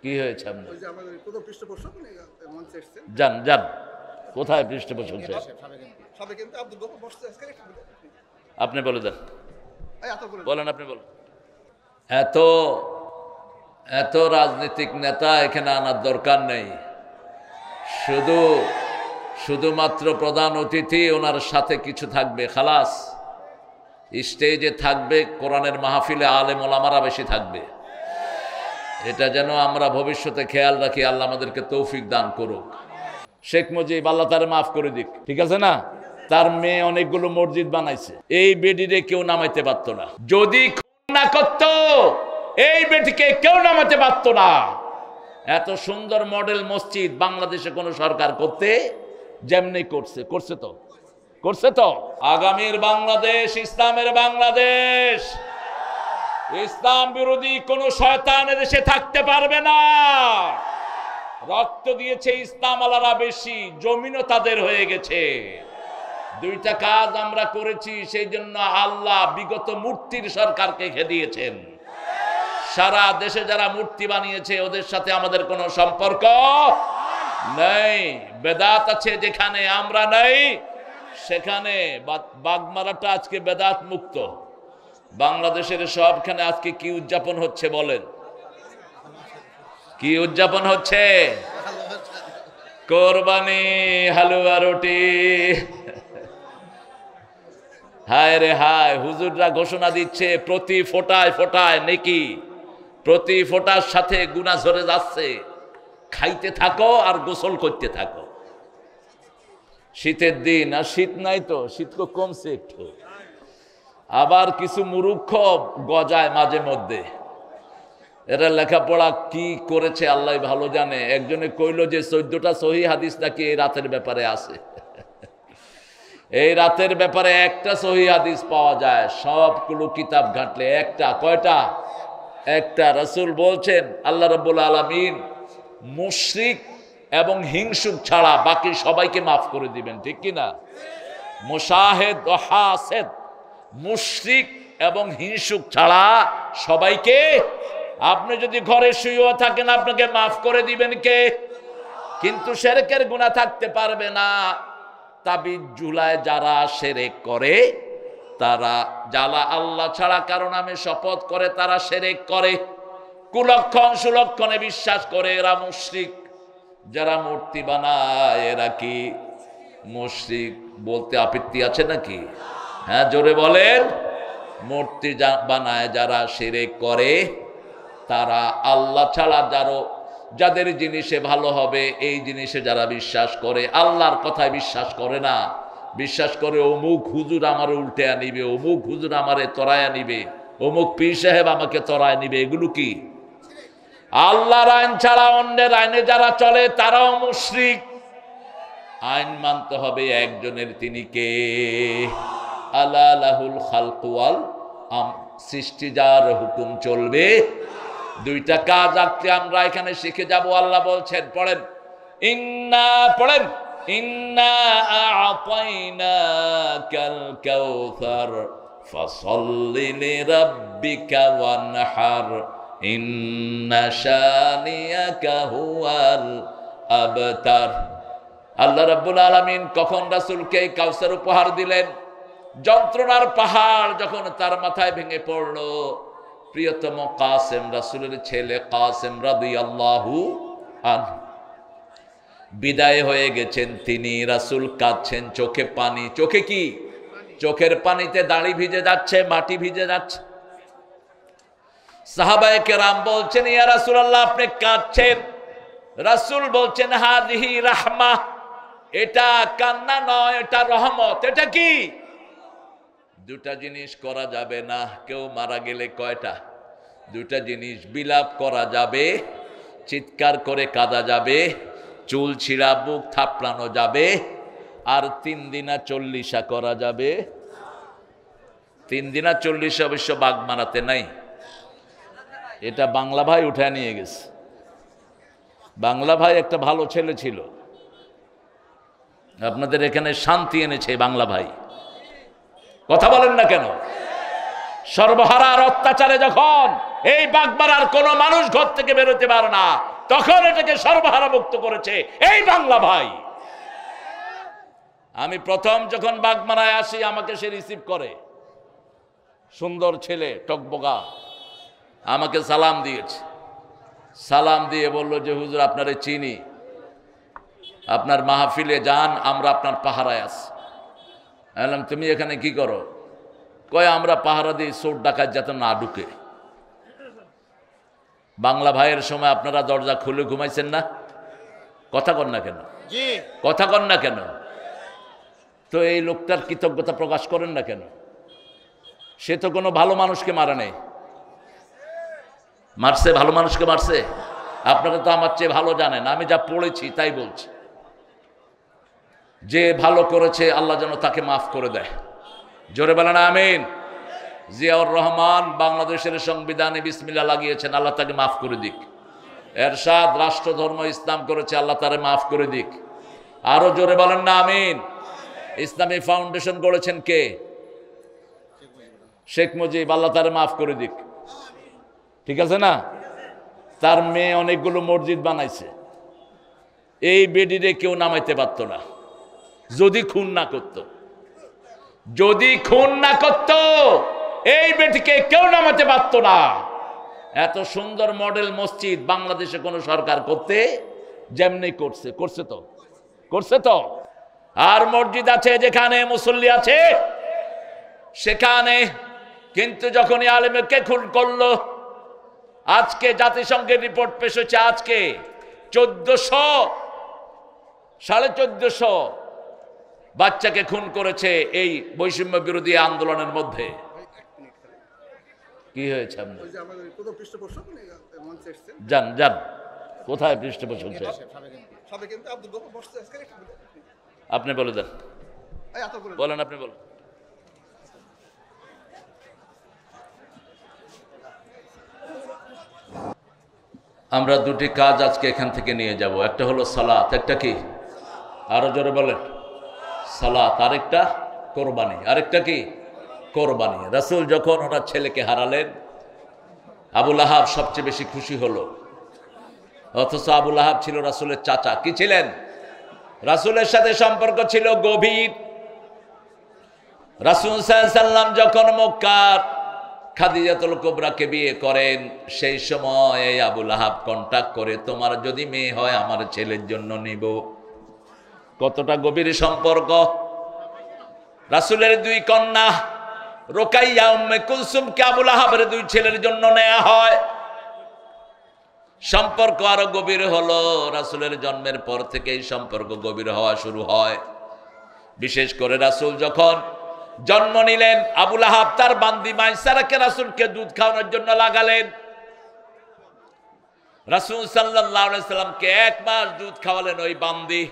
কি হয়েছে আপনার? যান যান, কোথায় পৃষ্ঠপোষক? আপনি বলে দেন, বলেন, আপনি বলেন। এত এত রাজনৈতিক নেতা এখানে আনার দরকার নেই। শুধুমাত্র প্রধান অতিথি, ওনার সাথে কিছু থাকবে, খালাস। স্টেজে থাকবে কোরআনের মাহফিলে আলেম ওলামারা বেশি থাকবে। এটা যেন আমরা ভবিষ্যতে খেয়াল রাখি। আল্লাহ আমাদেরকে তৌফিক দান করুক। শেখ মুজিব, আল্লাহ তারে মাফ করে দিক, ঠিক আছে না? তার মেয়ে অনেকগুলো মসজিদ বানাইছে, এই বেডিরে কেউ নামাইতে পারতো না। যদি না করত, এই বেটিকে কেউ নামাতে পারতো না। এত সুন্দর মডেল মসজিদ বাংলাদেশে কোন সরকার করতে যেমনি করছে তো। আগামীর বাংলাদেশ ইসলামের বাংলাদেশ। ইসলাম বিরোধী কোন শয়তান দেশে থাকতে পারবে না। রক্ত দিয়েছে ইসলাম আলারা বেশি, জমিনও তাদের হয়ে গেছে। দুইটা কাজ আমরা করেছি, সেই জন্য আল্লাহ বিগত মূর্তির সরকারকে খেদিয়েছেন। সারা দেশে যারা মূর্তি বানিয়েছে ওদের সাথে আমাদের কোনো সম্পর্ক নেই। বেদাত আছে যেখানে, আমরা নেই সেখানে। বাগমারাটা আজকে বেদাত মুক্ত। বাংলাদেশের সবখানে আজকে কি উদযাপন হচ্ছে বলেন? কি উদযাপন হচ্ছে? কোরবানি, হালুয়া রুটি। হায় রে হায়, হুজুররা ঘোষণা দিচ্ছে প্রতি ফোঁটায় ফোঁটায় নেকি, প্রতি ফোঁটার সাথে গুনাহ ঝরে যাচ্ছে। খাইতে থাকো আর গোসল করতে থাকো। শীতের দিন, আর শীত নাই তো, শীত কমছে একটু। আবার কিছু মুরুক্ষ গজায় মাঝে মধ্যে। এরা লেখাপড়া কি করেছে আল্লাহ ভালো জানে। একজনে কইল যে 14টা সহি হাদিস নাকি এই রাতের ব্যাপারে আছে। এই রাতের ব্যাপারে একটা সহি হাদিস পাওয়া যায়, সবগুলো কিতাব ঘাটলে একটা। কয়টা? একটা। রাসূল বলছেন আল্লাহ রাব্বুল আলামিন মুশরিক এবং হিংসুক ছাড়া বাকি সবাইকে মাফ করে দিবেন, ঠিক কি না? মুশাহিদ ও হাসিদ, মুশরিক এবং হিংসুক ছাড়া সবাইকে। আপনি যদি ঘরে শুয়েও থাকেন আপনাকে মাফ করে দিবেন কে? কিন্তু শিরকের গুনাহ থাকতে পারবে না। তাবিজ ঝুলায় যারা শিরক করে, তারা যারা আল্লাহ ছাড়া কারো নামে শপথ করে তারা শিরক করে। কুলক্ষণ সুলক্ষণে বিশ্বাস করে, এরা মুশরিক। যারা মূর্তি বানায় এরা কি মুশরিক? বলতে আপত্তি আছে নাকি? হ্যাঁ, জোরে বলেন। মূর্তি বানায় যারা শিরক করে, তারা আল্লাহ ছাড়া যাদের জিনিসে ভালো হবে এই জিনিসে যারা বিশ্বাস করে, আল্লাহর কথায় বিশ্বাস করে না। বিশ্বাস করে অমুক হুজুর আমার উল্টে আনিবে, অমুক হুজুর আমারে তরায় নিবে, অমুক পীর সাহেব আমাকে তরায় নিবে। এগুলো কি? আল্লাহর আইন ছাড়া অন্যের আইনে যারা চলে তারাও মুশরিক। আইন মানতে হবে একজনের, তিনি কে? আলা লাহুল খালকু ওয়াল আমর, সৃষ্টি যার হুকুম চলবে। দুইটা কাজ আজকে আমরা এখানে শিখে যাব। আল্লাহ বলছেন, পড়েন ইন্না আ'তাইনাকাল কাউসার ফাসাল্লি লিরাব্বিকা ওয়ানহার ইন্না শানিয়াকা হুয়াল আবতার। আল্লাহ রাব্বুল আলামিন কখন রাসূলকে কাউসার উপহার দিলেন? যন্ত্রণার পাহাড় যখন তার মাথায় ভেঙে পড়লো। প্রিয়তম কাসেম, রাসূলের ছেলে কাসেম রাদিয়াল্লাহু আনহু বিদায় হয়ে গেছেন। তিনি, রাসূল কাঁদছেন, চোখে পানি। চোখে কি? চোখের পানিতে দাড়ি ভিজে যাচ্ছে, মাটি ভিজে যাচ্ছে। সাহাবায়ে কেরাম বলছেন, ইয়া রাসূলুল্লাহ আপনি কাঁদছেন। রাসূল বলছেন, হাযিহি রাহমাহ, এটা কান্না নয়, এটা রহমত। এটা কি? দুটা জিনিস করা যাবে না। কেউ মারা গেলে কয়টা? দুটা জিনিস। বিলাপ করা যাবে, চিৎকার করে কাঁদা যাবে, চুল ছিঁড়া বুক থাপড়ানো যাবে, আর 3 দিনা 40 করা যাবে। 3 দিনা 40 অবশ্য বাগ মারাতে নাই, এটা বাংলা ভাই উঠে নিয়ে গেছে। বাংলা ভাই একটা ভালো ছেলে ছিল, আপনাদের এখানে শান্তি এনেছে বাংলা ভাই। কথা বলেন না কেন? সর্বহারার অত্যাচারে যখন এই বাগমারার কোনো মানুষ ঘর থেকে বেরোতে পারে না, তখন এটাকে সর্বহারা মুক্ত করেছে এই বাংলা ভাই। আমি প্রথম যখন বাগমারায় আসি আমাকে সে রিসিভ করে, সুন্দর ছেলে টকবগা, আমাকে সালাম দিয়েছে। সালাম দিয়ে বলল যে হুজুর আপনারে চিনি, আপনার মাহফিলে যান, আমরা আপনার পাহারায় আছি। বললাম তুমি এখানে কি করো? কয় আমরা পাহারা দিই চোর ডাকাত যাতে না ঢুকে। বাংলা ভাইয়ের সময় আপনারা দরজা খুলে ঘুমাইছেন না? কথা কন না কেন? কথা কন না কেন? তো এই লোকটার কৃতজ্ঞতা প্রকাশ করেন না কেন? সে তো কোনো ভালো মানুষকে মারে নেই। মারছে? ভালো মানুষকে মারছে? আপনারা তো আমার চেয়ে ভালো জানেন, আমি যা পড়েছি তাই বলছি। যে ভালো করেছে আল্লাহ যেন তাকে মাফ করে দেয়। জোরে বলেন আমিন। জিয়াউর রহমান বাংলাদেশের সংবিধানে বিসমিল্লাহ লাগিয়েছেন, আল্লাহ তাকে মাফ করে দিক। এরশাদ রাষ্ট্র ধর্ম ইসলাম করেছে, আল্লাহ তারে মাফ করে দিক। আরো জোরে বলেন না আমিন। ইসলামী ফাউন্ডেশন করেছেন কে? শেখ মুজিব, আল্লাহ তারে মাফ করে দিক। ঠিক আছে না? তার মেয়ে অনেকগুলো মসজিদ বানাইছে। এই বেডিরে কেউ নামাইতে পারতো না যদি খুন না করত। যদি খুন না করত এই বেটিকে কেউ নামাতে পারত না। এত সুন্দর মডেল মসজিদ বাংলাদেশে কোন সরকার করতে যেমনি করছে, করছে তো। আর মসজিদ আছে যেখানে মুসল্লি আছে সেখানে, কিন্তু যখনই আলেমকে খুন করলো, আজকে জাতিসংঘের রিপোর্ট পেশ হচ্ছে, আজকে 1400 বাচ্চাকে খুন করেছে এই বৈষম্য বিরোধী আন্দোলনের মধ্যে। কি হয়েছে? যান যান, কোথায় পৃষ্ঠপোষক? আপনি বলে দেন, বলেন, আপনি বলেন। আমরা দুটি কাজ আজকে এখান থেকে নিয়ে যাব। একটা হলো সালাত, একটা কি? আরো জোরে বলেন। সালাত, আরেকটা কোরবানি। আরেকটা কি? কোরবানি। রাসূল যখন ওনার ছেলেকে হারালেন, আবু লাহাব সবচেয়ে বেশি খুশি হলো। অথচ আবু লাহাব ছিল রাসূলের চাচা। কি ছিলেন? রাসূলের সাথে সম্পর্ক ছিল গভীর। রাসূল সাল্লাল্লাহু আলাইহি সাল্লাম যখন মক্কার খাদিজাতুল কুবরাকে বিয়ে করেন, সেই সময় এই আবু লাহাব কন্টাক্ট করে, তোমার যদি মেয়ে হয় আমার ছেলের জন্য নিব। কতটা গভীর সম্পর্ক। রাসূলের দুই কন্যা রুকাইয়া উম্মে কুলসুমকে আবু লাহাবের দুই ছেলের জন্য নেওয়া হয়। সম্পর্ক আরো গভীর হলো। রাসূলের জন্মের পর থেকেই সম্পর্ক গভীর হওয়া শুরু হয়। বিশেষ করে রাসূল যখন জন্ম নিলেন, আবু লাহাব তার বান্দি মাইসারাকে রাসূলকে দুধ খাওয়ানোর জন্য লাগালেন। রাসূল সাল্লাল্লাহু আলাইহি সাল্লামকে 1 মাস দুধ খাওয়ালেন ওই বান্দি।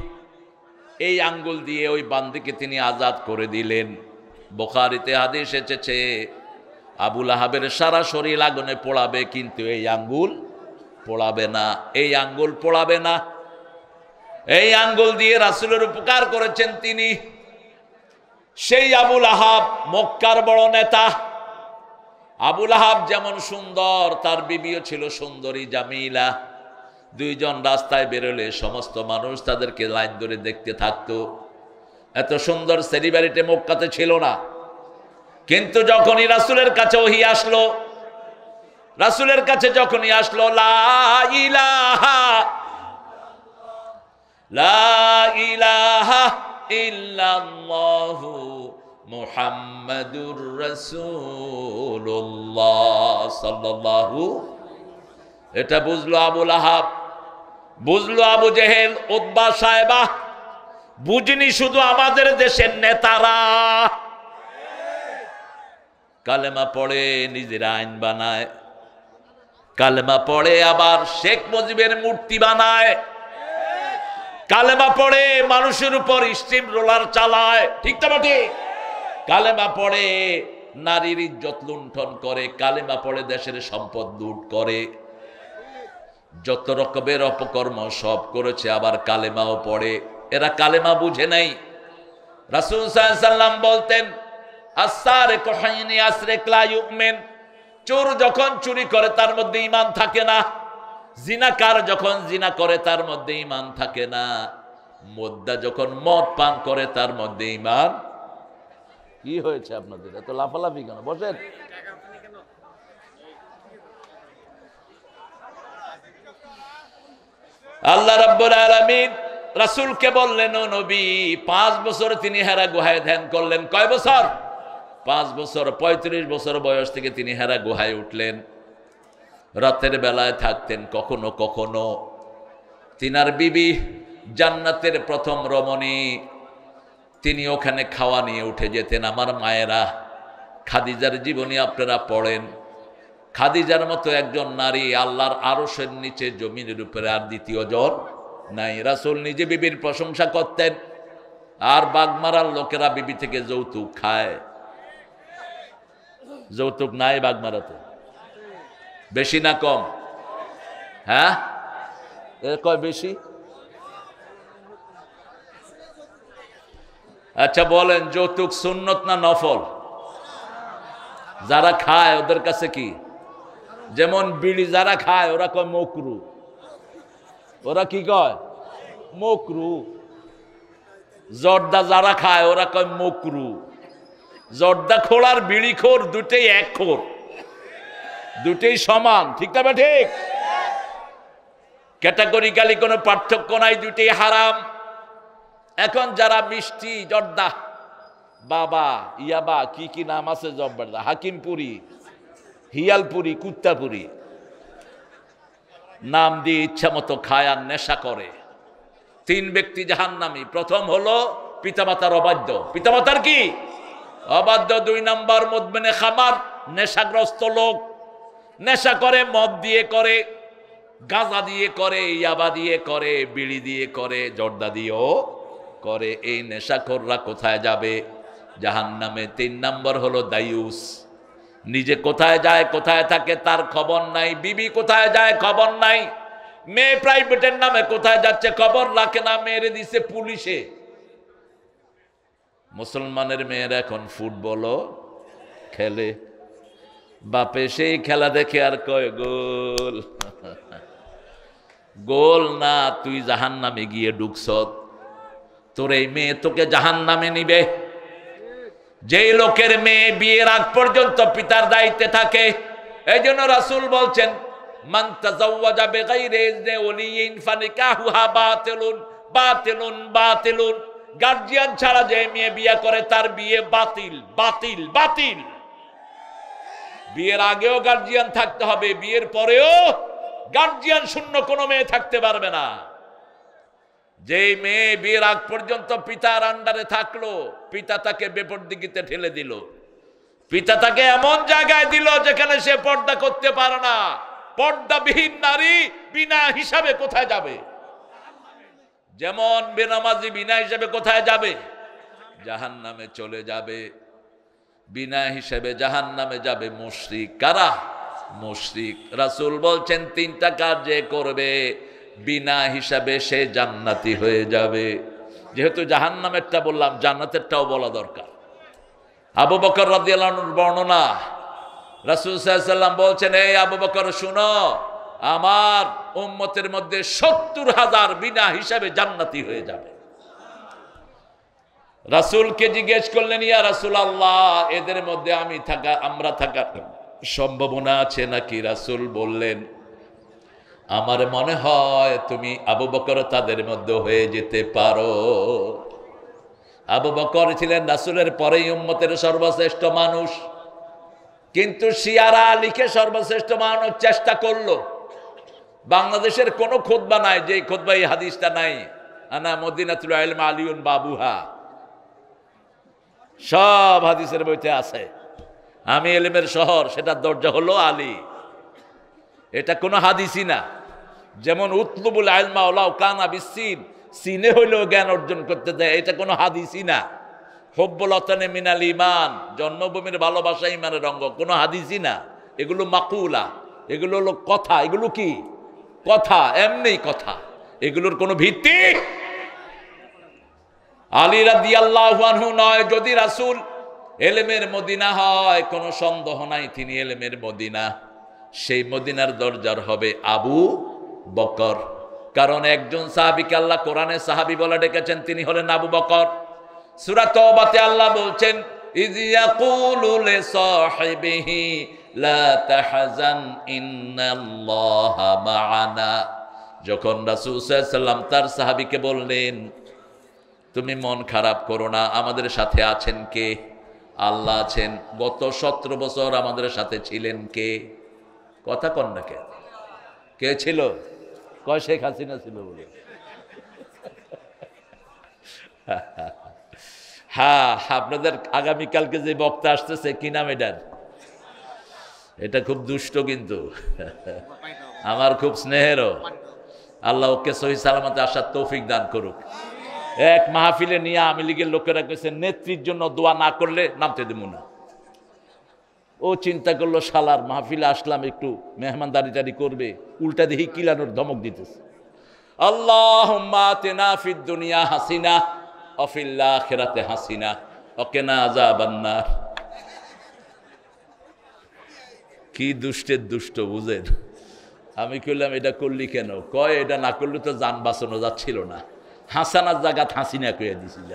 এই আঙ্গুল দিয়ে ওই বান্দিকে তিনি আজাদ করে দিলেন। বুখারীতে হাদিস এসেছে, আবু লাহাবের সারা শরীর আগুনে পোড়াবে, কিন্তু এই আঙ্গুল পোড়াবে না। এই আঙ্গুল পোড়াবে না। এই আঙ্গুল দিয়ে রাসূলের উপকার করেছেন তিনি। সেই আবু লাহাব মক্কার বড় নেতা। আবু লাহাব যেমন সুন্দর, তার বিবিও ছিল সুন্দরী জামিলা। দুইজন রাস্তায় বেরোলে সমস্ত মানুষ তাদেরকে লাইন ধরে দেখতে থাকতো। এত সুন্দর সেলিব্রিটি মক্কাতে ছিল না। কিন্তু যখনই রাসূলের কাছে ওহী আসলো, রাসূলের কাছে যখনই আসলো, লা ইলাহা ইল্লাল্লাহু মুহাম্মাদুর রাসূলুল্লাহ সাল্লাল্লাহু, এটা বুঝলো আবু লাহাব, বুঝলো আবু জেহেল, উতবা, সায়বা। বুঝনি শুধু আমাদের দেশের নেতারা। কালেমা পড়ে নিজের আইন বানায়, কালেমা পড়ে আবার শেখ মুজিবের মূর্তি বানায়, কালেমা পড়ে মানুষের উপর স্টিম রোলার চালায়। ঠিক তো বটে? কালেমা পড়ে নারীর ইজ্জত লুণ্ঠন করে, কালেমা পড়ে দেশের সম্পদ লুট করে। যত রকমের অপকর্ম সব করেছে, আবার কালেমাও পড়ে। এরা কালেমা বুঝে নাই। রাসূল সাল্লাল্লাহু আলাইহি সাল্লাম বলতেন, আস-সারিকু হিনা ইয়াসরিক লা ইউমিন, চোর যখন চুরি করে তার মধ্যে ঈমান থাকে না, জিনাকার যখন জিনা করে তার মধ্যে ঈমান থাকে না, মোদ্দা যখন মদ পান করে তার মধ্যে ঈমান। কি হয়েছে আপনাদের এত লাফালাফি কেন? বসেন। আল্লাহ রাব্বুল আলামিন রাসূলকে বললেন, ও নবী, 5 বছর তিনি হেরা গুহায় ধ্যান করলেন। কয় বছর? 5 বছর। 35 বছর বয়স থেকে তিনি হেরা গুহায় উঠলেন, রাতের বেলায় থাকতেন। কখনো কখনো তিনার বিবি জান্নাতের প্রথম রমণী, তিনি ওখানে খাওয়া নিয়ে উঠে যেতেন। আমার মায়েরা, খাদিজার জীবনী আপনারা পড়েন। খাদিজার মতো একজন নারী আল্লাহর আরশের নিচে জমিনের উপরে আর দ্বিতীয় জন নাই। রাসূল নিজে বিবির প্রশংসা করতেন। আর বাগমারার লোকেরা বিবি থেকে যৌতুক খায়। যৌতুক নাই বাগমারাতে? বেশি না কম? হ্যাঁ, কয় বেশি? আচ্ছা বলেন, যৌতুক সুন্নত না নফল? যারা খায় ওদের কাছে কি? যেমন বিড়ি যারা খায় ওরা কয় মকরু। ওরা কি কয়? মকরু। জর্দা যারা খায় ওরা কয় মকরু। জর্দা খোর আর বিড়ি খোর দুটেই এক খোর, দুটেই সমান। ঠিক না? ঠিক। ক্যাটাগরিক্যালি কোনো পার্থক্য নাই, দুটেই হারাম। এখন যারা মিষ্টি জর্দা, বাবা ইয়াবা কি কি নাম আছে, জব্বারদা, হাকিমপুরি, হিয়ালপুরি, কুত্তাপুরি, নাম দিয়ে ইচ্ছা মতো খায় আর নেশা করে। 3 ব্যক্তি জাহান্নামী। প্রথম হলো পিতামাতার অবাধ্য। পিতামাতার কি? অবাধ্য। 2 নম্বর মুদমিনে খামার, নেশাগ্রস্ত লোক। নেশা করে, মদ দিয়ে করে, গাঁজা দিয়ে করে, ইয়াবা দিয়ে করে, বিড়ি দিয়ে করে, জর্দা দিয়েও করে। এই নেশাখোররা কোথায় যাবে? জাহান্নামে। 3 নম্বর হলো দায়ুস। নিজে কোথায় যায় কোথায় থাকে তার খবর নাই, বিবি কোথায় যায় খবর নাই, মেয়ে প্রাইভেটের নামে কোথায় যাচ্ছে খবর রাখে না, মেরে দিছে পুলিশে। মুসলমানের মেয়েরা এখন ফুটবলও খেলে, বাপে সেই খেলা দেখে আর কয় গোল। গোল না, তুই জাহান্নামে গিয়ে ঢুকছ। তোর এই মেয়ে তোকে জাহান্নামে নিবে। যেই লোকের মেয়ে বিয়ের আগ পর্যন্ত পিতার দায়িত্বে থাকে, এই জন্য রাসূল বলছেন, মান তাযাওয়াজা বিগাইরি ইযনি ওয়ালিয়িন ফানিকাহুহা বাতিলুন বাতিলুন বাতিলুন। গার্জিয়ান ছাড়া যে মেয়ে বিয়ে করে তার বিয়ে বাতিল বাতিল বাতিল। বিয়ের আগেও গার্জিয়ান থাকতে হবে, বিয়ের পরেও গার্জিয়ান শূন্য কোনো মেয়ে থাকতে পারবে না। যে মেয়ে বিয়ের আগ পর্যন্ত পিতার আন্ডারে থাকলো, পিতা তাকে বেপরদিগিতে ঠেলে দিল, পিতা তাকে এমন জায়গায় দিল যেখানে সে পর্দা করতে পারে না। পর্দাবিহীন নারী বিনা হিসাবে কোথায় যাবে? যেমন বেনামাজি বিনা হিসাবে কোথায় যাবে? জাহান্নামে চলে যাবে। বিনা হিসাবে জাহান্নামে যাবে মুশরিক। কারা? মুশরিক। রাসূল বলছেন 3টা কাজ যে করবে বিনা হিসাবে সে জান্নাতি হয়ে যাবে। যেহেতু জাহান্নামেরটা বললাম, জান্নাতেরটাও বলা দরকার। আবু বকর রাদিয়াল্লাহু আনহুর বর্ণনা, রাসূল সাল্লাল্লাহু আলাইহি ওয়াসাল্লাম বলছেন, এই আবু বকর শুনো, আমার উম্মতের মধ্যে 70,000 বিনা হিসাবে জান্নাতি হয়ে যাবে। রাসূলকে জিজ্ঞেস করলেন, ইয়া রাসূলুল্লাহ, এদের মধ্যে আমরা থাকার সম্ভাবনা আছে নাকি? রাসূল বললেন, আমার মনে হয় তুমি আবু বকর তাদের মধ্যে হয়ে যেতে পারো। আবু বকর ছিলেন রাসূলের পরেই উম্মতের সর্বশ্রেষ্ঠ মানুষ, কিন্তু শিয়ারা আলীকে সর্বশ্রেষ্ঠ মানানোর চেষ্টা করলো। বাংলাদেশের কোনো খুতবা নাই যে খুতবা এই হাদিসটা নাই, আনা মদিনাতুল ইলম আলিউন বাবুহা। সব হাদিসের বইতে আছে, আমি ইলমের শহর, সেটার দরজা হলো আলী। এটা কোনো হাদিসই না। যেমন উতলুবুল ইলমা ওয়ালাউ কানা বিসসিন, সিনে হইলেও জ্ঞান অর্জন করতে দেয়, এটা কোনো হাদিসই না। হুব্বুল ওয়াতানি মিনাল ঈমান, জন্মভূমির ভালোবাসা ঈমানের অঙ্গ, কোনো হাদিসই না। এগুলো মাকুলা, এগুলো হলো কথা। এগুলো কি কথা? এমনি কথা, এগুলোর কোনো ভিত্তি। আলী রাদিয়াল্লাহু আনহু নয়, যদি রাসূল এলেমের মদিনা হয়, কোনো সন্দেহ নাই তিনি এলেমের মদিনা। সেই মদিনার দরজার হবে আবু বকর, কারণ একজন সাহাবীকে আল্লাহ কোরআনে সাহাবী বলে ডেকেছেন, তিনি হলেন আবু বকর। সূরা তওবাতে আল্লাহ বলছেন, ইয ইয়াকুলু লিসাহিবিহি লা তাহজান ইন্নাল্লাহা মা'ানা। যখন রাসূল সাল্লাল্লাহু আলাইহি ওয়াসাল্লাম তার সাহাবীকে বললেন, তুমি মন খারাপ করো না, আমাদের সাথে আছেন কে? আল্লাহ আছেন। গত 17 বছর আমাদের সাথে ছিলেন কে? কথা কন না কে? কে ছিল? কয় শেখ হাসিনা ছিল বলে। হ্যাঁ, আপনাদের আগামীকালকে যে বক্তা আসতেছে, কি নাম এটার? এটা খুব দুষ্ট, কিন্তু আমার খুব স্নেহেরও। আল্লাহ ওকে সহি সালামতে আসার তৌফিক দান করুক। এক মাহফিলে নিয়ে আওয়ামী লীগের লোকেরা কইছে, নেত্রীর জন্য দোয়া না করলে নামতে দেব না। ও চিন্তা করলো, শালার মাহফিলে আসলাম একটু মেহমানদারি করবে, উল্টা দেখি কিলানোর ধমক দিতেছে, আল্লাহুম্মা আতিনা ফিদ দুনিয়া হাসিনা ওয়া ফিল আখিরাতি হাসিনা ওয়া কিনা আযাবান নার। কি দুষ্টের দুষ্ট বুঝেন। আমি কইলাম, এটা করলি কেন? কয়, এটা না করলে তো জান বাঁচানো যাচ্ছিল না, হাসানার জায়গাত হাসিনা কইয়া দিছিল।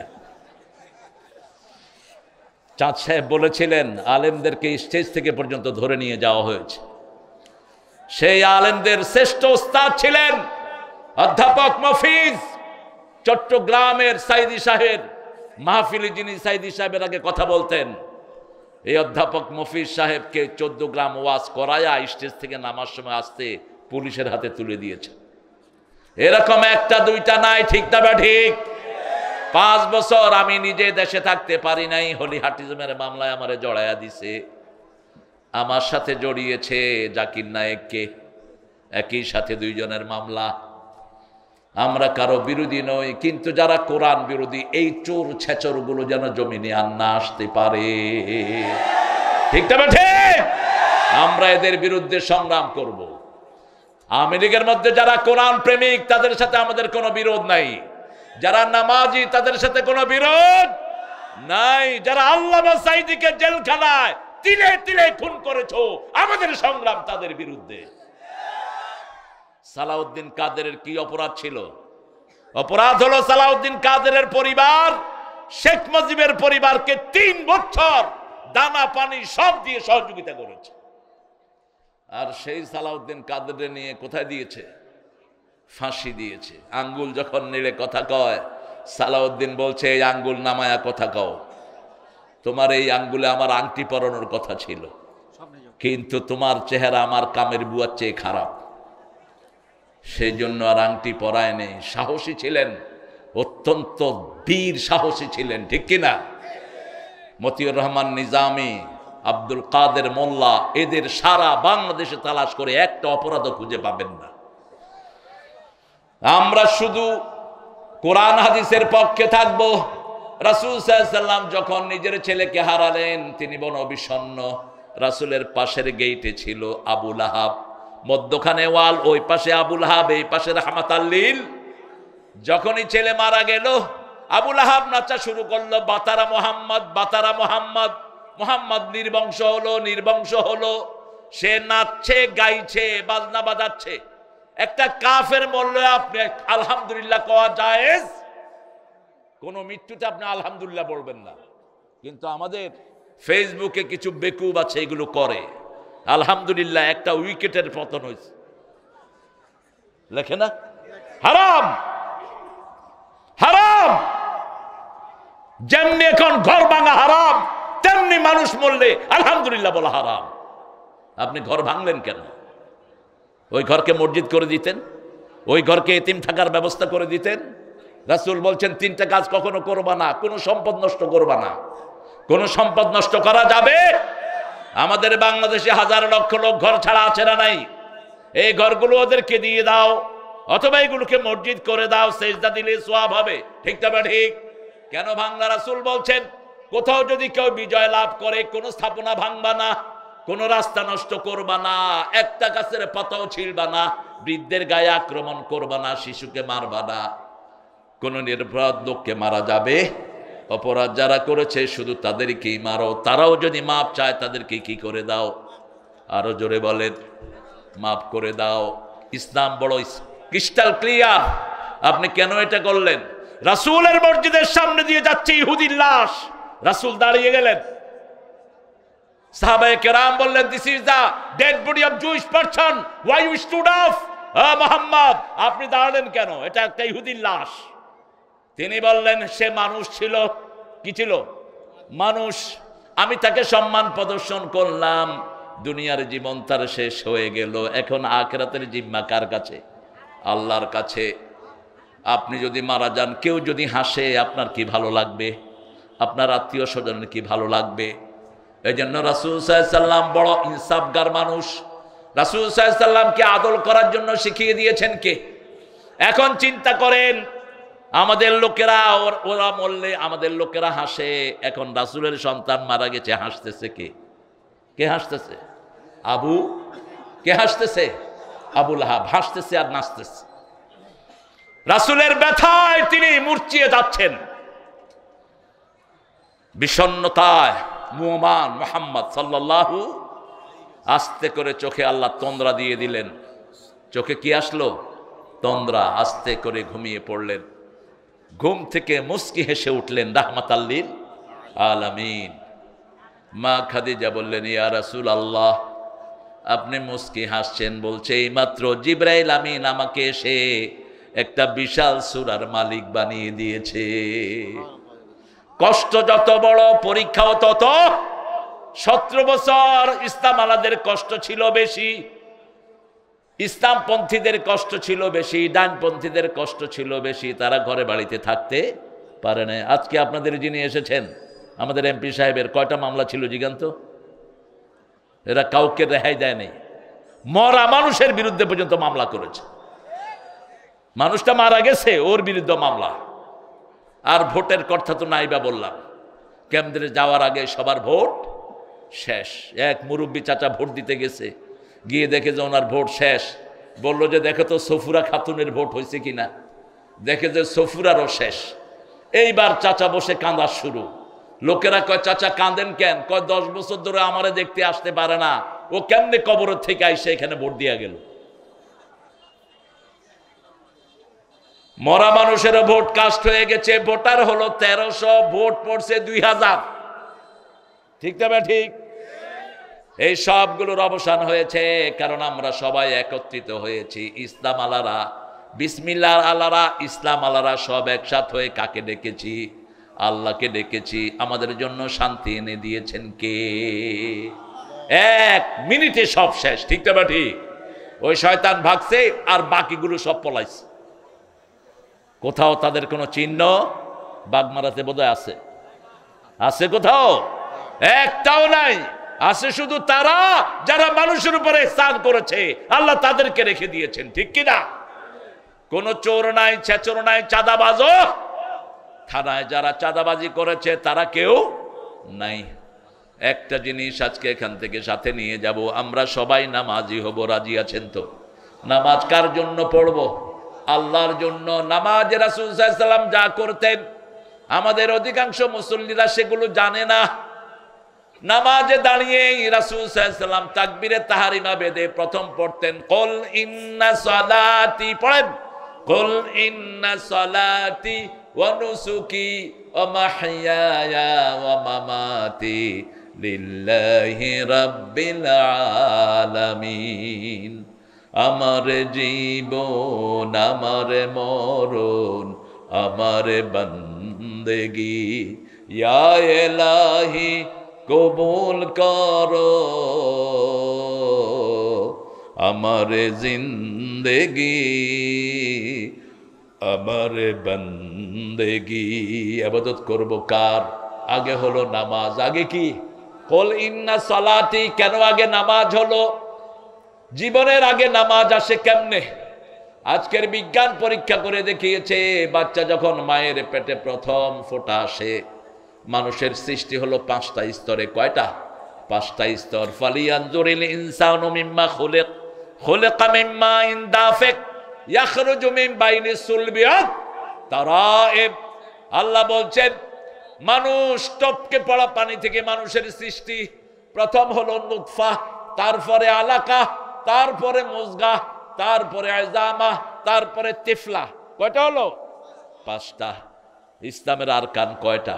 চাঁদ সাহেব বলেছিলেন, আলেমদেরকে স্টেজ থেকে পর্যন্ত ধরে নিয়ে যাওয়া হয়েছে। সেই আলেমদের শ্রেষ্ঠ ওস্তাদ ছিলেন অধ্যাপক মফিজ, চট্টগ্রামের সাইদি সাহেব মাহফিলে, যিনি সাইদি সাহেবের আগে কথা বলতেন। এই অধ্যাপক মফিজ সাহেবকে 14 গ্রাম ওয়াজ করায়া স্টেজ থেকে নামার সময় আসতে পুলিশের হাতে তুলে দিয়েছে। এরকম একটা দুইটা নাই, ঠিক না বা ঠিক? 5 বছর আমি নিজে দেশে থাকতে পারি নাই, হলিহাটিজমের মামলায় আমারে জড়াইয়া দিছে। আমার সাথে জড়িয়েছে জাকির নায়েককে, একই সাথে 2 জনের মামলা। আমরা কারো বিরোধী নই, কিন্তু যারা কোরআন বিরোধী, এই চোর ছেচর গুলো যেন জমিনে আর না আসতে পারে, ঠিক না ঠিক? আমরা এদের বিরুদ্ধে সংগ্রাম করব। আওয়ামী লীগের মধ্যে যারা কোরআন প্রেমিক, তাদের সাথে আমাদের কোনো বিরোধ নাই। যারা নামাজি, তাদের সাথে কোনো বিরোধ নাই। যারা আল্লামা সাঈদীকে জেলখানায় তিলে তিলে খুন করেছো, আমাদের সংগ্রাম তাদের বিরুদ্ধে। সালাউদ্দিন কাদেরের কি অপরাধ ছিল? অপরাধ হলো সালাউদ্দিন কাদেরের পরিবার শেখ মুজিবের পরিবারকে 3 বছর দানা পানি সব দিয়ে সহযোগিতা করেছে। আর সেই সালাউদ্দিন কাদেরের নিয়ে কোথায় দিয়েছে? ফাঁসি দিয়েছে। আঙ্গুল যখন নেড়ে কথা কয়, সালাউদ্দিন বলছে, এই আঙ্গুল নামায়া কথা কও, তোমার এই আঙ্গুলে আমার আংটি পরানোর কথা ছিল, কিন্তু তোমার চেহারা আমার কামের বুয়ার চেয়ে খারাপ, সেই জন্য আর আংটি পরায় নেই। সাহসী ছিলেন, অত্যন্ত বীর সাহসী ছিলেন, ঠিক কিনা? মতিউর রহমান নিজামী, আব্দুল কাদের মোল্লা, এদের সারা বাংলাদেশে তালাশ করে একটা অপরাধও খুঁজে পাবেন না। আমরা শুধু কোরআন হাদিসের পক্ষে থাকবো। রাসূল সাল্লাল্লাহু আলাইহি ওয়াসাল্লাম যখন নিজের ছেলেকে হারালেন, তিনি বনবিষণ্ণ। রাসূলের পাশের গেইটে ছিল আবু লাহাব, মধ্যখানে ওয়াল, ওই পাশে আবু লাহাব, এই পাশে রাহমাতাল লিল। যখনই ছেলে মারা গেল, আবু লাহাব নাচা শুরু করলো, বাতারা মোহাম্মদ, বাতারা মোহাম্মদ। মোহাম্মদ নির্বংশ হলো, নির্বংশ হলো। সে নাচছে, গাইছে, বাজনা বাজাচ্ছে। একটা কাফের মরলে আপনি আলহামদুলিল্লাহ কওয়া জায়েজ, কোন মৃত্যুতে আপনি আলহামদুলিল্লাহ বলবেন না। কিন্তু আমাদের ফেসবুকে কিছু বেকুব আছে, এগুলো করে। আলহামদুলিল্লাহ একটা উইকেটের পতন হয়েছে, লেখে না? হারাম, হারাম। যেমনি এখন ঘর ভাঙা হারাম, তেমনি মানুষ মরলে আলহামদুলিল্লাহ বলা হারাম। আপনি ঘর ভাঙলেন কেন? ওই ঘরকে মসজিদ করে দিতেন, ওই ঘরকে এতিম থাকার ব্যবস্থা করে দিতেন। রাসূল বলছেন 3টা কাজ কখনো করবা না। কোনো সম্পদ নষ্ট করবা না। কোনো সম্পদ নষ্ট করা যাবে? আমাদের বাংলাদেশে হাজার লক্ষ লোক ঘর ছাড়া আছে না নাই? এই ঘরগুলো ওদেরকে দিয়ে দাও, অথবা এগুলোকে মসজিদ করে দাও, সেজদা দিলে সওয়াব হবে, ঠিক তবে ঠিক। কেন ভাঙলা? রাসূল বলছেন, কোথাও যদি কেউ বিজয় লাভ করে, কোনো স্থাপনা ভাঙবা না, কোন রাস্তা নষ্ট করবা না, একটা গাছের পাতাও ছিঁড়বা না, বৃদ্ধের গায়ে আক্রমণ করবা না, শিশুকে মারবা না, কোন নিরপরাধ লোককে মারা যাবে অপরাধ যারা করেছে শুধু তাদেরকেই মারো, তারাও যদি মাপ চায় তাদেরকে কি করে দাও, আরো জোরে বলেন, মাফ করে দাও। ইসলাম বড় ক্রিস্টাল ক্লিয়ার। আপনি কেন এটা করলেন? রাসূলের মসজিদের সামনে দিয়ে যাচ্ছে ইহুদির লাশ, রাসূল দাঁড়িয়ে গেলেন, সাহাবায়ে কেরাম বললেন, this is the dead body of Jewish person, why you stood up? Muhammad, আপনি দাঁড়ালেন কেন? এটা একটা ইহুদির লাশ। তিনি বললেন, সে মানুষ ছিল। কি ছিল? মানুষ। আমি তাকে সম্মান প্রদর্শন করলাম। দুনিয়ার জীবন তার শেষ হয়ে গেল, এখন আখিরাতের জিম্মা কার কাছে? আল্লাহর কাছে। আপনি যদি মারা যান, কেউ যদি হাসে, আপনার কি ভালো লাগবে? আপনার আত্মীয় স্বজনের কি ভালো লাগবে? এই জন্য রাসূল সাল্লাল্লাহু আলাইহি ওয়াসাল্লাম বড় ইনসাফগার মানুষ। রাসূল সাল্লাল্লাহু আলাইহি ওয়াসাল্লামকে আদল করার জন্য শিখিয়ে দিয়েছেন কে? এখন চিন্তা করেন, আমাদের লোকেরা ওরা মরলে আমাদের লোকেরা হাসে, এখন রাসূলের সন্তান মারা গেছে, হাসতেছে কে? কে হাসতেছে? কে হাসতেছে? আবু লাহাব হাসতেছে আর নাচতেছে। রাসূলের ব্যথায় তিনি মূর্ছিয়ে যাচ্ছেন, বিষণ্ণতায় মুহমান মুহাম্মদ সাল্লাল্লাহু। আস্তে করে চোখে আল্লাহ তন্দ্রা দিয়ে দিলেন। চোখে কি আসলো? তন্দ্রা। আস্তে করে ঘুমিয়ে পড়লেন। ঘুম থেকে মুস্কি হেসে উঠলেন রাহমাতাল লিল আলামিন। মা খাদিজা বললেন, ইয়া রাসূলুল্লাহ, আপনি মুস্কি হাসছেন, বলছে এইমাত্র জিবরাইল আমিন আমাকে এসে একটা বিশাল সূরার মালিক বানিয়ে দিয়েছে। কষ্ট যত বড়, পরীক্ষাও তত। 17 বছর ইসলাম আলাদের কষ্ট ছিল বেশি, ইসলামপন্থীদের কষ্ট ছিল বেশি, ডানপন্থীদের কষ্ট ছিল বেশি। তারা ঘরে বাড়িতে থাকতে পারে না। আজকে আপনাদের যিনি এসেছেন, আমাদের এমপি সাহেবের কয়টা মামলা ছিল জিগান্ত? এরা কাউকে রেহাই দেয় নাই। মরা মানুষের বিরুদ্ধে পর্যন্ত মামলা করেছে। মানুষটা মারা গেছে, ওর বিরুদ্ধে মামলা। আর ভোটের কথা তো নাইবা বললাম। কেন্দ্রে যাওয়ার আগে সবার ভোট শেষ। এক মুরব্বী চাচা ভোট দিতে গেছে, গিয়ে দেখে যে ওনার ভোট শেষ। বলল যে দেখো তো সফুরা খাতুনের ভোট হয়েছে কিনা। দেখে যে সফুরারও শেষ। এইবার চাচা বসে কাঁদা শুরু। লোকেরা কয়, চাচা কাঁদেন কেন? কয় 10 বছর ধরে আমারে দেখতে আসতে পারে না, ও কেমনে কবরের থেকে আইসে এখানে ভোট দিয়া গেল। মরা মানুষেরও ভোট কাস্ট হয়ে গেছে। ভোটার হলো 1300, ভোট পড়ছে 2000। ঠিক তবে ঠিক। এই সবগুলোর অবসান হয়েছে, কারণ আমরা সবাই একত্রিত হয়েছি। ইসলাম আলারা, বিসমিল্লাহ আলারা, ইসলাম আলারা সব একসাথ হয়ে কাকে ডেকেছি? আল্লাহকে ডেকেছি। আমাদের জন্য শান্তি এনে দিয়েছেন কে? 1 মিনিটে সব শেষ। ঠিক তবে ঠিক। ওই শয়তান ভাগছে আর বাকিগুলো সব পলাইছে। কোথাও তাদের কোনো চিহ্ন বাগমারাতে বোধহয় আছে? আছে কোথাও? একটাও নাই। আছে শুধু তারা যারা মানুষের উপরে ইহসান করেছে, আল্লাহ তাদেরকে রেখে দিয়েছেন। ঠিক কিনা? কোন চোর নাই, ছেচর নাই, চাঁদাবাজও থানায় যারা চাঁদাবাজি করেছে তারা কেউ নাই। একটা জিনিস আজকে এখান থেকে সাথে নিয়ে যাব, আমরা সবাই নামাজি হব। রাজি আছেন তো? নামাজ কার জন্য পড়ব? আল্লাহর জন্য। নামাজ রাসূল সাল্লাল্লাহু আলাইহি ওয়াসাল্লাম যা করতেন, আমাদের অধিকাংশ মুসল্লিরা সেগুলো জানে না। নামাজে দাঁড়িয়ে রাসূল সাল্লাল্লাহু আলাইহি ওয়াসাল্লাম তাকবীরে তাহরিমা বেদে প্রথম পড়তেন কুল ইন্না সালাতি। পড়েন, কুল ইন্না সালাতি ওয়া নুসুকি ওয়া মাহইয়ায়া ওয়া মামাতি লিল্লাহি রাব্বিল আলামিন। আমার জীবন, আমার মরণ, আমার বন্দেগি ইয়া ইলাহি কবুল করো। আমার জিন্দেগি, আমার বন্দেগি। ইবাদত করব কার? আগে হলো নামাজ। আগে কি? কুল ইন্না সালাতি। কেন আগে নামাজ হলো? জীবনের আগে নামাজ আসে কেমনে? আজকের বিজ্ঞান পরীক্ষা করে দেখিয়েছে, বাচ্চা যখন মায়ের পেটে প্রথম ফোঁটা আসে, মানুষের সৃষ্টি হলো 5টা স্তরে। কয়টা? 5টা স্তর। ফালিয়ানজুরিল ইনসানু মিম্মা খুলিক, খুলিকা মিম্মা ইন দাফিক ইয়াখরুজু মিন বাইনি সুলবি তারাইব। আল্লাহ বলছেন, মানুষ টপকে পড়া পানি থেকে মানুষের সৃষ্টি। প্রথম হলো নুতফা, তারপরে আলাকা, তারপরে মুজগা, তারপরে আজামা, তারপরে তিফলা। কয়টা হলো? 5টা। ইসলামের আরকান কয়টা?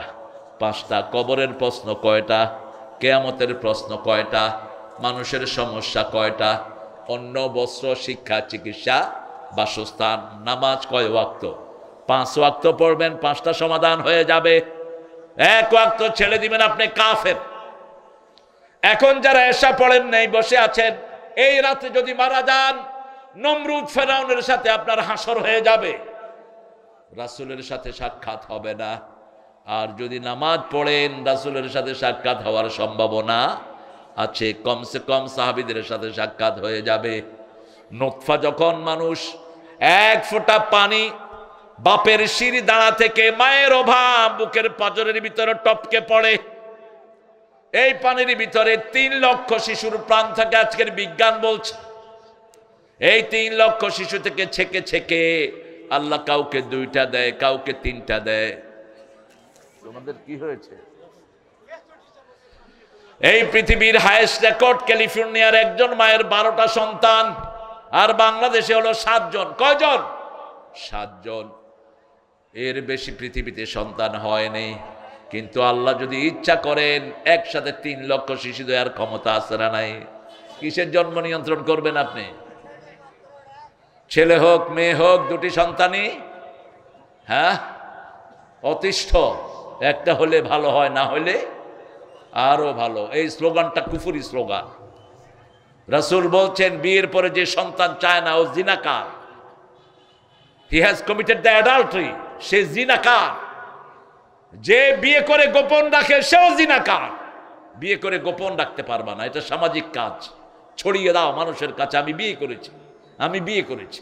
5টা। কবরের প্রশ্ন কয়টা? কিয়ামতের প্রশ্ন কয়টা? মানুষের সমস্যা কয়টা? অন্ন, বস্ত্র, শিক্ষা, চিকিৎসা, বাসস্থান। নামাজ কয় ওয়াক্ত? 5 ওয়াক্ত পড়বেন, 5টা সমাধান হয়ে যাবে। 1 ওয়াক্ত ছেড়ে দিবেন, আপনি কাফের। এখন যারা এশা পড়েন নাই, বসে আছেন, এই রাতে যদি মারা যান, নমরুদ ফেরাউনের সাথে আপনার হাসর হয়ে যাবে, রাসূলের সাথে সাক্ষাৎ হবে না। আর যদি নামাজ পড়েন, রাসূলের সাথে সাক্ষাৎ হওয়ার সম্ভাবনা আছে, কমসে কম সাহাবীদের সাথে সাক্ষাৎ হয়ে যাবে। নুতফা যখন মানুষ 1 ফোঁটা পানি বাপের শির দাঁড়া থেকে মায়ের অভাব বুকের পাঁজরের ভিতরে টপকে পড়ে, এই পানির ভিতরে 3 লক্ষ শিশুর প্রাণ থাকে। আজকের বিজ্ঞান বলছে এই 3 লক্ষ শিশু থেকে ছেকে ছেকে আল্লাহ কাউকে 2টা দেয়, কাউকে 3টা দেয়। তোমাদের কি হয়েছে? এই পৃথিবীর হাইয়েস্ট রেকর্ড ক্যালিফোর্নিয়ার একজন মায়ের 12টা সন্তান, আর বাংলাদেশে হলো 7 জন। কয়জন? 7 জন। এর বেশি পৃথিবীতে সন্তান হয়নি। কিন্তু আল্লাহ যদি ইচ্ছা করেন, একসাথে 3 লক্ষ শিশু দেওয়ার ক্ষমতা আছে না নাই? কিসের জন্ম নিয়ন্ত্রণ করবেন আপনি? ছেলে হোক মেয়ে হোক, 2টি সন্তানই হ্যাঁ অতিষ্ঠ। একটা হলে ভালো হয়, না হলে আরো ভালো। এই স্লোগানটা কুফরি স্লোগান। রাসূল বলছেন, বিয়ের পরে যে সন্তান চায় না, ও জিনাকার। He has committed the adultery. সে জিনাকার। যে বিয়ে করে গোপন রাখে, সেও জিনাকার। বিয়ে করে গোপন রাখতে পারবা না, এটা সামাজিক কাজ। ছড়িয়ে দাও মানুষের কাছে, আমি বিয়ে করেছি, আমি বিয়ে করেছি।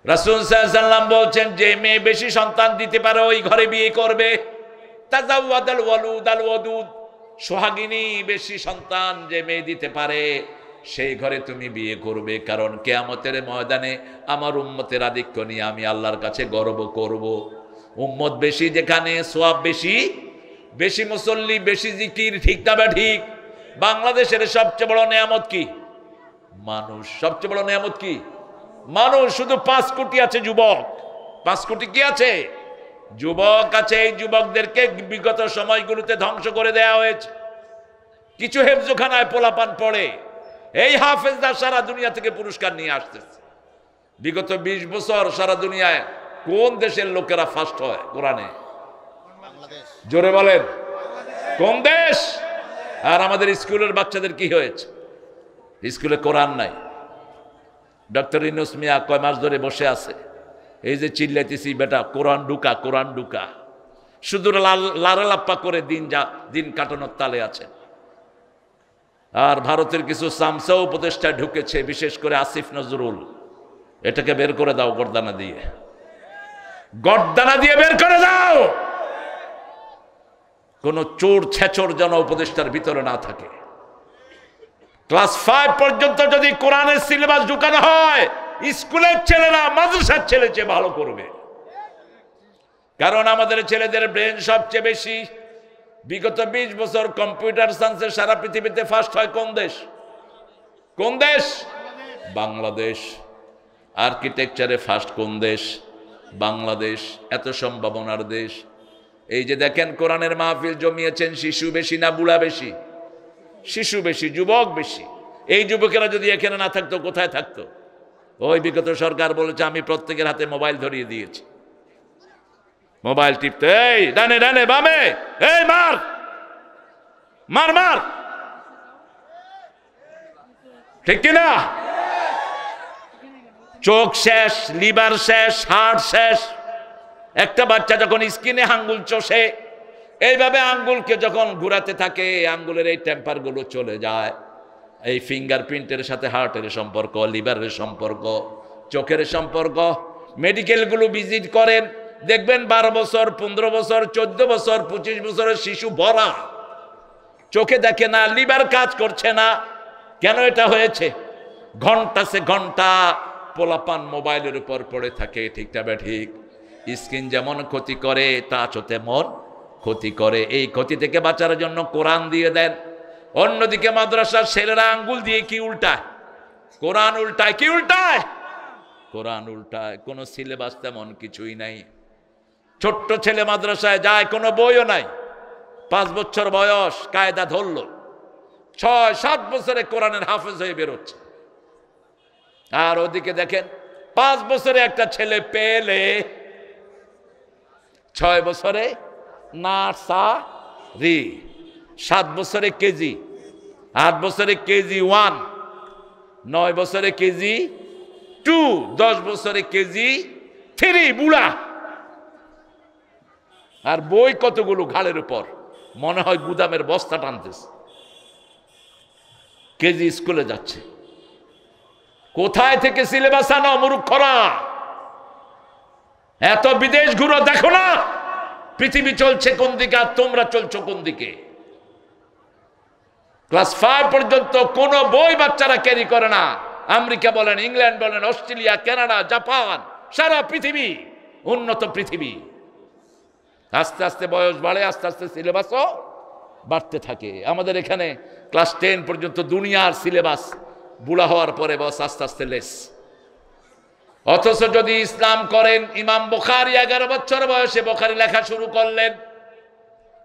রাসূল সাল্লাল্লাহু আলাইহি ওয়াসাল্লাম বলছেন, যে মেয়ে বেশি সন্তান দিতে পারে, ওই ঘরে বিয়ে করবে। তাজাওয়াদাল ওয়ালুদ আল ওয়াদুদ। সোহাগিনী বেশি সন্তান যে মেয়ে দিতে পারে, সেই ঘরে তুমি বিয়ে করবে। কারণ কিয়ামতের ময়দানে আমার উম্মতের আধিক্য নিয়ে আমি আল্লাহর কাছে গর্ব করব। উম্মত বেশি যেখানে, সওয়াব বেশি, বেশি মুসল্লি, বেশি জিকির। ঠিক না বা ঠিক? বাংলাদেশের সবচেয়ে বড় নিয়ামত কি? মানুষ। সবচেয়ে বড় নিয়ামত কি? মানুষ। শুধু 5 কোটি আছে যুবক। 5 কোটি কি আছে? যুবক আছে। এই যুবকদেরকে বিগত সময়গুলোতে ধ্বংস করে দেওয়া হয়েছে। কিছু হেফজখানায় পোলাপান পড়ে, এই হাফেজরা সারা দুনিয়া থেকে পুরস্কার নিয়ে আসতেছে। বিগত 20 বছর সারা দুনিয়ায় কোন দেশের লোকেরা ফার্স্ট হয় কোরআনে? জোরে বলেন, কোন দেশ? আর আমাদের স্কুলের বাচ্চাদের কি হয়েছে? স্কুলে কোরআন নাই। ডক্টর ইউনূস মিয়া কয় মাস ধরে বসে আছে, এই যে চিল্লাইতেছি, বেটা কোরআন ঢুকা, কোরআন ঢুকা। শুধু লারালাপ্পা করে দিন কাটানোর তালে আছে। আর ভারতের কিছু সামসা উপদেষ্টা ঢুকেছে, বিশেষ করে আসিফ নজরুল। এটাকে বের করে দাও, গর্দানা দিয়ে, গর্দানা দিয়ে বের করে দাও। কোন চোর ছেচর যেন উপদেষ্টার ভিতরে না থাকে। ক্লাস 5 পর্যন্ত যদি কোরআনের সিলেবাস ঢুকানো হয়, স্কুলের ছেলেরা মাদ্রাসার ছেলে চেয়ে ভালো করবে। কারণ আমাদের ছেলেদের ব্রেন সবচেয়ে বেশি। বিগত 20 বছর কম্পিউটার সায়েন্সে সারা পৃথিবীতে ফার্স্ট হয় কোন দেশ? কোন দেশ? বাংলাদেশ। আর্কিটেকচারে ফার্স্ট কোন দেশ? বাংলাদেশ। এত সম্ভাবনার দেশ। এই যে দেখেন কোরআনের মাহফিল জমিয়েছেন, শিশু বেশি না বুড়া বেশি? শিশু বেশি, যুবক বেশি। এই যুবকেরা যদি এখানে না থাকতো, কোথায় থাকতো? ওই বিগত সরকার বলেছে, আমি প্রত্যেকের হাতে মোবাইল ধরিয়ে দিয়েছি। মোবাইল টিপতে, এই ডানে ডানে বামে, এই মার মার মার, ঠিক কিনা? চোখ শেষ, লিভার শেষ, হার্ট শেষ। একটা বাচ্চা যখন স্কিনে আঙ্গুল চষে, এইভাবে আঙ্গুলকে যখন ঘুরাতে থাকে, আঙ্গুলের এই টেম্পার গুলো চলে যায়। এই ফিঙ্গারপ্রিন্টের সাথে হার্টের সম্পর্ক, লিভারের সম্পর্ক, চোখের সম্পর্ক। মেডিকেল গুলো ভিজিট করেন, দেখবেন 12 বছর, 15 বছর, 14 বছর, 25 বছরের শিশু ভরা, চোখে দেখে না, লিভার কাজ করছে না। কেন এটা হয়েছে? ঘন্টা সে ঘন্টা পোলাপান মোবাইলের উপর পড়ে থাকে। ঠিকটা বে ঠিক? স্ক্রিন যেমন ক্ষতি করে, টাচও তেমন ক্ষতি করে। এই ক্ষতি থেকে বাঁচার জন্য কোরআন দিয়ে দেন। অন্যদিকে মাদ্রাসার ছেলেরা আঙ্গুল দিয়ে কি উল্টায়? কোরআন উল্টায়। কি উল্টায়? কোরআন উল্টায়। কোনো সিলেবাস তেমন কিছুই নাই। ছোট্ট ছেলে মাদ্রাসায় যায়, কোনো বইও নাই। 5 বছর বয়স, কায়দা ধরল, 6-7 বছরে কোরআনের হাফেজ হয়ে বেরোচ্ছে। আর ওদিকে দেখেন 5 বছরে একটা ছেলে পেলে 6 বছরে নার্সারি, 7 বছরে কেজি, 8 বছরে কেজি 1, 9 বছরে কেজি 2, 10 বছরে কেজি 3, বুড়া। আর বই কতগুলো ঘাড়ের উপর, মনে হয় গুদামের বস্তা টানতেছে। কেজি স্কুলে যাচ্ছে। কোথায় থেকে সিলেবাস আনো মূর্খরা? এত বিদেশ ঘুরো, দেখো না পৃথিবী চলছে কোন দিকে আর তোমরা চলছো কোন দিকে। ক্লাস 5 পর্যন্ত কোন বই বাচ্চারা ক্যারি করে না। আমেরিকা বলেন, ইংল্যান্ড বলেন, অস্ট্রেলিয়া, কানাডা, জাপান, সারা পৃথিবী, উন্নত পৃথিবী। আস্তে আস্তে বয়স বাড়ে, আস্তে আস্তে সিলেবাসও বাড়তে থাকে। আমাদের এখানে ক্লাস 10 পর্যন্ত দুনিয়ার সিলেবাস, বুড়া হওয়ার পরে বস আস্তে আস্তে লেস। অথচ যদি ইসলাম করেন, ইমাম বুখারী 11 বছর বয়সে বুখারী লেখা শুরু করলেন।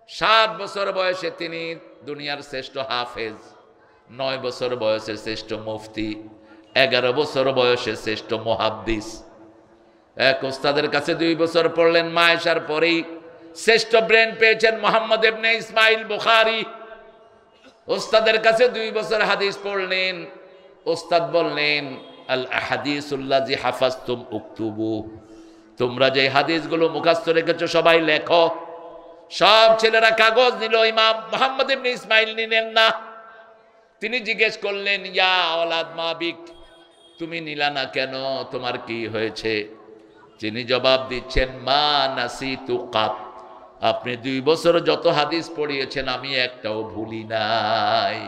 7 বছর বয়সে তিনি দুনিয়ার শ্রেষ্ঠ হাফেজ, 9 বছর বয়সে শ্রেষ্ঠ মুফতি, 11 বছর বয়সে শ্রেষ্ঠ মুহাদ্দিস। এক ওস্তাদের কাছে 2 বছর পড়লেন, মায়েশার পরেই শ্রেষ্ঠ ব্রেন পেয়েছেন মুহাম্মদ ইবনে ইসমাইল বুখারী। ওস্তাদের কাছে 2 বছর হাদিস পড়লেন। ওস্তাদ বললেন, আল আহাদিসুল্লাযী হাফাজতুম উকতুবু, তোমরা যে হাদিসগুলো মুখস্থ রেখেছো সবাই লেখো। সব ছেলেরা কাগজ নিল, ইমাম মুহাম্মদ ইবনে ইসমাইল নিলেন না। তিনি জিজ্ঞেস করলেন, ইয়া আওলাদ মা বিক, তুমি নিলা না কেন, তোমার কি হয়েছে? তিনি জবাব দিচ্ছেন, মা নাসিতু কাত, আপনি 2 বছর যত হাদিস পড়িয়েছেন আমি একটাও ভুলি নাই।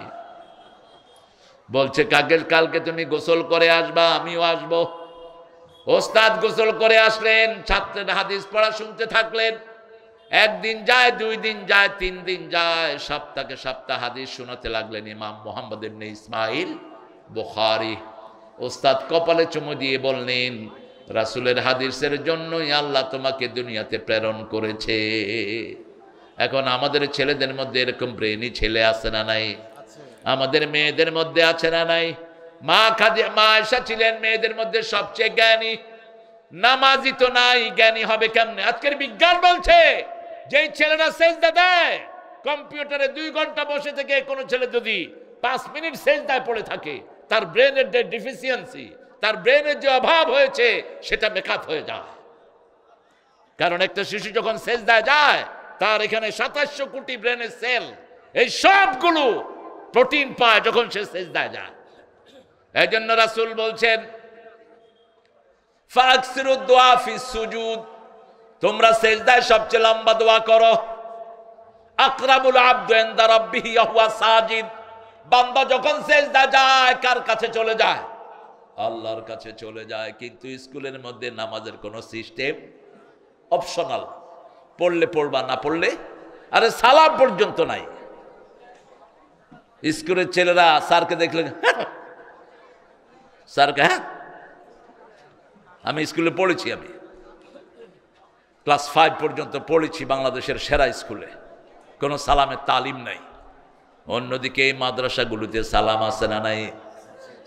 বলছে, কালকে তুমি গোসল করে আসবা, আমিও আসবো। ওস্তাদ গোসল করে আসলেন, ছাত্রের হাদিস পড়া শুনতে থাকলেন। 1 দিন যায়, 2 দিন যায়, 3 দিন যায়, সপ্তাহে সপ্তাহ হাদিস শোনাতে লাগলেন ইমাম মুহাম্মদ ইবনে ইসমাইল বুখারী। ওস্তাদ কপালে চুমু দিয়ে বললেন, রাসূলের হাদিসের জন্যই আল্লাহ তোমাকে দুনিয়াতে প্রেরণ করেছে। এখন আমাদের ছেলেদের মধ্যে এরকম ব্রেনি ছেলে আছে না নাই? আমাদের মেয়েদের মধ্যে আছে না নাই? মা আয়েশা ছিলেন মেয়েদের মধ্যে সবচেয়ে জ্ঞানী। নামাজি তো নাই, জ্ঞানী হবে কেমনে? আজকের বিজ্ঞান বলছে যেই ছেলেরা সেজদা দেয়, কম্পিউটারে 2 ঘন্টা বসে থেকে কোনো ছেলে যদি 5 মিনিট সেজদায় পড়ে থাকে, তার ব্রেনের যে ডিফিসিয়েন্সি, তার ব্রেনের যে অভাব হয়েছে, সেটা মেকআপ হয়ে যায়। কারণ একটা শিশু যখন সেজদায় যায়, তার এখানে 2700 কোটি ব্রেনের সেল, এই সবগুলো প্রোটিন পায় যখন সে সেজদায় যায়। এই জন্য রাসূল বলছেন, ফাকসিরুদ দুআ ফিস সুজুদ, তোমরা সেজদায় সবচেয়ে লম্বা দোয়া করো। আকরাবুল আবদু ইনদা রাব্বিহি ওয়া সাজিদ, বান্দা যখন সেজদায় যায় কার কাছে চলে যায়? আল্লাহর কাছে চলে যায়। কিন্তু স্কুলের মধ্যে নামাজের কোনো সিস্টেম অপশনাল, পড়লে পড়বা, না পড়লে, আরে সালাম পর্যন্ত নাই। স্কুলের ছেলেরা স্যারকে দেখলে স্যারকে, হ্যাঁ আমি স্কুলে পড়েছি, আমি ক্লাস 5 পর্যন্ত পড়েছি বাংলাদেশের সেরা স্কুলে, কোনো সালামের তালিম নাই। অন্যদিকে এই মাদ্রাসাগুলোতে সালাম আছে না নাই?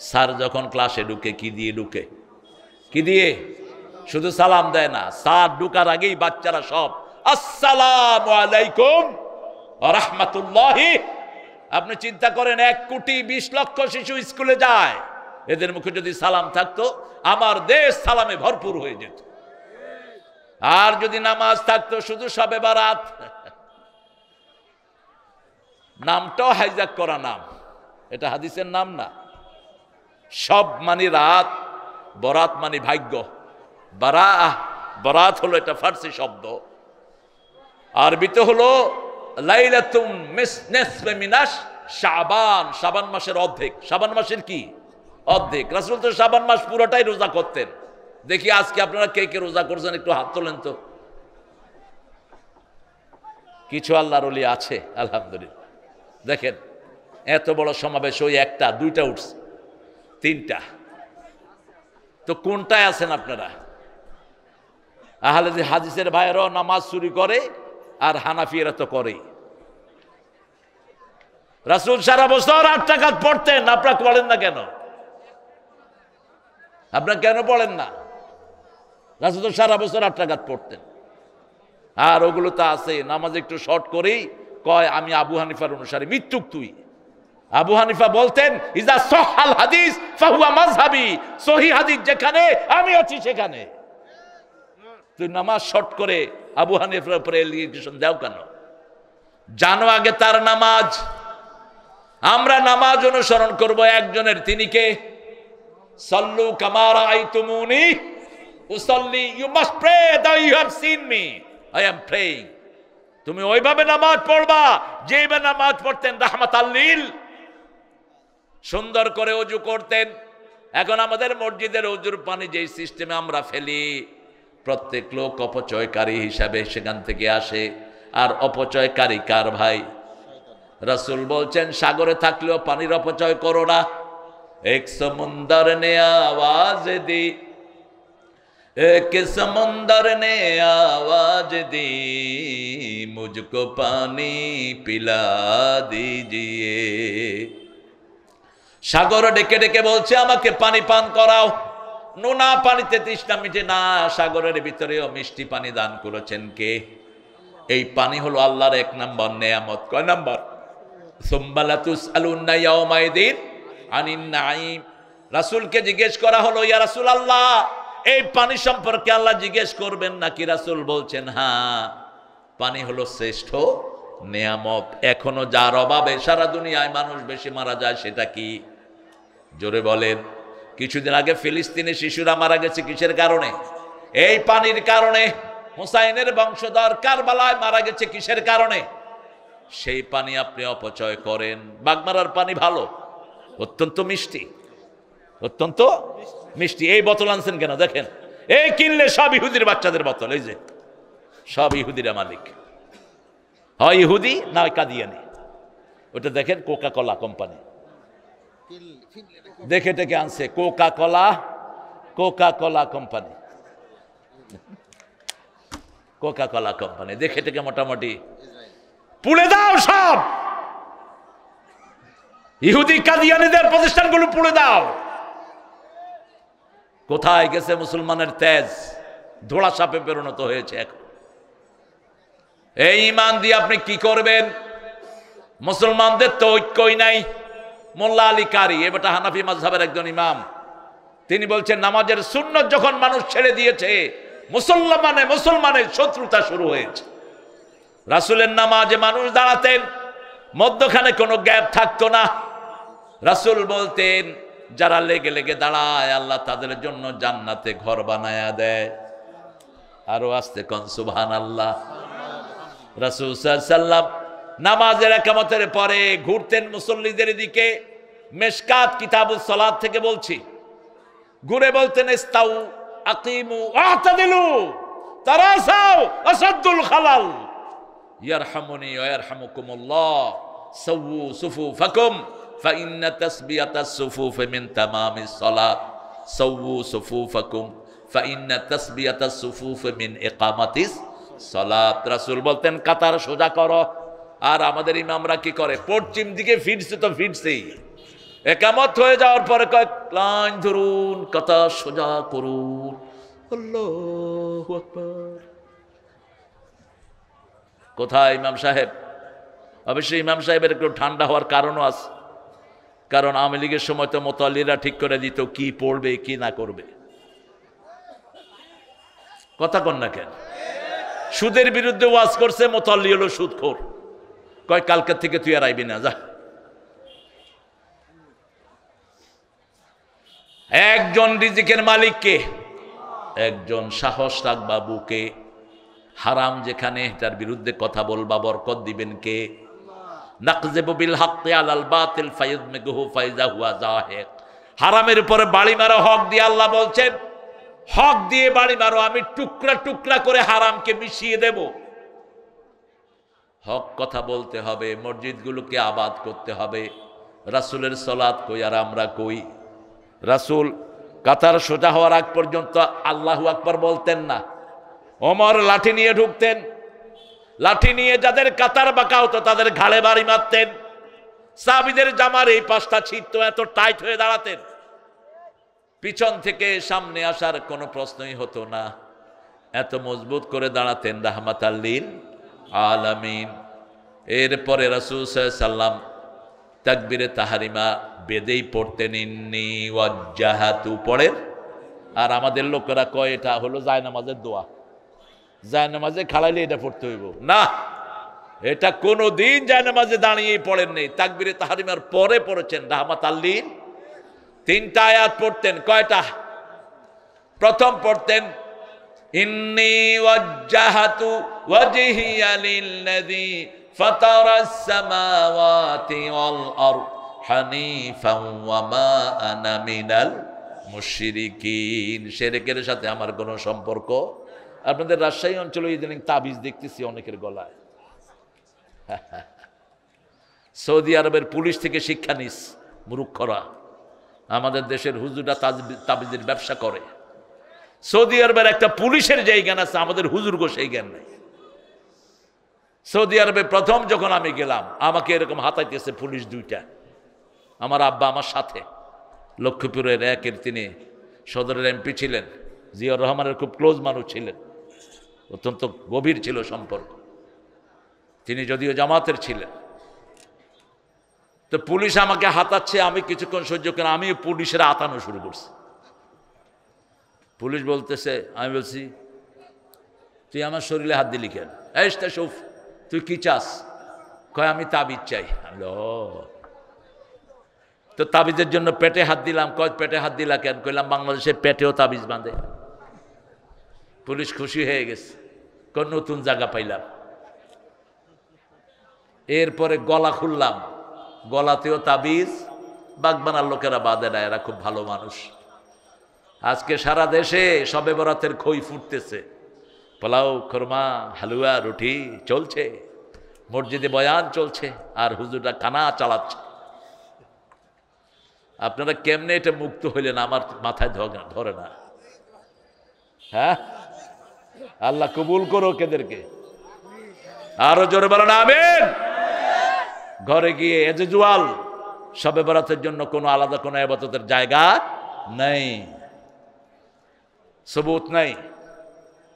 স্যার যখন ক্লাসে ঢুকে কি দিয়ে ঢুকে? কি দিয়ে? শুধু সালাম দেয় না, স্যার ঢুকার আগেই বাচ্চারা সব আসসালামু আলাইকুম ওয়া রাহমাতুল্লাহি। আপনি চিন্তা করেন, 1,20,00,000 শিশু স্কুলে যায়, এদের মুখে যদি সালাম থাকতো আমার দেশ সালামে ভরপুর হয়ে যেত। আর যদি নামাজ থাকতো শুধু শবে বারাত, নামটাও হাইজাক করা নাম, এটা হাদিসের নাম না। সব মানে রাত, বরাত মানে ভাগ্য। বরাত হলো এটা ফার্সি শব্দ, আরবিতে হলো লাইলাতুম নিসফে মিনাশ শাবান, শাবান মাসের অর্ধেক। শাবান মাসের কি অর্ধেক? রাসূল তো শাবান মাস পুরোটাই রোজা করতেন। দেখি আজকে আপনারা কে কে রোজা করছেন, একটু হাত তোলেন তো। কিছু আল্লাহর ওলি আছে আলহামদুলিল্লাহ। দেখেন এত বড় সমাবেশ, ওই একটা দুইটা উঠছে, তিনটা, তো কোনটায় আছেন আপনারা? আহলে হাদিসের ভাইয়েরাও নামাজ চুরি করে, আর হানাফিরা তো করেই। রাসূল সারা বছর 8 রাকাত পড়তেন, আপনারা পড়েন না কেন? আপনারা কেন পড়েন না? রাসূল তো সারা বছর 8 রাকাত পড়তেন। আর ওগুলো তো আছে, নামাজ একটু শর্ট করেই কয় আমি আবু হানিফার অনুসারী। মৃত্যুক তুই। আবু হানিফা বলতেন ইজা সহাল হাদিস ফাহুয়া মাযহাবি, সহিহ হাদিস যেখানে আমি আছি সেখানে। তুই নামাজ শর্ট করে আবু হানিফার উপরে এলিগেশন দাও কেন? জানো আগে তার নামাজ। আমরা নামাজ অনুসরণ করব একজনের, তিনি কে? সাল্লু কামা রাআইতুমুনি উসাল্লি, you must pray that you have seen me I am praying. তুমি ওইভাবে নামাজ পড়বা যেভাবে নামাজ পড়তেন রাহমাতাল লিল। সুন্দর করে ওযু করতেন। এখন আমাদের মসজিদের ওযুর পানি যেই সিস্টেমে আমরা ফেলি, প্রত্যেক লোক অপচয়কারী হিসাবে সেখান থেকে আসে। আর অপচয়কারী কার ভাই? রাসূল বলছেন সাগরে থাকলেও পানির অপচয় করো না। এক সমুন্দর নে আওয়াজ দি, এক সমুন্দর নে আওয়াজ দি, মুঝকো পানি পিলা দিজিয়ে। সাগর ডেকে ডেকে বলছে আমাকে পানি পান করাও। নোনা পানিতে তৃষ্ণা মিটে না, সাগরের ভিতরেও মিষ্টি পানি দান করেছেন কে? এই পানি হলো আল্লাহর 1 নম্বর নেয়ামত। কয় নম্বর? সুম্মা লাতুসআলুন্না ইয়াওমাইদিন আনিন নাঈম। রাসূলকে জিজ্ঞেস করা হলো, ইয়া রাসূলুল্লাহ এই পানি সম্পর্কে আল্লাহ জিজ্ঞেস করবেন নাকি? রাসূল বলছেন হ্যাঁ, পানি হলো শ্রেষ্ঠ নেয়ামত। এখনো যার অভাবে সারা দুনিয়ায় মানুষ বেশি মারা যায় সেটা কি? জোরে বলেন। কিছুদিন আগে ফিলিস্তিনে শিশুরা মারা গেছে কিসের কারণে? এই পানির কারণে। হুসাইনের বংশধর কারবালায় মারা গেছে কিসের কারণে? সেই পানি আপনি অপচয় করেন। বাগমারার পানি ভালো, অত্যন্ত মিষ্টি, অত্যন্ত মিষ্টি। এই বোতল আনছেন কেন? দেখেন এই কিনলে সব ইহুদির বাচ্চাদের বোতল, এই যে সব ইহুদিরা মালিক, হয় ইহুদি না কাদিয়ানি। ওটা দেখেন কোকা কোলা কোম্পানি, দেখে টেকে আনছে Coca Cola, Coca Cola company, Coca Cola company দেখে টেকে মোটামুটি পুড়ে দাও সব। ইহুদি কাদিয়ানীদের প্রতিষ্ঠানগুলো পুড়ে দাও। কোথায় গেছে মুসলমানের তেজ? ধোড়া সাপে পরিণত হয়েছে এখন। এই ঈমান দিয়ে আপনি কি করবেন? মুসলমানদের তো ঐক্যই নাই। মোল্লা আলী কারি, এটা হানাফি মাযহাবের একজন ইমাম, তিনি বলছেন নামাজের সুন্নত যখন মানুষ ছেড়ে দিয়েছে মুসলমানের শত্রুতা শুরু হয়েছে। রাসূলের নামাজে মানুষ দাঁড়াতেন, মধ্যখানে কোনো গ্যাপ থাকতো না। রাসূল বলতেন যারা লেগে লেগে দাঁড়ায় আল্লাহ তাদের জন্য জান্নাতে ঘর বানায়া দেয়। আরো আস্তে কোন সুবহানাল্লাহ। রাসূল সাল্লাল্লাহু আলাইহি ওয়াসাল্লাম নামাজের একামতের পরে ঘুরতেন মুসল্লিদের দিকে। মেশকাত কিতাবুস সালাত থেকে বলছি, ঘুরে বলতেন ইস্তাউ আকিমু আ'তাদিলু তারাসাউ আসাদুল খালাল ইয়ারহামুনি ওয়া ইয়ারহামুকুমুল্লাহ সাওয়ু সুফুফাকুম ফাইন্না তাসবিয়াতাস সুফুফ মিন তামামিস সালাত সাওয়ু সুফুফাকুম ফাইন্না তাসবিয়াতাস সুফুফ মিন ইকামাতিস সালাত। রাসূল বলতেন কাতার সোজা করো। আর আমাদের ইমামরা কি করে? পশ্চিম দিকে ফিরছে তো ফিরছেই, একামত হয়ে যাওয়ার পরে কয় লাইন ধরুন, কাতার সোজা করুন, আল্লাহু আকবার। কোথায় ইমাম সাহেব? অবশ্যই ইমাম সাহেবের একটু ঠান্ডা হওয়ার কারণও আছে, কারণ আওয়ামী লীগের সময় তো মুতাল্লিরা ঠিক করে দিত কি পড়বে কি না করবে। কথা কন না কেন? সুদের বিরুদ্ধে ওয়াজ করছে, মুতাল্লি হলো সুদখোর, কয় কালকে থেকে তুই আর আইবি না, যা। একজন রিজিকের মালিক কে? একজন। সাহস রাখবা বুকে, হারাম যেখানে তার বিরুদ্ধে কথা বলবা, বরকত দিবেন কে? নাকযিবু বিল হাক্কি আলাল বাতিল ফায়াদমিগুহু ফাইজা হুয়া যাহিক। হারামের উপরে বাড়ি মারো হক দিয়ে। আল্লাহ বলছেন হক দিয়ে বাড়ি মারো, আমি টুকরা টুকরা করে হারামকে মিশিয়ে দেব। হক কথা বলতে হবে, মসজিদগুলোকে আবাদ করতে হবে। রাসূলের সালাত কই আর আমরা কই? রাসূল কাতার সোজা হওয়ার আগ পর্যন্ত আল্লাহু আকবার বলতেন না। ওমর লাঠি নিয়ে ঢুকতেন, লাঠি নিয়ে যাদের কাতার বাঁকা হতো তাদের ঘাড়ে বাড়ি মারতেন। সাহাবীদের জামার এই পাশটা ছিঁড়তো, এত টাইট হয়ে দাঁড়াতেন, পিছন থেকে সামনে আসার কোনো প্রশ্নই হতো না, এত মজবুত করে দাঁড়াতেন রাহমাতাল লিল আলামিন। এরপরে রাসূল সাল্লাল্লাহু আলাইহি সাল্লাম তাকবীরে তাহরিমা বেদেই পড়তেন, ইন্নী ওয়াজ্জাহাতু পড়েন। আর আমাদের লোকেরা কয় এটা হলো জায়নামাজের দোয়া, জায়নামাজে খাড়াইলে এটা পড়তে হইব না। এটা কোনো দিন জায়নামাজে দাঁড়িয়েই পড়েন নেই, তাকবীরে তাহরিমার পরে পড়েছেন রাহমাতাল লিল। 3টা আয়াত পড়তেন। কয়টা? প্রথম পড়তেন ইন্নী ওয়াজ্জাহাতু ওয়াজহিয়া লিল্লাযী ফাতারাস সামাওয়াতি ওয়াল আরদ হানিফান ওয়া মা আনা মিনাল মুশরিকিন। শিরকের সাথে আমার কোনো সম্পর্ক। আপনাদের রাজশাহী অঞ্চলে ইদানিং তাবিজ দেখতেছি অনেকের গলায়। সৌদি আরবের পুলিশ থেকে শিক্ষা নিস মূর্খরা। আমাদের দেশের হুজুররা তাবিজের ব্যবসা করে। সৌদি আরবের একটা পুলিশের যেই জ্ঞান আছে, আমাদের হুজুরগো সেই জ্ঞান নেই। সৌদি আরবে প্রথম যখন আমি গেলাম, আমাকে এরকম হাতাইতেছে পুলিশ 2টা। আমার আব্বা আমার সাথে, লক্ষ্মীপুরের একের তিনি সদরের এমপি ছিলেন, জিয়াউর রহমানের খুব ক্লোজ মানুষ ছিলেন, অত্যন্ত গভীর ছিল সম্পর্ক। তিনি যদিও জামাতের ছিলেন। তো পুলিশ আমাকে হাতাচ্ছে, আমি কিছুক্ষণ সহ্য করে আমি পুলিশের আতানো শুরু করছি। পুলিশ বলতেছে, আমি বলছি তুই আমার শরীরে হাত দিলি কেন? এইটা সৌফ, তুই কি চাস? কয় আমি তাবিজ চাই। তো তাবিজের জন্য পেটে হাত দিলাম। কয় পেটে হাত দিলা কেন? কইলাম বাংলাদেশে পেটেও তাবিজ বাঁধে। পুলিশ খুশি হয়ে গেছে, কোন নতুন জায়গা পাইলাম। এরপরে গলা খুললাম, গলাতেও তাবিজ। বাগবানার লোকেরা বাঁধে না, এরা খুব ভালো মানুষ। আজকে সারা দেশে শবে বরাতের খই ফুটতেছে, পোলাও, খরমা, হালুয়া, রুটি চলছে, মসজিদে বয়ান চলছে, আর হুজুররা খানা চালাচ্ছে। আপনারা কেমনে এটা মুক্ত হইলেন আমার মাথায় ধরে না। হ্যাঁ, আল্লাহ কবুল করো এদেরকে। আরো জোরে বলেন আমিন। ঘরে গিয়ে এজুয়াল শবে বরাতের জন্য কোনো আলাদা কোনো ইবাদতের জায়গা নেই, সবুত নাই।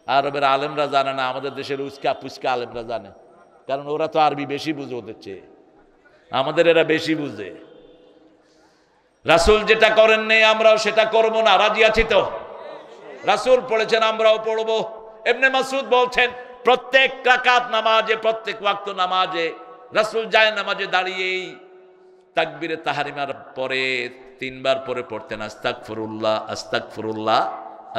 আরবের আলেমরা জানে না, আমাদের দেশের উস্কা পুস্কা আলেমরা জানে, কারণ ওরা তো আরবি বেশি বুঝে ওদের চেয়ে, আমাদের এরা বেশি বুঝে। রাসূল যেটা করেন নেই আমরাও সেটা করব না, রাজি আছি তো? রাসূল পড়েছেন, আমরাও পড়বো। ইবনে মাসউদ বলছেন প্রত্যেক রাকাত নামাজে, প্রত্যেক ওয়াক্ত নামাজে রাসূল যায় নামাজে দাঁড়িয়েই তাকবীরে তাহরিমার পরে 3 বার পরে পড়তেন আস্তাগফিরুল্লাহ আস্তাগফিরুল্লাহ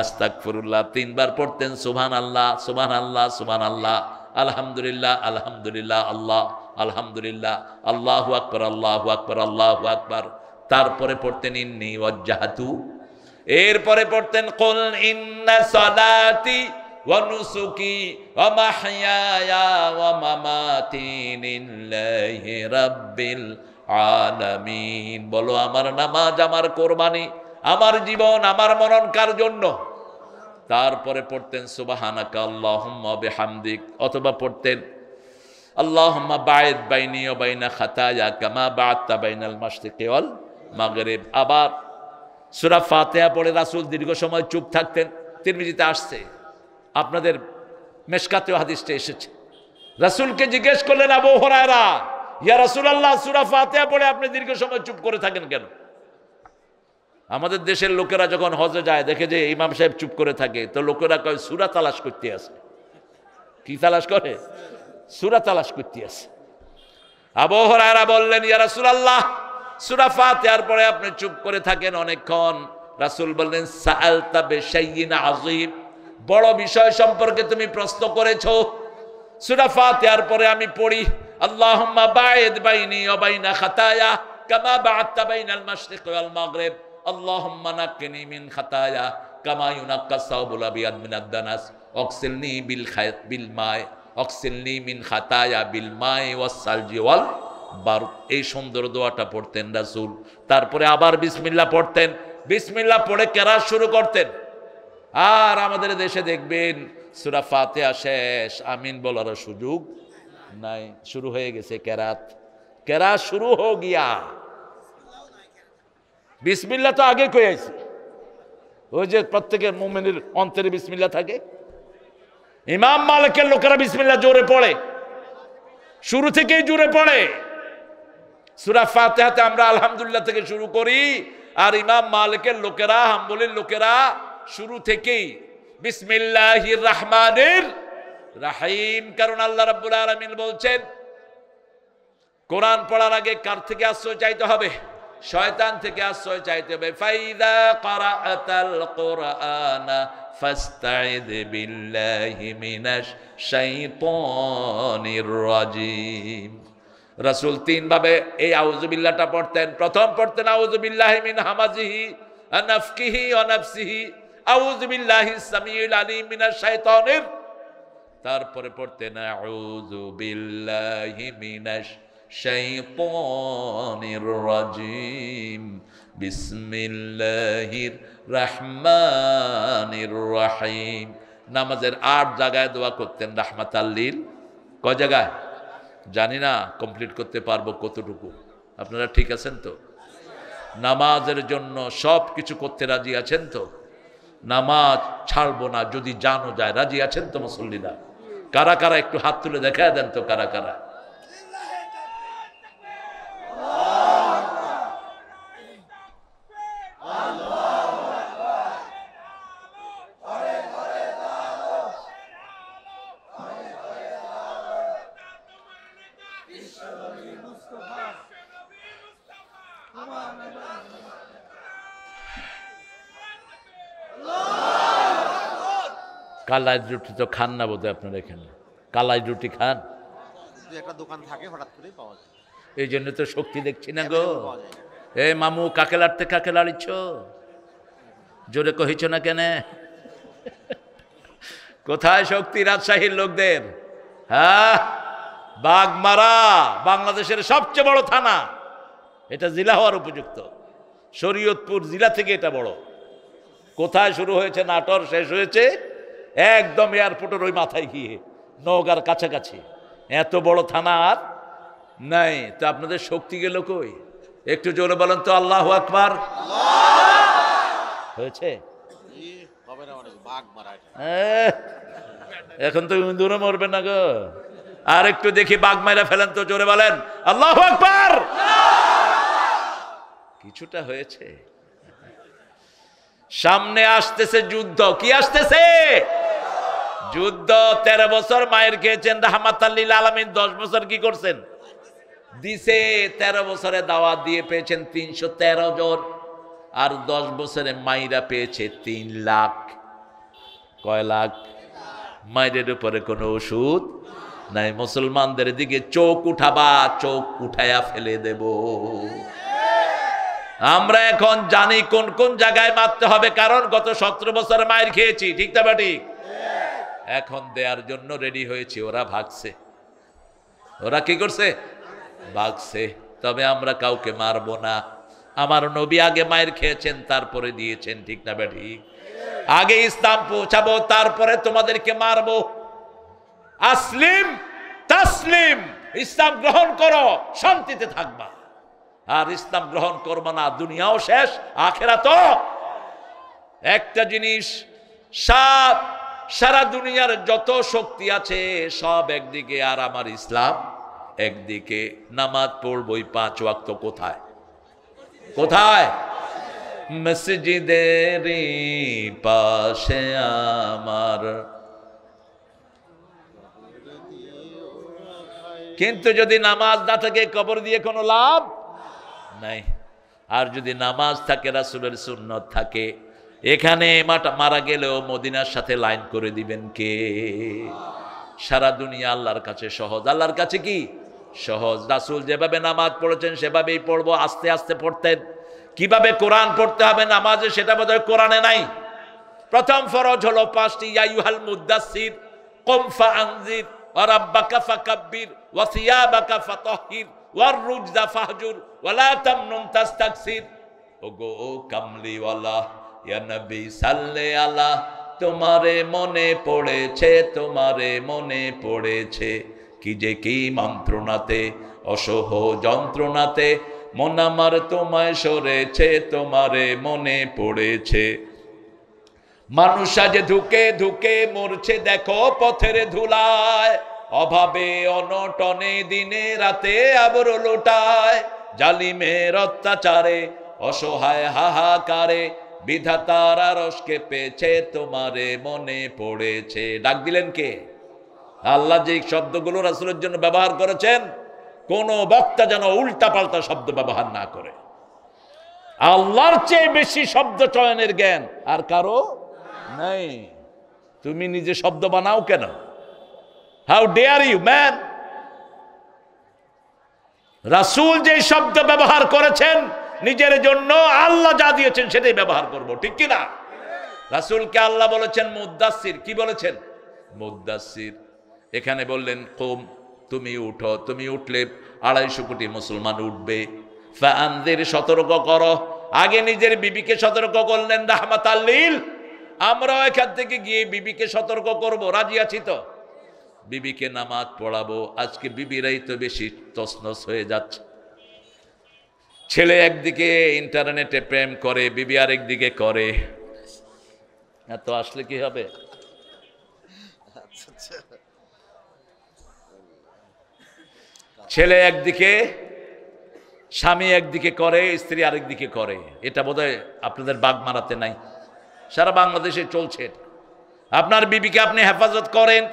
আস্তাগফিরুল্লাহ। 3 বার পড়তেন সুবহানাল্লাহ সুবহানাল্লাহ সুবহানাল্লাহ, আলহামদুলিল্লাহ আলহামদুলিল্লাহ, আল্লাহ আলহামদুলিল্লাহ, আল্লাহু আকবার আল্লাহু আকবার আল্লাহু আকবার। তারপরে পড়তেন ইন্নী ওয়াজ্জাহাতু। এরপরে পড়তেন কুল ইন্না সালাতি ওয়া নুসুকি ওয়া মাহইয়ায়া ওয়া মামাতি লিল্লাহি রাব্বিল আলামিন। বলো আমার নামাজ, আমার কোরবানি, আমার জীবন, আমার মরণ কার জন্য? তারপরে পড়তেন সুবহানাকা আল্লাহুম্মা বিহামদিক, অথবা পড়তেন আল্লাহুম্মা বাঈদ বাইনি ওয়া বাইনা খাতায়া কামা বা'আদতা বাইনাল মাশরিকি ওয়াল মাগরিব। আবার সূরা ফাতিহা পড়ে রাসূল দীর্ঘ সময় চুপ থাকতেন। তিরমিজিতে আসছে, আপনাদের মেশকাতেও হাদিসটা এসেছে। রাসূলকে জিজ্ঞেস করলেন আবু হুরায়রা, ইয়া রাসূলুল্লাহ সূরা ফাতিহা পড়ে আপনি দীর্ঘ সময় চুপ করে থাকেন কেন? আমাদের দেশের লোকেরা যখন হজে যায় দেখে যে ইমাম সাহেব চুপ করে থাকে, তো লোকেরা কয় সূরা তালাশ করতে আছে। কি তালাশ করে? সূরা তালাশ করতে আছে। আবু হুরায়রা বললেন, ইয়া রাসূলুল্লাহ সূরা ফাতিহার পরে আপনি চুপ করে থাকেন অনেকক্ষণ। রাসূল বললেন, সাআলতা বিশাইইন আযীম, বড় বিষয় সম্পর্কে তুমি প্রশ্ন করেছো। সূরা ফাতিহার পরে আমি পড়ি আল্লাহুম্মা বাঈদ বাইনি ওয়া বাইনা খাতায়া কামা বা'আদতা বাইনাল মাশরিকি ওয়াল মাগরিব, আল্লাহুম্মা নাক্কিনি মিন খাতায়া কামা ইউনাক্কাস সাওবুল আবিয়াদ মিনাদ দানাস ওয়াগসিলনি বিল মাই অক্সিলনি মিন খাতায়া বিল মাই ওয়াস সালজি ওয়াল বারুদ, এই সুন্দর দোয়াটা পড়তেন রাসূল। তারপরে আবার বিসমিল্লাহ পড়তেন, বিসমিল্লাহ পড়ে কেরাত শুরু করতেন। আর আমাদের দেশে দেখবেন সূরা ফাতিহা শেষ, আমিন বলার সুযোগ নাই, শুরু হয়ে গেছে কেরাত। কেরাত শুরু হো গিয়া, বিসমিল্লাহ তো আগে কই আইছে। ওই যে প্রত্যেকের মুমিনের অন্তরে বিসমিল্লাহ থাকে। ইমাম মালিকের লোকেরা বিসমিল্লাহ জোরে পড়ে, শুরু থেকেই জোরে পড়ে। সূরা ফাতিহাতে আমরা আলহামদুলিল্লাহ থেকে শুরু করি, আর ইমাম মালিকের লোকেরা, হাম্বলির লোকেরা শুরু থেকেই বিসমিল্লাহির রহমানির রহিম। কারণ আল্লাহ রাব্বুল আলামিন বলছেন কোরআন পড়ার আগে কার থেকে আশ্রয় চাইতে হবে? শয়তান থেকে আশ্রয় চাইতে হবে। ফাইদা ক্বারাআতাল কুরআনা ফাস্তাইদ বিল্লাহি মিনাশ শাইতানির রাজিম। রাসূল তিন ভাবে এই আউযু বিল্লাহটা পড়তেন। প্রথম পড়তেন আউযু বিল্লাহি মিন হামাজিহি ওয়া নাফকিহি ওয়া নাফসিহি, আউযু বিল্লাহিস সামিউল আলিম মিনাশ শাইতানির। তারপরে পড়তেন আউযু বিল্লাহি মিনাশ শাইতানির রাজিম, বিসমিল্লাহির রহমানির রহিম। নামাজের 8 জায়গায় দোয়া করতেন রাহমাতাল লিল। কয় জায়গায় জানি না, কমপ্লিট করতে পারবো কতটুকু। আপনারা ঠিক আছেন তো? নামাজের জন্য সব কিছু করতে রাজি আছেন তো? নামাজ ছাড়বো না যদি জানো যায়, রাজি আছেন তো মুসল্লিরা? কারা কারা একটু হাত তুলে দেখা দেন তো, কারা কারা? কালাই রুটি তো খান না বোধহয় আপনারা এখানে? কালাই রুটি খান? একটা দোকান থাকে, হঠাৎ করে পাওয়া যায়, এই জন্য তো শক্তি দেখছি না গো। এ মামু কাকে লাড়তে কাকে লাড়িছ? জোরে কহিছ না কেন? কোথায় শক্তি রাজশাহীর লোকদের? হ্যাঁ, বাগমারা বাংলাদেশের সবচেয়ে বড় থানা, এটা জেলা হওয়ার উপযুক্ত। শরীয়তপুর জেলা থেকে এটা বড়। কোথায় শুরু হয়েছে নাটোর, শেষ হয়েছে একদম এয়ারপোর্টের ওই মাথায় গিয়ে, নওগাঁর কাছাকাছি। এত বড় থানা আর নাই। তো আপনাদের শক্তি গেল কই? একটু জোরে বলেন তো আল্লাহু আকবার। হয়েছে? এখন তো দূরে মরবে না গো। আর একটু দেখি বাঘ মাইরা ফেলেন তো, জোরে বলেন আল্লাহু আকবার। কিছুটা হয়েছে। সামনে আসতেছে যুদ্ধ। কি আসতেছে? যুদ্ধ। 13 বছর মায়ের খেয়েছেন রাহমাতাল লিল আলামিন। 10 বছর কি করছেন? দিছে। 13 বছরে দাওয়াত দিয়ে পেয়েছেন 313 জন, আর 10 বছরে মাইরা পেয়েছে 3 লাখ। কয় লাখ? মায়ের উপরে কোনো ওষুধ নাই। মুসলমানদের দিকে চোখ উঠাবা, চোখ উঠায়া ফেলে দেব। আমরা এখন জানি কোন কোন জায়গায় মারতে হবে, কারণ গত 17 বছরে মায়ের খেয়েছি। ঠিক না ঠিক? এখন দেওয়ার জন্য রেডি হয়েছে। ওরা ভাগছে। ওরা কি করছে? ভাগছে। তবে আমরা কাউকে মারবো না। আমার নবী আগে মায়ের খেয়েছেন, তারপরে দিয়েছেন। ঠিক না ঠিক? আগে ইসলাম পৌঁছাবো, তারপরে তোমাদেরকে মারবো। আসলিম তাসলিম, ইসলাম গ্রহণ করো, শান্তিতে থাকবা। আর ইসলাম গ্রহণ করবা না, দুনিয়াও শেষ, আখিরাতও। একটা জিনিস, সারা দুনিয়ার যত শক্তি আছে সব একদিকে, আর আমার ইসলাম একদিকে। নামাজ পড়বই 5 ওয়াক্ত। কোথায়? কোথায়? মসজিদের পাশে আমার। কিন্তু যদি নামাজ না থাকে, কবর দিয়ে কোনো লাভ নাই। আর যদি নামাজ থাকে, রাসূলের সুন্নত থাকে, এখানে মারা গেলেও মদিনার সাথে লাইন করে দিবেন কে? সারা দুনিয়া আল্লাহর কাছে সহজ। আল্লাহর কাছে কি সহজ? রাসূল যেভাবে নামাজ পড়েছেন সেভাবেই পড়বো। আস্তে আস্তে পড়তেন। কিভাবে কোরআন পড়তে হবে নামাজে, সেটা বোধহয় কোরআনে নাই। প্রথম ফরজ হলো 5টি। ইয়া আইয়ুহাল মুদ্দাসসির কুম ফাআনজির, ওয়া রাব্বাকা ফাকাব্বির ওয়া সিয়াবাকা ফাতাহহির ওয়ার রুজদা ফাহজুর ওয়া লা তামনুন তাস্তাকসির। ওগো কামলিওয়ালা ইয়া নবী সাল্লে আলা, তোমারে মনে পড়েছে, তোমারে মনে পড়েছে, কি যে কি মন্ত্রণাতে অসহ যন্ত্রণাতে মন আমার তোমায় সরেছে, তোমারে মনে পড়েছে। মানুষ আজ ধুকে ধুকে মরছে দেখো পথের ধুলায়, অভাবে অনটনে দিনে রাতে আবর লোটায়, জালিমের অত্যাচারে অসহায় হাহাকারে বিধাতার আরশকে পেয়েছে, তোমারে মনে পড়েছে। ডাক দিলেন কে? আল্লাহ যে শব্দগুলো রাসূলের জন্য ব্যবহার করেছেন, কোন বক্তা যেন উল্টা পাল্টা শব্দ ব্যবহার না করে। আল্লাহর চেয়ে বেশি শব্দ চয়নের জ্ঞান আর কারো নাই। তুমি নিজে শব্দ বানাও কেন? How dare you man? রাসূল যে শব্দ ব্যবহার করেছেন নিজের জন্য, আল্লাহ যা দিয়েছেন সেটাই ব্যবহার করব, ঠিক কি না? রাসূলকে আল্লাহ বলেছেন মুদ্দাসির। কি বলেছেন? মুদ্দাসির। এখানে বললেন কুম, তুমি উঠো। তুমি উঠলে 250 কোটি মুসলমান উঠবে। ফাআনযির, সতর্ক করো। আগে নিজের বিবিকে সতর্ক করলেন রাহমাতাল লিল। আমরাও এখান থেকে গিয়ে বিবিকে সতর্ক করব, রাজি আছি তো? বিবিকে নামাজ পড়াবো। আজকে বিবিরাই তো বেশি তছনছ হয়ে যাচ্ছে। ছেলে একদিকে ইন্টারনেটে প্রেম করে, বিবি আরেকদিকে করে। এত আসলে কি হবে? ছেলে একদিকে, স্বামী একদিকে করে, স্ত্রী আরেকদিকে করে। এটা বোধহয় আপনাদের বাগ মারাতে নাই, সারা বাংলাদেশে চলছে। আপনার বিবিকে আপনি হেফাজত করেন।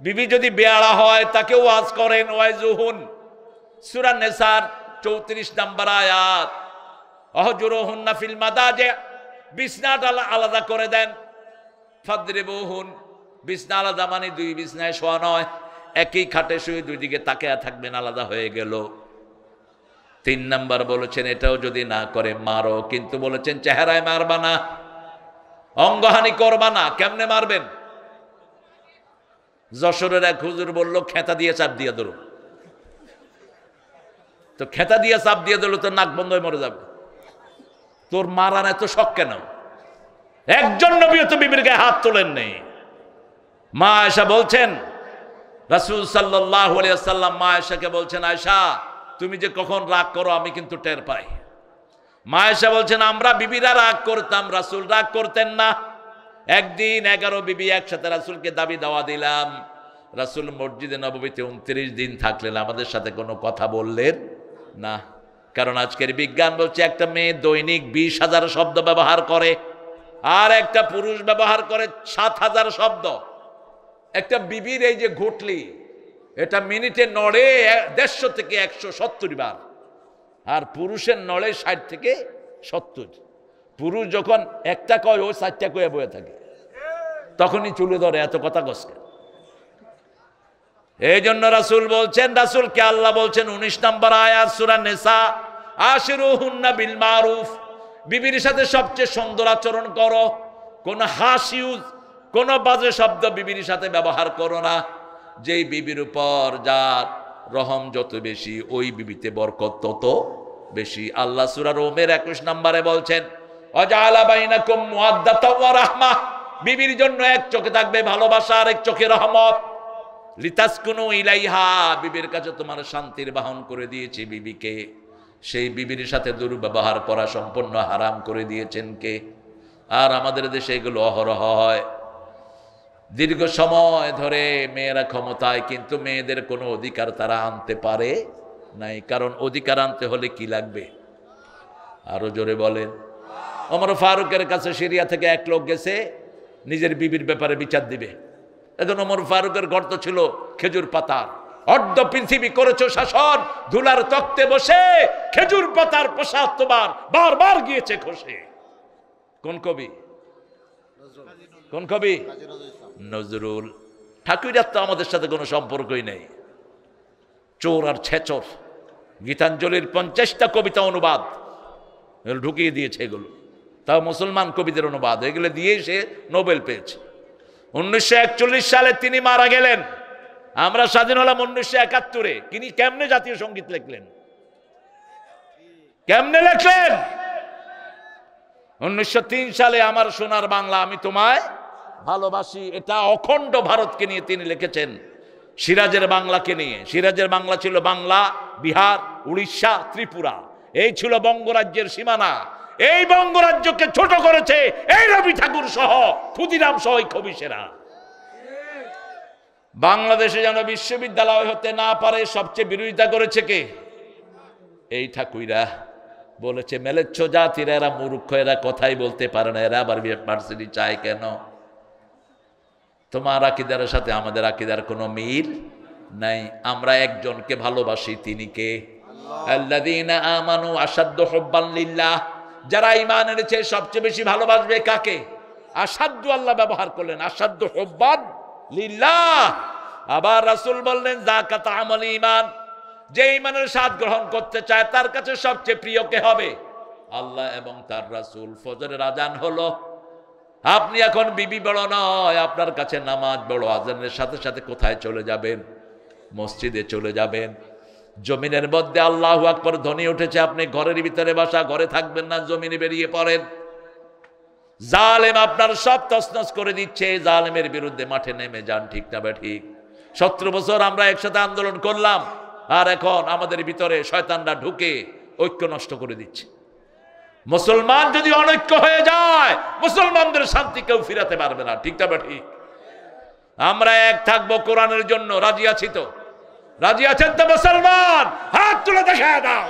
বিবি যদি বেয়ারা হয় তাকেও ওয়াজ করেন। ওয়াইজুহুন, সূরা নিসার 34 নম্বর আয়াত। অহজুরুহুন্না ফিল মাদাজি, বিছনাটা আলাদা করে দেন। ফাদরিবুহুন, বিছনা আলাদা মানে 2 বিছনায় শোয়া নয়, একই খাটে শুয়ে 2 দিকে তাকিয়ে থাকবেন, আলাদা হয়ে গেল। 3 নাম্বার বলেছেন এটাও যদি না করে মারো, কিন্তু বলেছেন চেহারায় মারবা না, অঙ্গহানি করবা না। কেমনে মারবেন? যশোরের এক হুজুর বলল খেতা দিয়ে চাপ দিয়ে ধরো। তো খেতা দিয়ে চাপ দিয়ে দিল তো নাক বন্ধ হয়ে মরে যাবে। তোর মারার এত শখ কেন? একজন নবীও তো বিবির গায়ে হাত তোলেন নেই। মা আয়েশা বলছেন, রাসূল সাল্লাল্লাহু আলাইহি ওয়াসাল্লাম মা আয়েশাকে বলছেন, আয়েশা তুমি যে কখন রাগ করো আমি কিন্তু টের পাই। মা আয়েশা বলছেন আমরা বিবিরা রাগ করতাম, রাসূল রাগ করতেন না। একদিন 11 বিবি একসাথে রাসূলকে দাবি দাওয়া দিলাম। রাসূল মসজিদে নববীতে 29 দিন থাকলেন, আমাদের সাথে কোনো কথা বললেন না। কারণ আজকের বিজ্ঞান বলছে একটা মেয়ে দৈনিক 20,000 শব্দ ব্যবহার করে, আর একটা পুরুষ ব্যবহার করে 7,000 শব্দ। একটা বিবির এই যে ঘুটলি, এটা মিনিটে নড়ে 150 থেকে 170 বার, আর পুরুষের নড়ে 60 থেকে 70। পুরুষ যখন একটা কয় ও 4টা কয়ে বয়ে থাকে, তখনই চুলে ধরে এত কথা কসকে। এই জন্য রাসূল বলছেন, রাসূলকে আল্লাহ বলছেন 19 নম্বর আয়াত সূরা নিসা, আশিরুহুন্না বিল মারুফ, বিবির সাথে সবচেয়ে সুন্দর আচরণ করো। কোন হাসিউজ, কোন বাজে শব্দ বিবির সাথে ব্যবহার করো না। যেই বিবির উপর যার রহম যত বেশি, ওই বিবিতে বরকত তত বেশি। আল্লাহ সূরা রোমের 21 নম্বরে বলছেন, ওয়াজআলা বাইনাকুম মুওয়াদ্দাতাও ওয়া রাহমাহ, বিবির জন্য এক চোখে থাকবে ভালোবাসা আর এক চোখে রহমত। লিতাসকুনু ইলাইহা, বিবির কাছে তোমার শান্তির বাহন করে দিয়েছি বিবিকে। সেই বিবির সাথে দুর্ব্যবহার করা সম্পূর্ণ হারাম করে দিয়েছেন কে? আর আমাদের দেশে এগুলো অহরহ হয়। দীর্ঘ সময় ধরে মেয়েরা ক্ষমতায়, কিন্তু মেয়েদের কোনো অধিকার তারা আনতে পারে নাই। কারণ অধিকার আনতে হলে কি লাগবে? আরো জোরে বলেন। ওমর ফারুকের কাছে সিরিয়া থেকে এক লোক গেছে নিজের বিবির ব্যাপারে বিচার দিবে। এখন ওমর ফারুকের গর্ত ছিল খেজুর পাতার। অর্ধ পৃথিবী করেছো শাসন, ধুলার তক্তে বসে খেজুর পাতার প্রসাদ তোমার বারবার গিয়েছে খসে। কোন কবি? কোন কবি? নজরুল। ঠাকুরের তো আমাদের সাথে কোনো সম্পর্কই নেই। চোর আর ছেচর। গীতাঞ্জলির 50টা কবিতা অনুবাদ ঢুকিয়ে দিয়েছে এগুলো, তাও মুসলমান কবিদের অনুবাদ। এগুলো দিয়ে সে নোবেল পেয়েছে। 1941 সালে তিনি মারা গেলেন। আমরা স্বাধীন হলাম 1971-এ। তিনি কেমনে জাতীয় সঙ্গীত লিখলেন? কেমনে লিখলেন? 1903 সালে আমার সোনার বাংলা আমি তোমায় ভালোবাসি, এটা অখণ্ড ভারতকে নিয়ে তিনি লিখেছেন, সিরাজের বাংলাকে নিয়ে। সিরাজের বাংলা ছিল বাংলা, বিহার, উড়িষ্যা, ত্রিপুরা, এই ছিল বঙ্গরাজ্যের সীমানা। এই বঙ্গরাজ্যকে ছোট করেছে এই রবি ঠাকুর সহ, ক্ষুদিরাম সহ এই খবিশেরা। বাংলাদেশে যেন বিশ্ববিদ্যালয় হতে না পারে সবচেয়ে বিরোধিতা করেছে কে? এই ঠাকুইরা। বলেছে মেলেচ্ছ জাতিরা, এরা মূর্খ, এরা কথাই বলতে পারে না, এরা আবার ইউনিভার্সিটি চায় কেন? তোমার আকিদার সাথে আমাদের আকিদার কোনো মিল নাই। আমরা একজনকে ভালোবাসি, তিনি কে? আল্লাযীনা আমানু আশাদ্দু হুব্বান লিল্লাহ, যারা ঈমান এনেছে সবচেয়ে বেশি ভালোবাসবে কাকে? আশাদ্দু আল্লাহ ব্যবহার করলেন, আশাদ্দু হুব্বান লিল্লাহ। আবার রাসূল বললেন যাকাত আমল ঈমান, যে ঈমানের স্বাদ গ্রহণ করতে চায় তার কাছে সবচেয়ে প্রিয় কে হবে? আল্লাহ এবং তার রাসূল। ফজরের আজান হলো, আপনি এখন বিবি বড় নয়, আপনার কাছে নামাজ বড়। আজানের সাথে সাথে কোথায় চলে যাবেন? মসজিদে চলে যাবেন। জমিনের মধ্যে আল্লাহু আকবার ধ্বনি উঠেছে, আপনি ঘরের ভিতরে বসা, ঘরে থাকবেন না, জমিনে বেরিয়ে পড়েন। জালেম আপনার সব তছনছ করে দিচ্ছে, জালেমের বিরুদ্ধে মাঠে নেমে যান। ঠিক না ঠিক? 17 বছর আমরা একসাথে আন্দোলন করলাম, আর এখন আমাদের ভিতরে শয়তানরা ঢুকে ঐক্য নষ্ট করে দিচ্ছে। মুসলমান যদি অনৈক্য হয়ে যায়, মুসলমানদের শান্তি কেউ ফিরাতে পারবে না। ঠিক না ঠিক? আমরা এক থাকবো কোরআনের জন্য। রাজি আছি তো? রাজি আছেন তো মুসলমান? হাত তুলে দেখায় দাও।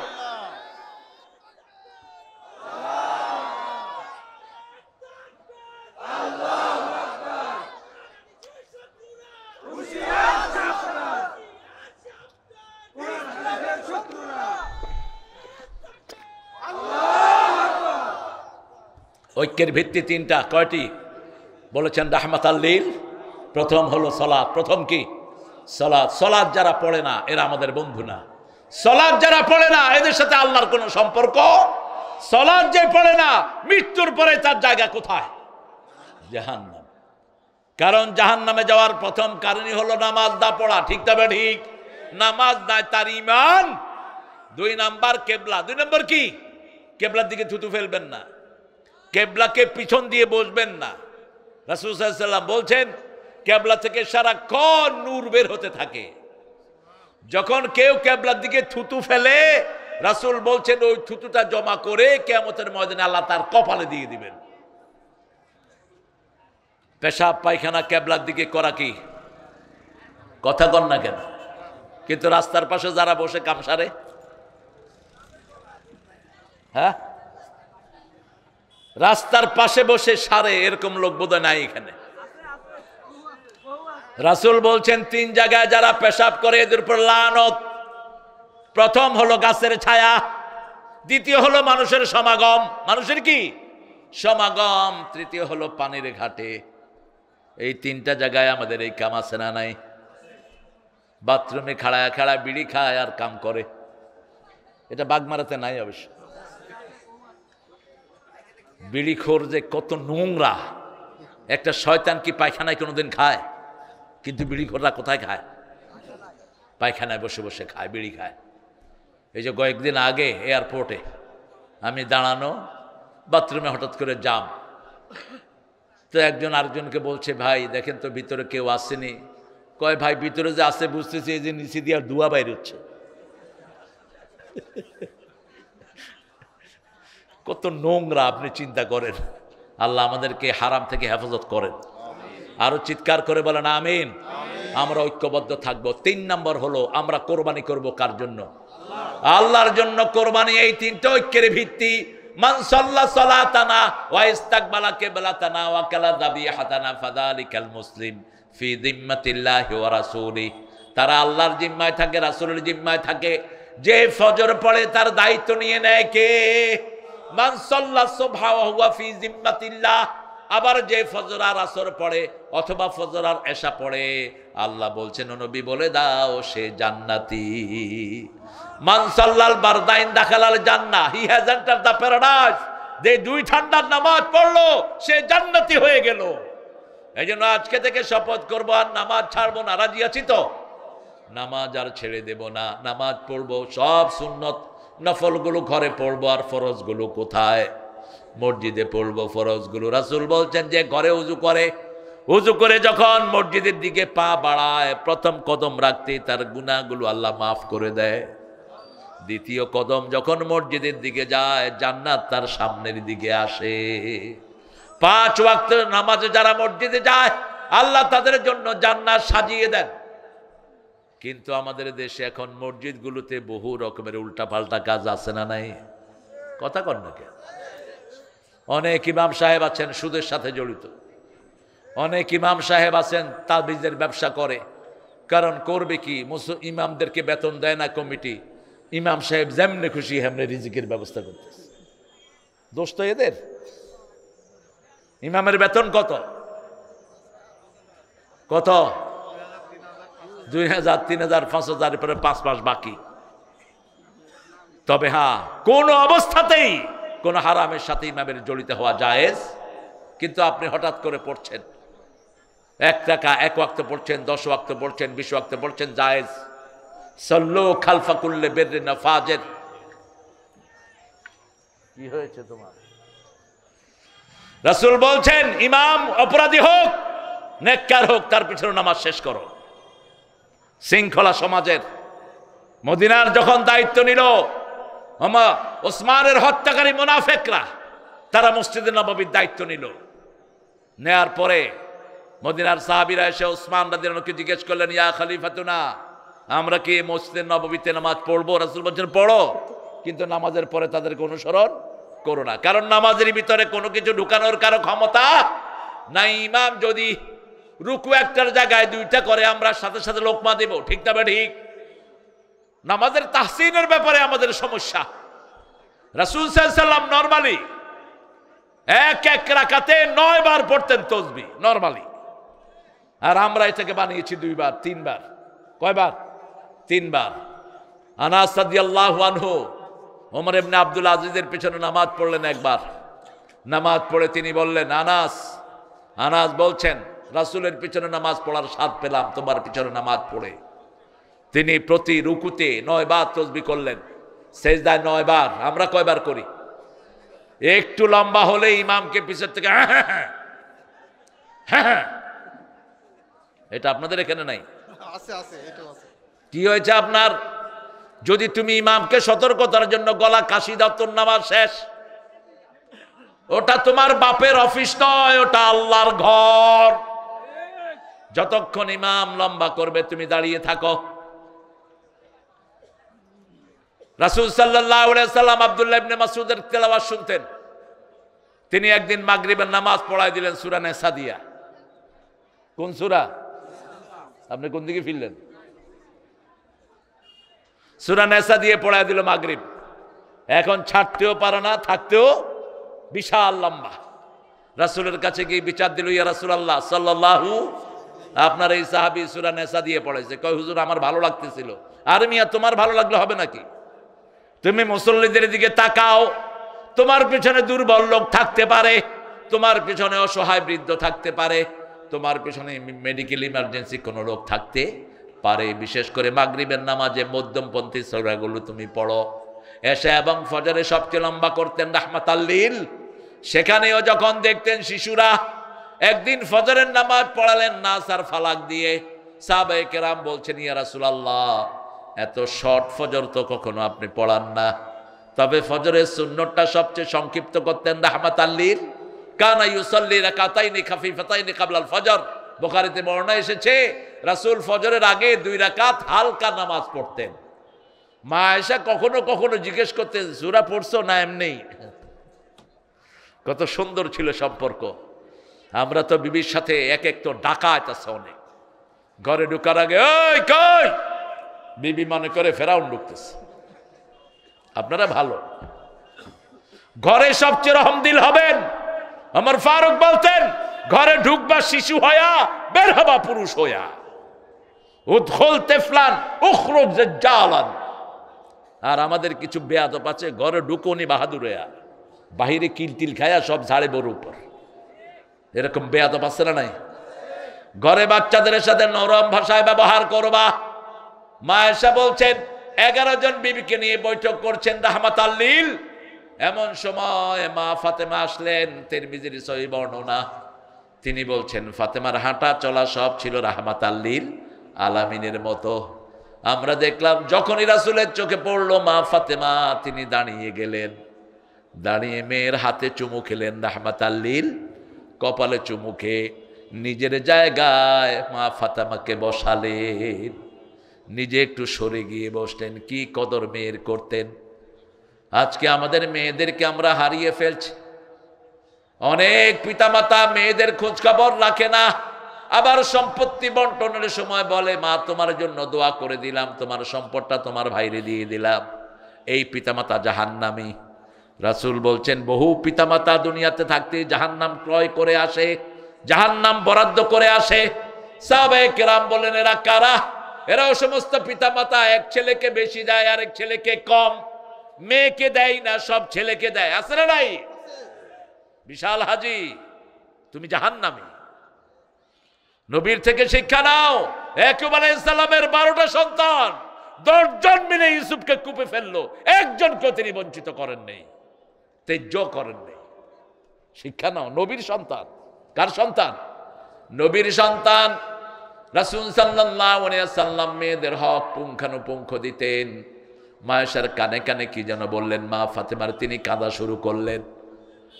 ঐক্যের ভিত্তি তিনটা। কয়টি বলেছেন? রাহমাতাল লিল, প্রথম হলো সালাত। প্রথম কি? সালাত। সালাত যারা পড়ে না এরা আমাদের বন্ধু না। সালাত যারা পড়ে না এদের সাথে আল্লাহর কোনো সম্পর্ক। সালাত যে পড়ে না মৃত্যুর পরে তার জায়গা কোথায়? জাহান্নাম। কারণ জাহান্নামে যাওয়ার প্রথম কারণই হলো নামাজ না পড়া। ঠিক তবে ঠিক? নামাজ নাই তার ঈমান। 2 নাম্বার কেবলা। 2 নম্বর কি? কেবলার দিকে থুতু ফেলবেন না, কেবলাকে পিছন দিয়ে বসবেন না। রাসূল সাল্লাল্লাহু আলাইহি ওয়াসাল্লাম বলছেন কেবলা থেকে সারাক্ষণ নূর বের হতে থাকে। যখন কেউ কেবলার দিকে থুতু ফেলে রাসূল বলছেন ওই থুতুটা জমা করে কিয়ামতের ময়দানে আল্লাহ তার কপালে দিয়ে দিবেন। পেশাব পায়খানা কেবলার দিকে করা কি? কথা কন না কেন? কিন্তু রাস্তার পাশে যারা বসে কামসারে, হ্যাঁ, রাস্তার পাশে বসে সারে, এরকম লোক বোধহয় নাই এখানে। রাসূল বলছেন 3 জায়গায় যারা পেশাব করে এদের উপর লানত। প্রথম হলো গাছের ছায়া, দ্বিতীয় হলো মানুষের সমাগম, মানুষের কি সমাগম, তৃতীয় হলো পানির ঘাটে। এই 3টা জায়গায় আমাদের এই কাম আছে না নাই? বাথরুমে খাড়ায় খাড়া বিড়ি খায় আর কাম করে, এটা বাগমারাতে নাই অবশ্য। বিড়িখোর যে কত নোংরা! একটা শয়তান কি পায়খানায় কোনোদিন খায়? কিন্তু বিড়িখোররা কোথায় খায়? পায়খানায় বসে বসে খায়, বিড়ি খায়। এই যে কয়েকদিন আগে এয়ারপোর্টে আমি দাঁড়ানো, বাথরুমে হঠাৎ করে জাম, তো একজন আরেকজনকে বলছে ভাই দেখেন তো ভিতরে কেউ আসেনি। কয় ভাই ভিতরে যে আসে বুঝতেছি এই যে নিচে দিয়ে ধোঁয়া বাইর হচ্ছে। কত নোংরা আপনি চিন্তা করেন। আল্লাহ আমাদেরকে হারাম থেকে হেফাজত করেন। আরো চিৎকার করে বলেন আমিন। আমরা ঐক্যবদ্ধ থাকবো। 3 নম্বর হলো আমরা কোরবানি করব কার জন্য? আল্লাহর জন্য কোরবানি। এই 3টা ঐক্যের ভিত্তি। মান সাল্লা সালাতানা ওয়া ইস্তাকবালা কিবলাতানা ওয়া কালা যাবিহাতানা ফাযালিকাল মুসলিম ফি যিম্মাতিল্লাহি ওয়া রাসূলি। তারা আল্লাহর জিম্মায় থাকে, রাসূলের জিম্মায় থাকে। যে ফজর পড়ে তার দায়িত্ব নিয়ে নেয় কে? মান সাল্লা সুবহা ওয়া হুয়া ফি যিম্মাতিল্লাহ। আবার যে ফজর আর আসর পড়ে অথবা ফজর আর এশা পড়ে, আল্লাহ বলছেন ও নবী বলে দাও সে জান্নাতি। মান সাল্লাল বারদাইন দাখালাল জান্নাহ, হি হ্যাজ এন্টারড দ্য প্যারাডাইস। যে 2 ঠান্ডার নামাজ পড়লো সে জান্নাতি হয়ে গেল। এই জন্য আজকে থেকে শপথ করবো আর নামাজ ছাড়বো না। রাজি আছি তো? নামাজ আর ছেড়ে দেব না, নামাজ পড়বো, সব সুন্নত নফলগুলো ঘরে পড়বো, আর ফরজগুলো কোথায়? মসজিদে পড়বো ফরজগুলো। রাসূল বলছেন যে ঘরে উজু করে যখন মসজিদের দিকে পা বাড়ায়, প্রথম কদম রাখতেই তার গুনাহগুলো আল্লাহ মাফ করে দেয়। দ্বিতীয় কদম যখন মসজিদের দিকে যায়, জান্নাত তার সামনের দিকে আসে। 5 ওয়াক্ত নামাজে যারা মসজিদে যায়, আল্লাহ তাদের জন্য জান্নাত সাজিয়ে দেন। কিন্তু আমাদের দেশে এখন মসজিদগুলোতে বহু রকমের উল্টাপাল্টা কাজ আছে না নাই? কথা কন না কেন? অনেক ইমাম সাহেব আছেন সুদের সাথে জড়িত, অনেক ইমাম সাহেব আছেন তাবিজের ব্যবসা করে। কারণ করবে কি, ইমামদেরকে বেতন দেয় না কমিটি, ইমাম সাহেব যেমনে খুশি হেমনে রিজিকের ব্যবস্থা করতেছে। দোষ তো এদের। ইমামের বেতন কত? 2000, 3000, 5000, পরে 5 মাস বাকি। তবে হ্যাঁ, কোন অবস্থাতেই কোন হারামের সাথে ইমামের জড়িত হওয়া জায়েজ। কিন্তু আপনি হঠাৎ করে পড়ছেন 1 টাকা 1 ওয়াক্ত পড়ছেন, 10 ওয়াক্ত পড়ছেন, 20 ওয়াক্ত পড়ছেন, জায়েজ। সাল্লু খালফা কুল্লি বিররিন ওয়া ফাজির। কি হয়েছে তোমার? রাসূল বলছেন ইমাম অপরাধী হোক নেককার হোক, তার পিছনে নামাজ শেষ করো। শৃঙ্খলা সমাজের মদিনার যখন দায়িত্ব নিল ওসমানের হত্যাকারী মুনাফিকরা, তারা মসজিদে নববীর দায়িত্ব নিল। নেয়ার পরে মদিনার সাহাবীরা এসে ওসমান রাদিয়াল্লাহু আনহুকে জিজ্ঞেস করলেন, ইয়া খলিফাতুনা, আমরা কি মসজিদে নববীতে নামাজ পড়বো? রাসূল বলছেন পড়ো, কিন্তু নামাজের পরে তাদেরকে অনুসরণ করো না। কারণ নামাজের ভিতরে কোনো কিছু ঢুকানোর কারো ক্ষমতা নাই। ইমাম যদি রুকু একটার জায়গায় 2টা করে, আমরা সাথে সাথে লোকমা দেব, ঠিক না? ঠিক। নামাজের তাহসিনের ব্যাপারে আমাদের সমস্যা। রাসূল সাল্লাল্লাহু আলাইহি ওয়াসাল্লাম নরমালি এক রাকাতে 9 বার পড়তেন তাসবিহ নরমালি, আর আমরা এটাকে বানিয়েছি 2 বার 3 বার। কয়বার? 3 বার। আনাস রাদিয়াল্লাহু আনহু ওমর ইবনে আব্দুল আজিজের পিছনে নামাজ পড়লেন একবার। নামাজ পড়ে তিনি বললেন, আনাস বলছেন রাসূলের পিছনে নামাজ পড়ার স্বাদ পেলাম তোমার পিছনে নামাজ পড়ে। তিনি প্রতি রুকুতে 9 বার তাসবিহ করলেন, সেজদায় 9 বার। আমরা কয়বার করি? একটু লম্বা হলে ইমামকে পিছন থেকে হ্যাঁ, এটা আপনাদের এখানে নাই? আছে, এটাও আছে। কি হয়েছে আপনার? যদি তুমি ইমামকে সতর্কতার জন্য গলা কাশি দাও, তোর নামাজ শেষ। ওটা তোমার বাপের অফিস নয়, ওটা আল্লাহর ঘর। যতক্ষণ ইমাম লম্বা করবে তুমি দাঁড়িয়ে থাকো। রাসূল সাল্লাল্লাহু আলাইহি ওয়াসাল্লাম আব্দুল্লাহ ইবনে মাসউদের তেলাওয়াত শুনতেন। তিনি একদিন মাগরিবের নামাজ পড়ায় দিলেন সূরা নিসা দিয়া। কোন সূরা? আপনি কোন দিকে ফিরলেন? সূরা নিসা দিয়ে পড়ায় দিল মাগরিব। এখন ছাড়তেও পারে না, থাকতেও বিশাল লম্বা। রাসূলের কাছে গিয়ে বিচার দিল, ইয়া রাসূলুল্লাহ সাল্লাল্লাহু, আপনার এই সাহাবী সূরা নিসা দিয়ে পড়াইছে। কয় হুজুর আমার ভালো লাগতেছিল। আরে মিয়া, তোমার ভালো লাগলে হবে নাকি? তুমি মুসল্লিদের দিকে তাকাও, তোমার পিছনে দুর্বল লোক থাকতে পারে, তোমার পিছনে অসহায় বৃদ্ধ থাকতে পারে, তোমার পিছনে মেডিকেল ইমার্জেন্সি কোনো লোক থাকতে পারে। বিশেষ করে মাগরিবের নামাজে মধ্যমপন্থী সূরাগুলো তুমি পড়ো। এশা এবং ফজরে সবচেয়ে লম্বা করতেন রাহমাতাল লিল। সেখানেও যখন দেখতেন শিশুরা, একদিন ফজরের নামাজ পড়ালেন নাস আর ফালাক দিয়ে। সাহাবায়ে কেরাম বলছেন, ইয়া রাসূলুল্লাহ, এত শর্ট ফজর তো কখনো আপনি পড়ান না। তবে ফজরের সুন্নতটা সবচেয়ে সংক্ষিপ্ত করতেন রাহমাতাল লিল। কানা ইউসাল্লি রাকাতাইনি খাফিফাতাইনি ক্বাবলাল ফজর। বুখারীতে বর্ণনা এসেছে রাসূল ফজরের আগে 2 রাকাত হালকা নামাজ পড়তেন। মা আয়েশা কখনো কখনো জিজ্ঞেস করতেন, সূরা পড়ছো না এমনি? কত সুন্দর ছিল সম্পর্ক। আমরা তো বিবির সাথে এক তো ডাকাত আছে অনেক। ঘরে ঢোকার আগে ওই কই, বিবি মনে করে ফেরাউন ঢুকতেছে। আপনারা ভালো, ঘরে সবচেয়ে রহমদিল হবেন। আমার ফারুক বলতেন, ঘরে ঢুকবা শিশু হয়া, বের হবা পুরুষ হয়া। উদখুল তিফলান উখরুজ জালান। আর আমাদের কিছু বেয়াদব আছে, ঘরে ঢুকোনি বাহাদুর হয়া, বাহিরে কিলটিল খায়া সব ঝাড়ে বড় উপর। এরকম বেয়াদব আছে না নাই? ঘরে বাচ্চাদের সাথে নরম ভাষায় ব্যবহার করবা, মা আয়েশা বলছেন 11 জন বিবিকে নিয়ে বৈঠক করছেন রাহমাতাল লিল। এমন সময় মা ফাতেমা আসলেন, তিরমিজির সহিহ বর্ণনা। তিনি বলছেন ফাতেমার হাঁটা চলা সব ছিল রাহমাতাল লিল আলামিনের মতো। আমরা দেখলাম যখনই রাসূলের চোখে পড়লো মা ফাতেমা, তিনি দাঁড়িয়ে গেলেন, দাঁড়িয়ে মেয়ের হাতে চুমু খেলেন রাহমাতাল লিল, কপালে চুমু খেয়ে নিজের জায়গায় মা ফাতেমাকে বসালেন, নিজে একটু সরে গিয়ে বসলেন। কি কদর মেয়ের করতেন। আজকে আমাদের মেয়েদেরকে আমরা হারিয়ে ফেলছি। অনেক পিতামাতা মেয়েদের খোঁজ খবর রাখে না, আবার সম্পত্তি বন্টনের সময় বলে মা তোমার জন্য দোয়া করে দিলাম, তোমার সম্পদটা তোমার ভাইরে দিয়ে দিলাম। এই পিতামাতা জাহান্নামী। রাসূল বলছেন বহু পিতামাতা দুনিয়াতে থাকতে জাহান্নাম ক্রয় করে আসে, জাহান্নাম বরাদ্দ করে আসে। সাহাবায়ে কেরাম বলেন এরা কারা? এরা ও সমস্ত পিতামাতা এক ছেলেকে বেশি দেয় আর এক ছেলেকে কম, মেয়েকে দেয় না, সব ছেলেকে দেয়। আছে না নাই? বিশাল হাজি, তুমি জাহান্নামী। নবীর থেকে শিক্ষা নাও। ইয়াকুব আলাইহিস সালামের 12টা সন্তান, 10 জন মিলে ইউসুফকে কূপে ফেললো, একজনকেও তিনি বঞ্চিত করেন নাই, তেজ্য করেন নাই। শিক্ষা নাও। নবীর সন্তান। কার সন্তান? নবীর সন্তান। রাসূল সাল্লাল্লাহু আলাইহি ওয়াসাল্লাম মেয়েদের হক পুঙ্খানুপুঙ্খ দিতেন। মা আয়েশার কানে কানে কি যেন বললেন মা ফাতেমার, তিনি কাঁদা শুরু করলেন।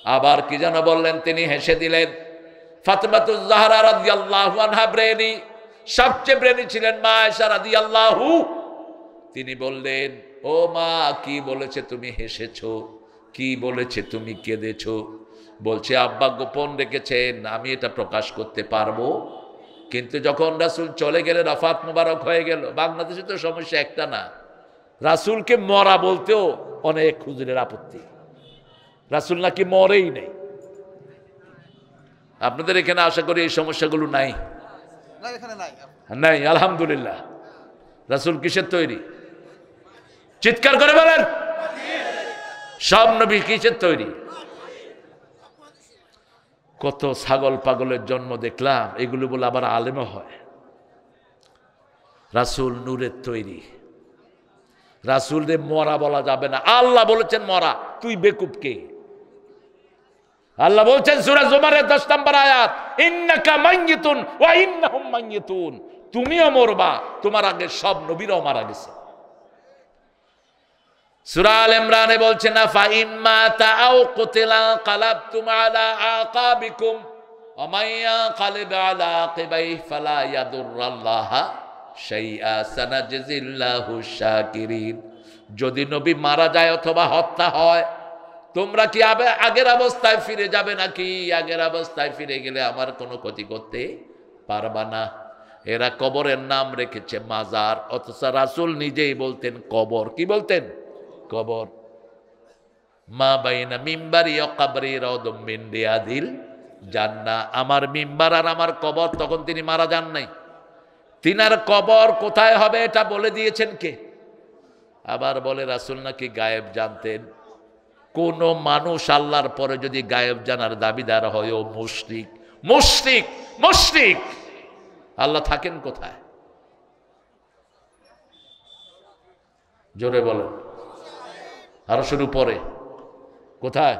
আবার কি যেন বললেন, তিনি হেসে দিলেন। ফাতেমাতুজ জাহরা রাদিয়াল্লাহু আনহা ব্রেনি, সবচেয়ে ব্রেনি ছিলেন মা আয়েশা রাদিয়াল্লাহু। তিনি বললেন ও মা, কি বলেছে তুমি হেসেছো? কি বলেছে তুমি কেঁদেছো? বলছে আব্বা গোপন রেখেছেন, আমি এটা প্রকাশ করতে পারবো। কিন্তু যখন রাসূল চলে গেলেন, রাফাত মুবারক হয়ে গেল। বাংলাদেশে তো সমস্যা একটা না, রাসূলকে মরা বলতেও অনেক হুজুরের আপত্তি। রাসূল নাকি মরেই নেই। আপনাদের এখানে আশা করি এই সমস্যাগুলো নাই। না, এখানে নাই। নাই, আলহামদুলিল্লাহ। রাসূল কিসের তৈরি? চিৎকার করে বলেন। সব নবী কিসের তৈরি? কত ছাগল পাগলের জন্ম দেখলাম, এগুলো বলে আবার আলেমও হয়। রাসূল নূরের তৈরি। রাসূল রে মরা বলা যাবে না। আল্লাহ বলেছেন মরা, তুই বেকুব কে? আল্লাহ বলছেন সূরা জুমারের 10 নম্বর আয়াত, ইন্নাকা মাইয়িতুন ওয়া ইন্নাহুম মাইয়িতুন, তুমিও মরবা, তোমার আগে সব নবীরাও মারা গেছে। সূরা আল ইমরানে বলছেন ফা ইম্মা তাআউ কুতিলা কালাবতুম আলা আকাবিকুম ওয়া মাইয়া কালিব আলা আকিবাইহি ফালা ইয়াদুররাল্লাহা শাইআ সানাজজিল্লাহু শাকিরিন। যদি নবী মারা যায় অথবা হত্যা হয়, তোমরা কি আগের অবস্থায় ফিরে যাবে নাকি? আগের অবস্থায় ফিরে গেলে আমার কোনো ক্ষতি করতে পারবা না। এরা কবরের নাম রেখেছে মাজার, অথচ রাসূল নিজেই বলতেন কবর। কি বলতেন? কবর। মা বাইনা মিম্বারি ওয়া কবরি রাউদুম মিন রিয়াদিল জান্নাহ। আমার মিম্বার আর আমার কবর, তখন তিনি মারা যান নাই। তিনার কবর কোথায় হবে এটা বলে দিয়েছেন কে? আবার বলে রাসূল নাকি গায়েব জানতেন। কোন মানুষ আল্লাহর পরে যদি গায়েব জানার দাবিদার হয়, ও মুশরিক, মুশরিক, মুশরিক। আল্লাহ থাকেন কোথায়? জোরে বলেন। আরশের উপরে। কোথায়?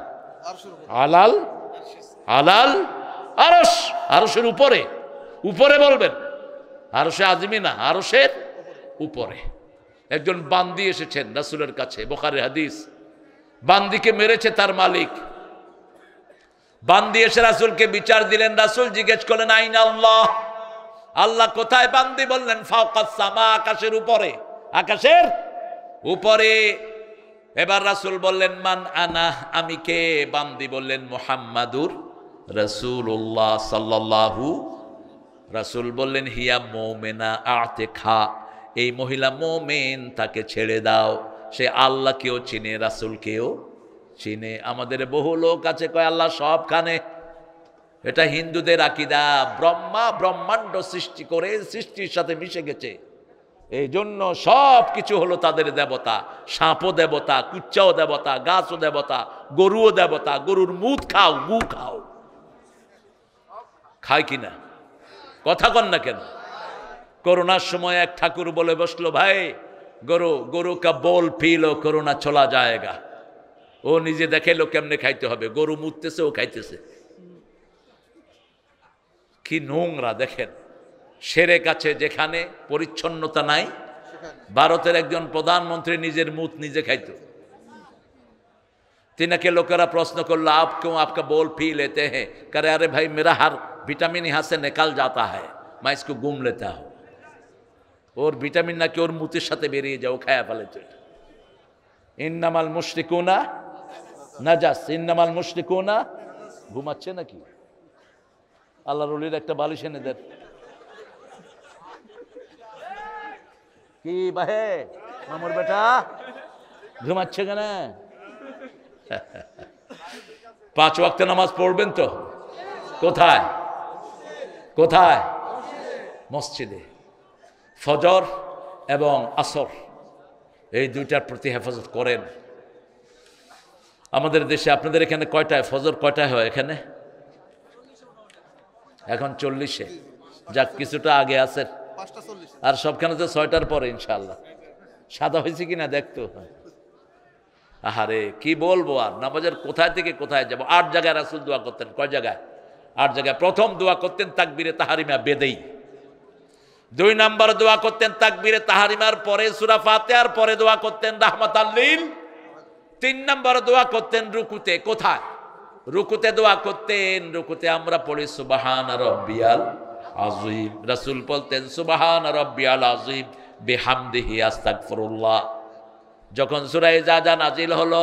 আলাল, আলাল আরশ, আরশের উপরে। উপরে বলবেন, আরশে আযমি না, আরশের উপরে। একজন বান্দি এসেছেন রাসূলের কাছে, বুখারীর হাদিস। বান্দিকে মেরেছে তার মালিক। বান্দি এসে রাসূলকে বিচার দিলেন। রাসূল জিজ্ঞেস করলেন আইনা আল্লাহ, আল্লাহ কোথায়? বান্দি বললেন ফাওকাস সামা, আকাশের উপরে, আকাশের উপরে। এবার রাসূল বললেন মান আনা, আমি কে? বান্দি বললেন মুহাম্মাদুর রাসূলুল্লাহ সাল্লাল্লাহু। রাসূল বললেন হিয়া মুমিনা আতিখা, এই মহিলা মুমিন, তাকে ছেড়ে দাও। সে আল্লাহকেও চিনে, রাসূলকেও চিনে। আমাদের বহু লোক আছে কয় আল্লাহ সবখানে। এটা হিন্দুদের আকীদা। ব্রহ্মা ব্রহ্মাণ্ড সৃষ্টি করে সৃষ্টির সাথে মিশে গেছে, এই জন্য সব কিছু হলো তাদের দেবতা। সাপও দেবতা, কুচ্চাও দেবতা, গাছও দেবতা, গরুও দেবতা। গরুর মুখ খাও, গু খাও। খায় কিনা? কথা কন না কেন? করোনার সময় এক ঠাকুর বলে বসলো, ভাই গরু কা বোল পিলো করোনা চলা যায়গা। ও নিজে দেখাইলো কেমনে খাইতে হবে, গরু মুততেছে ও খাইতেছে। কি নোংরা দেখেন। সেরে কাছে যেখানে পরিচ্ছন্নতা নাই, ভারতের একজন প্রধানমন্ত্রী নিজের মুত নিজে খাইতো। तिनके लोकेरा प्रश्न करलो, आप क्यों आपका बोल पी लेते हैं? करे अरे भाई मेरा हर विटामिन यहाँ से निकल जाता है, मैं इसको घूम लेता हूँ। और विटामिन ना कि और मुतिर साथे बेरिए जाओ खाया फेले तो। इन्नामाल मुशरिकुना नाजास, इन्नामाल मुशरिकुना घुमाচ্ছে নাকি? আল্লাহর ওলির একটা বালিশ এনে দেন। কি ভাই মামুর বেটা ঘুমাচ্ছে কেন? 5 ওয়াক্ত নামাজ পড়বেন তো? কোথায় কোথায়? মসজিদে। ফজর এবং আসর এই দুইটার প্রতি হেফাজত করেন। আমাদের দেশে আপনাদের এখানে কয়টায় ফজর কয়টায় হয়? এখানে এখন 40-এ, যাক কিছুটা আগে আছে। আর সবখানে তো 6টার পরে ইনশাআল্লাহ। সাদা হয়েছে কিনা দেখতো। আহারে কি বলবো আর, নামাজের কোথায় থেকে কোথায় যাব। 8 জায়গায় রাসূল দোয়া করতেন। কয় জায়গায়? 8 জায়গায়। প্রথম দোয়া করতেন তাকবীরে তাহরিমা বেদেই। 2 নম্বর দোয়া করতেন তাকবীরে তাহরিমার পরে সূরা ফাতিহার পরে দোয়া করতেন রাহমাতাল লিল। 3 নম্বর দোয়া করতেন রুকুতে। কোথায়? রুকুতে দোয়া করতেন। রুকুতে আমরা পড়ি সুবহান রাব্বিয়াল আযীম। রাসূল বলতেন সুবহান রাব্বিয়াল আযীম বিহামদিহি আস্তাগফিরুল্লাহ। যখন সূরা ইজাজা নাজিল হলো,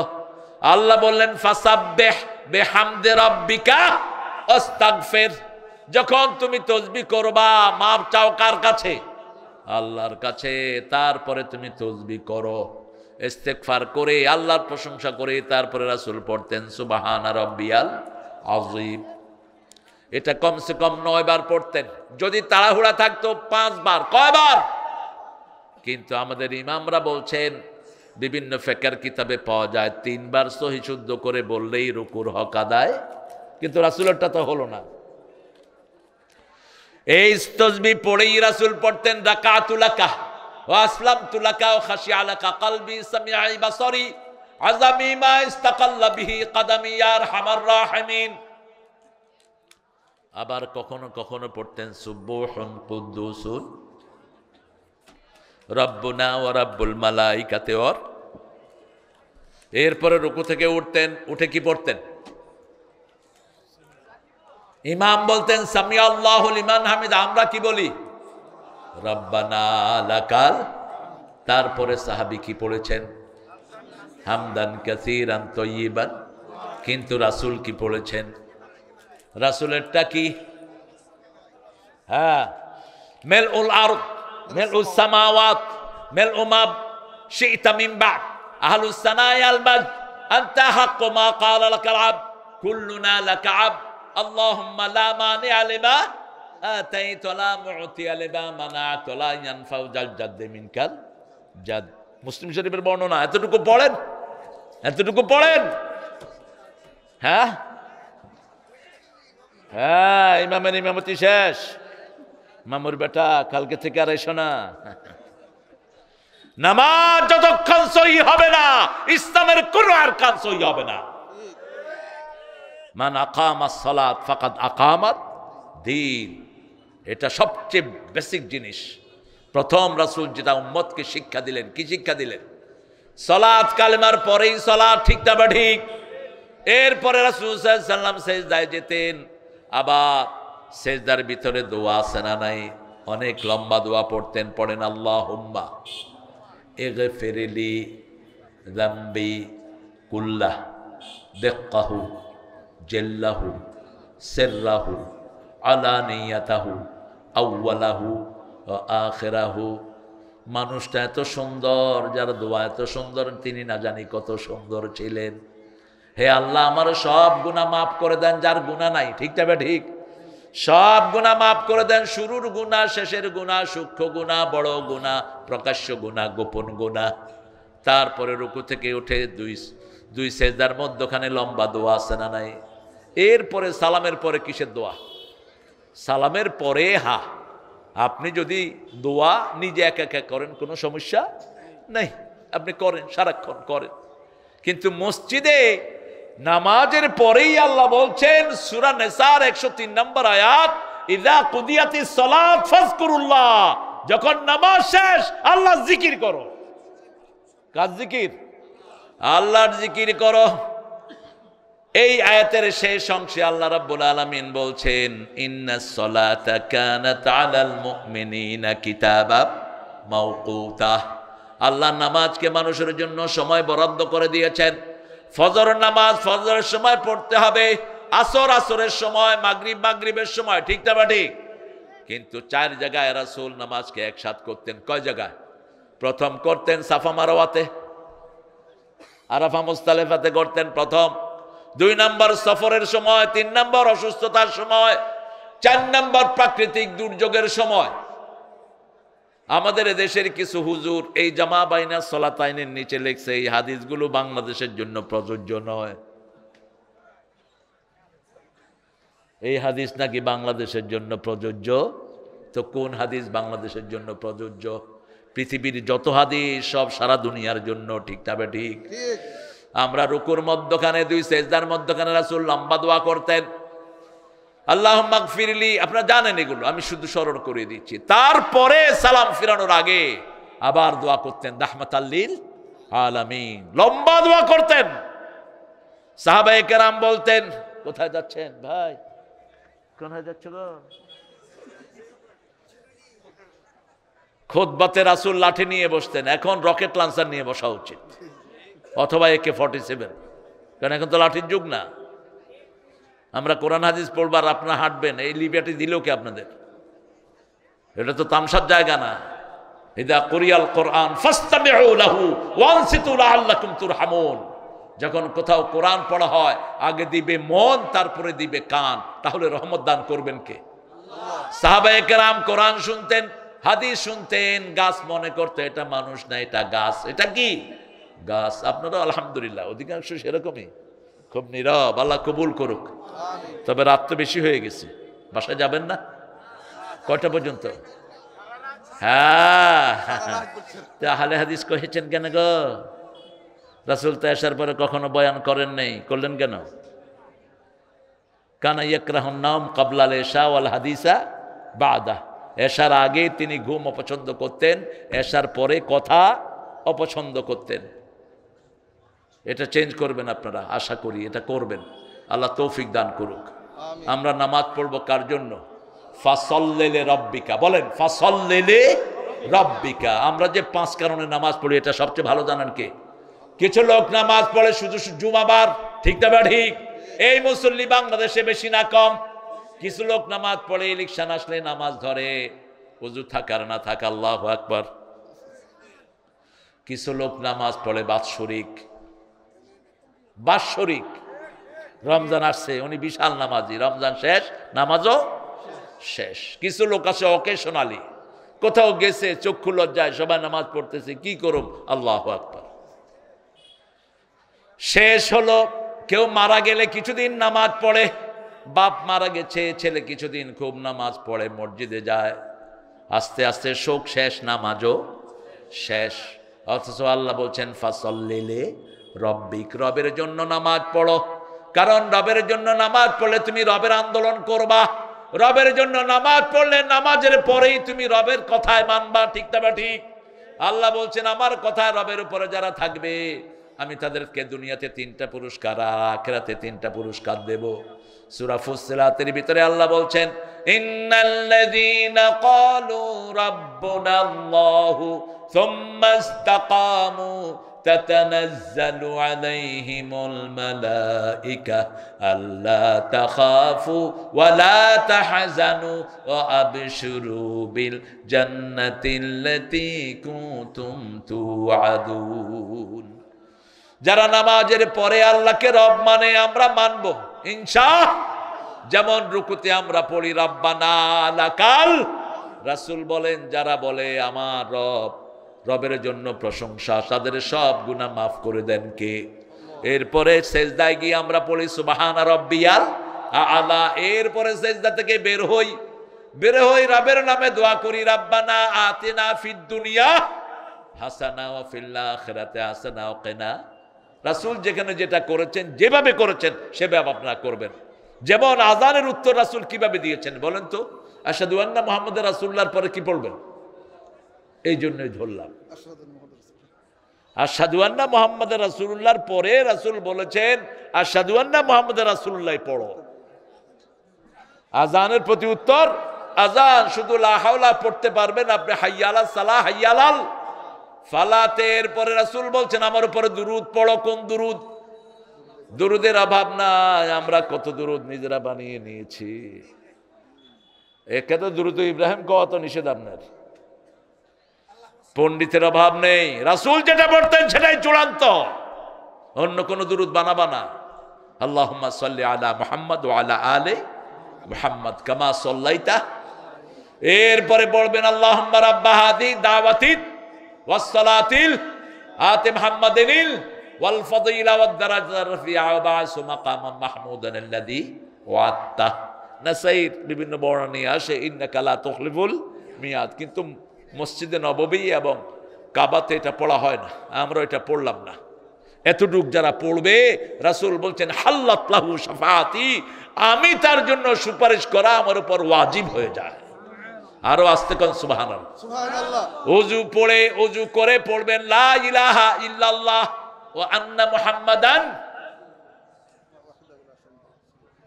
আল্লাহ বললেন ফাসাব্বিহ বিহামদি রাব্বিকা আস্তাগফির। যখন তুমি তাসবিহ করবা, মাপ চাও কার কাছে? আল্লাহর কাছে। তারপরে তুমি তাসবিহ করো, ইস্তেগফার করে আল্লাহর প্রশংসা করে তারপরে রাসূল পড়তেন সুবহান রাব্বিয়াল আযীম। এটা কমসে কম 9 বার পড়তেন। যদি তাড়াহুড়া থাকতো 5 বার। কয়বার? কিন্তু আমাদের ইমামরা বলছেন, বিভিন্ন ফিকহের কিতাবে পাওয়া যায় 3 বার সহি শুদ্ধ করে বললেই রুকুর হক আদায়। কিন্তু রাসূলেরটা তো হলো না। এই তাসবিহ পড়েই রাসূল পড়তেন রাকাতুলাকা ওয়া আসলামতুলাকা ওয়া খাশিআলাকা কলবি সামিআই বাসারি আযামি মা ইস্তাকাল্লা বিহি কদমি ইয়া আরহামার রাহিমিন। আবার কখনো কখনো পড়তেন সুবহুন কুদ্দুসুন রব্বুনা ওয়া রাব্বুল মালাইকাতি ওয়ার। এরপরে রুকু থেকে উঠতেন, উঠে কি পড়তেন? ইমাম বলতেন সামি আল্লাহু লিমান হামিদা। আমরা কি বলি? রব্বানা লাকাল। তারপরে সাহাবী কি পড়েছেন? হামদান কাসীরান তাইয়িবান। কিন্তু রাসূল কি পড়েছেন? রাসূলেরটা কি? হ্যাঁ, মিলউল আরদ মিলউস সামাওয়াত মিলউ মা শি'তা মিন বা'দ আহলুস সানায়া আল মাজদ আনতা হাক্কু মা ক্বালা লাকাল আবদ কুল্লুনা লাকা আবদ আল্লাহুম্মা লা মানি'a লিমা আতাইতা ওয়া লা মু'তিয়া লিমা মানা'তা ওয়া লা ইয়ানফা'ু যাল জাদ্দি মিনকাল জাদ। মুসলিম শরীফের বর্ণনা। এতটুকু পড়েন, এতটুকু পড়েন। হ্যাঁ হ্যাঁ, ইমামের ইমামতি শেষ। মামুর বেটা কালকে থেকে আর এসো না। নামাজ যতক্ষণ সহি হবে না, ইসলামের কোন আরকান সহি হবে না। মান আকামাস সালাত ফাকাদ আকামাত দ্বীন। এটা সবচেয়ে বেসিক জিনিস। প্রথম রাসূল যেটা উম্মতকে শিক্ষা দিলেন, কি শিক্ষা দিলেন? সালাত কালেমার পরেই সালাত, ঠিক না বা ঠিক? এরপরে রাসূল সাল্লাল্লাহু আলাইহি ওয়াসাল্লাম সিজদায় যেতেন। আবার সিজদার ভিতরে দোয়া আছে না নাই? অনেক লম্বা দোয়া পড়তেন। পড়েন আল্লাহুম্মা ইগফিরলি যামবি কুল্লাহ দিক্কাহু জিল্লাহু সিররাহু আলানিয়াতাহু আউওয়ালাহু ওয়া আখিরাহু। মানুষটা এত সুন্দর, যার দোয়া এত সুন্দর, তিনি না জানি কত সুন্দর ছিলেন। হে আল্লাহ, আমার সব গুনাহ মাফ করে দেন, যার গুনাহ নাই। ঠিক তবে ঠিক, সব গুনাহ মাফ করে দেন। শুরুর গুনাহ, শেষের গুনাহ, সূক্ষ্ম গুনাহ, বড় গুনাহ, প্রকাশ্য গুনাহ, গোপন গুনাহ। তারপরে রুকু থেকে উঠে দুই সেজদার মধ্যখানে লম্বা দোয়া আছে না নাই? এরপরে সালামের পরে কিসের দোয়া? সালামের পরে আপনি যদি দোয়া নিজে একা একা করেন কোনো সমস্যা নেই, আপনি করেন, সারাক্ষণ করেন। কিন্তু মসজিদে নামাজের পরেই আল্লাহ বলছেন সূরা নিসার 103 নম্বর আয়াত, ইযা কুদিয়াতিস সালাত ফাযকুরুল্লাহ, যখন নামাজ শেষ আল্লাহর জিকির করো। কার জিকির? আল্লাহর জিকির করো। এই আয়াতের শেষ অংশে আল্লাহ রাব্বুল আলামিন বলছেন, ইন্নাস সালাতা কানাত আলাল মুমিনিনা কিতাবাম মাওকুতা। আল্লাহ নামাজকে মানুষের জন্য সময় বরাদ্দ করে দিয়েছেন। ফজর নামাজ ফজরের সময় পড়তে হবে, আসর আসরের সময়, মাগরিব মাগরিবের সময়, ঠিক না বা ঠিক? কিন্তু 4 জায়গায় রাসূল নামাজকে একসাথ করতেন। কয় জায়গায়? প্রথম করতেন সাফা মারওয়াতে, আরাফা মুজদালিফাতে করতেন প্রথম, 2 নম্বর সফরের সময়, 3 নম্বর অসুস্থতার সময়, 4 নম্বর প্রাকৃতিক দুর্যোগের সময়। আমাদের দেশের কিছু হুজুর এই জামা বাইনা সলাতাইনের নিচে লিখছে এই হাদিসগুলো বাংলাদেশের জন্য প্রযোজ্য নয়। এই হাদিস নাকি বাংলাদেশের জন্য প্রযোজ্য। তো কোন হাদিস বাংলাদেশের জন্য প্রযোজ্য? পৃথিবীর যত হাদিস সব সারা দুনিয়ার জন্য, ঠিক তবে ঠিক। আমরা রুকুর মধ্যখানে 2 সেজদার মধ্যখানে রাসূল লম্বা দোয়া করতেন, আল্লাহুম্মা গফিরলি, আপনারা জানেন এগুলো, আমি শুধু স্মরণ করে দিচ্ছি। তারপরে সালাম ফিরানোর আগে আবার দোয়া করতেন রাহমাতাল লিল আলামিন, লম্বা দোয়া করতেন। সাহাবায়ে কেরাম বলতেন, কোথায় যাচ্ছেন ভাই, কোথায় যাচ্ছ গো? খুতবাতে রাসূল লাঠি নিয়ে বসতেন, এখন রকেট লঞ্চার নিয়ে বসা উচিত, অথবা AK-47, কারণ এখন তো লাঠির যুগ না। আমরা কোরআন হাদিস পড়বার আপনারা হাঁটবেন, এই লিবিয়াটি দিল কি আপনাদের? এটা তো তামসার জায়গা না। ইদা কুরিয়াল কোরআন ফাসতামিউ লাহু ওয়ানসিতু লাআল্লাকুম তুরহামুন। যখন কোথাও কোরআন পড়া হয় আগে দিবে মন, তারপরে দিবে কান, তাহলে রহমত দান করবেন কে? সাহাবায়ে কেরাম কোরআন শুনতেন, হাদিস শুনতেন, গাছ মনে করতে এটা মানুষ না, এটা গাছ। এটা কি? গাছ। আপনারা আলহামদুলিল্লাহ অধিকাংশ সেরকমই, খুব নীরব, আল্লাহ কবুল করুক। তবে রাত তো বেশি হয়ে গেছে, বাসায় যাবেন না? কয়টা পর্যন্ত? হ্যাঁ, আহলে হাদিস কহেছেন কেন গো? রাসূল তো আসার পরে কখনো বয়ান করেন নাই, করলেন কেন? কানা ইয়াকরাহুন নাওম ক্বাবলা আল ইশা ওয়াল হাদিসা বাদা। এশার আগে তিনি ঘুম অপছন্দ করতেন, এশার পরে কথা অপছন্দ করতেন। এটা চেঞ্জ করবেন আপনারা, আশা করি এটা করবেন। আল্লাহ তৌফিক দান করুক। আমরা নামাজ পড়বো কার জন্য? ফাসল্লিলি রাব্বিকা, বলেন ফাসল্লিলি রাব্বিকা। আমরা যে 5 কারণে নামাজ পড়ি এটা সবচেয়ে ভালো জানেন কে? কিছু লোক নামাজ পড়ে শুধু জুমাবার, ঠিক না ঠিক? এই মুসল্লি বাংলাদেশে বেশি না কম? কিছু লোক নামাজ পড়ে ইলেকশন আসলে নামাজ ধরে, ওযু থাকার না থাকা, আল্লাহু আকবার। কিছু লোক নামাজ পড়ে বাৎসরিক, রমজান আসছে উনি বিশাল নামাজি, রমজান শেষ নামাজও শেষ। কিছু লোক আছে অকেশনালি, কোথাও গেছে চক্ষু লজ্জায় সবাই নামাজ পড়তেছে, কি করুম, আল্লাহু আকবার। শেষ হলো কেউ মারা গেলে কিছুদিন নামাজ পড়ে, বাপ মারা গেছে, ছেলে কিছুদিন খুব নামাজ পড়ে, মসজিদে যায়, আস্তে আস্তে শোক শেষ, নামাজও শেষ। অথচ আল্লাহ বলছেন ফাসল্লিলি রব্বিক, রবের জন্য নামাজ পড়ো। কারণ রবের জন্য নামাজ পড়লে তুমি রবের আন্দোলন করবা, রবের জন্য নামাজ পড়লে নামাজের পরেই তুমি রবের কথায় মানবা, ঠিক না ঠিক? আল্লাহ বলছেন আমার কথায় রবের উপরে যারা থাকবে আমি তাদেরকে দুনিয়াতে 3টা পুরস্কার আর আখিরাতে 3টা পুরস্কার দেব। সূরা ফুসসিলাতের ভিতরে আল্লাহ বলছেন ইন্নাল্লাযীনা ক্বালু রাব্বুনাল্লাহু সুম্মা ইসতাকামু তাতানাজ্জালু আলাইহিমুল মালাইকা আল্লা তাখাফু ওয়া লা তাহজানু ওয়া আবশিরু বিল জান্নাতিল্লাতী কুনতুম তুআদুন। যারা নামাজের পরে আল্লাহকে রব মানে আমরা মানব ইনশাআল্লাহ। যেমন রুকুতে আমরা পড়ি রব্বানা লাকাল, রাসূল বলেন যারা বলে আমার রব, রবের জন্য প্রশংসা, তাদের সব গুনাহ মাফ করে দেন কে? এরপরে সেজদায় গিয়ে আমরা পড়ি সুবহানা রাব্বিয়াল আলা, এরপরে সেজদা থেকে বের হই বের হই রবের নামে দোয়া করি, রাব্বানা আতিনা ফিদ দুনিয়া হাসানা ওয়া ফিল আখিরাতি হাসানা ওয়া কিনা। রাসূল যেখানে যেটা করেছেন, যেভাবে করেছেন সেভাবে আপনারা করবেন। যেমন আযানের উত্তর রাসূল কিভাবে দিয়েছেন বলেন তো? আশহাদু আন্না মুহাম্মাদুর রাসূলুল্লাহর পরে কি পড়বেন? এই জন্যই ধরলাম আশহাদু আন্না মুহাম্মাদুর রাসূলুল্লাহর পরে রাসূল বলেছেন আশহাদু আন্না মুহাম্মাদুর রাসূলুল্লাহ পড়ো। আযানের প্রতি উত্তর, আযান শুধু লা হাওলা পড়তে পারবেন আপনি, হাইয়া আলাস সালাহ হাইয়া আলাল ফালাতের পরে রাসূল বলছেন আমার উপরে দুরূদ পড়ো। কোন দুরূদ? দুরূদের অভাব নাই, আমরা কত দুরূদ নিজেরা বানিয়ে নিয়েছি। একে তো দুরূদ ইব্রাহিম কত নিষেধ আপনার, পণ্ডিতের অভাব নেই। রাসূল যেটা পড়তেন সেটাই চূড়ান্ত, অন্য কোন দুরূদ বানাবা না। আল্লাহুম্মা সাল্লি আলা মুহাম্মদ ওয়া আলা আলি মুহাম্মদ কামা সাল্লাইতা। এরপরে পড়বেন আল্লাহুম্মা রাব্বা হাদি দাওয়াতিত ওয়াস সালাতিল আতি মুহাম্মাদিনিল ওয়াল ফাদিলা ওয়াদ দারাজার রাফিআ ওয়া বা'সু মাকামান মাহমুদান আল্লাযী ওয়া'আদতা। নাসাইর বিভিন্ন বর্ণনা নিয়ে আসে ইন্নাকা লা তুখলিফুল মিয়াদ, কিন্তু মসজিদে নববী এবং কাবাতে এটা পড়া হয় না, আমরা এটা পড়লাম না। এতটুক যারা পড়বে রাসূল বলছেন হাল্লাত লাহু শাফাআতি, আমি তার জন্য সুপারিশ করা আমার উপর ওয়াজিব হয়ে যায়। আরো আস্তে কোন সুবহানাল্লাহ। সুবহানাল্লাহ। ওযু পড়ে, ওযু করে পড়বেন লা ইলাহা ইল্লাল্লাহ ওয়া আন্না মুহাম্মাদান।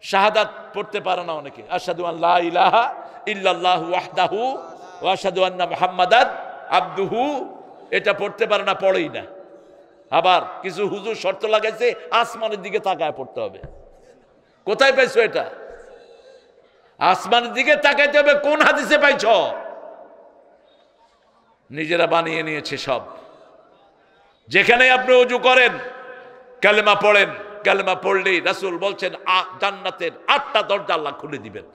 শাহাদাত পড়তে পারে না অনেকে, আশহাদু আন লা ইলাহা ইল্লাল্লাহু ওয়াহদাহু ওয়া আশহাদু আন্না মুহাম্মাদান আবদুহু, এটা পড়তে পারে না, পড়েই না। আবার কিছু হুজুর শর্ত লাগাইছে আসমানের দিকে তাকায় পড়তে হবে। কোথায় পাইছো এটা? আসমানের দিকে তাকাইতে হবে, কোন হাদিসে পাইছ? নিজেরা বানিয়ে নিয়েছে সব। যেখানে আপনি ওযু করেন কালেমা পড়েন, কালেমা পড়লেই রাসূল বলছেন জান্নাতের 8টা দরজা আল্লাহ খুলে দিবেন।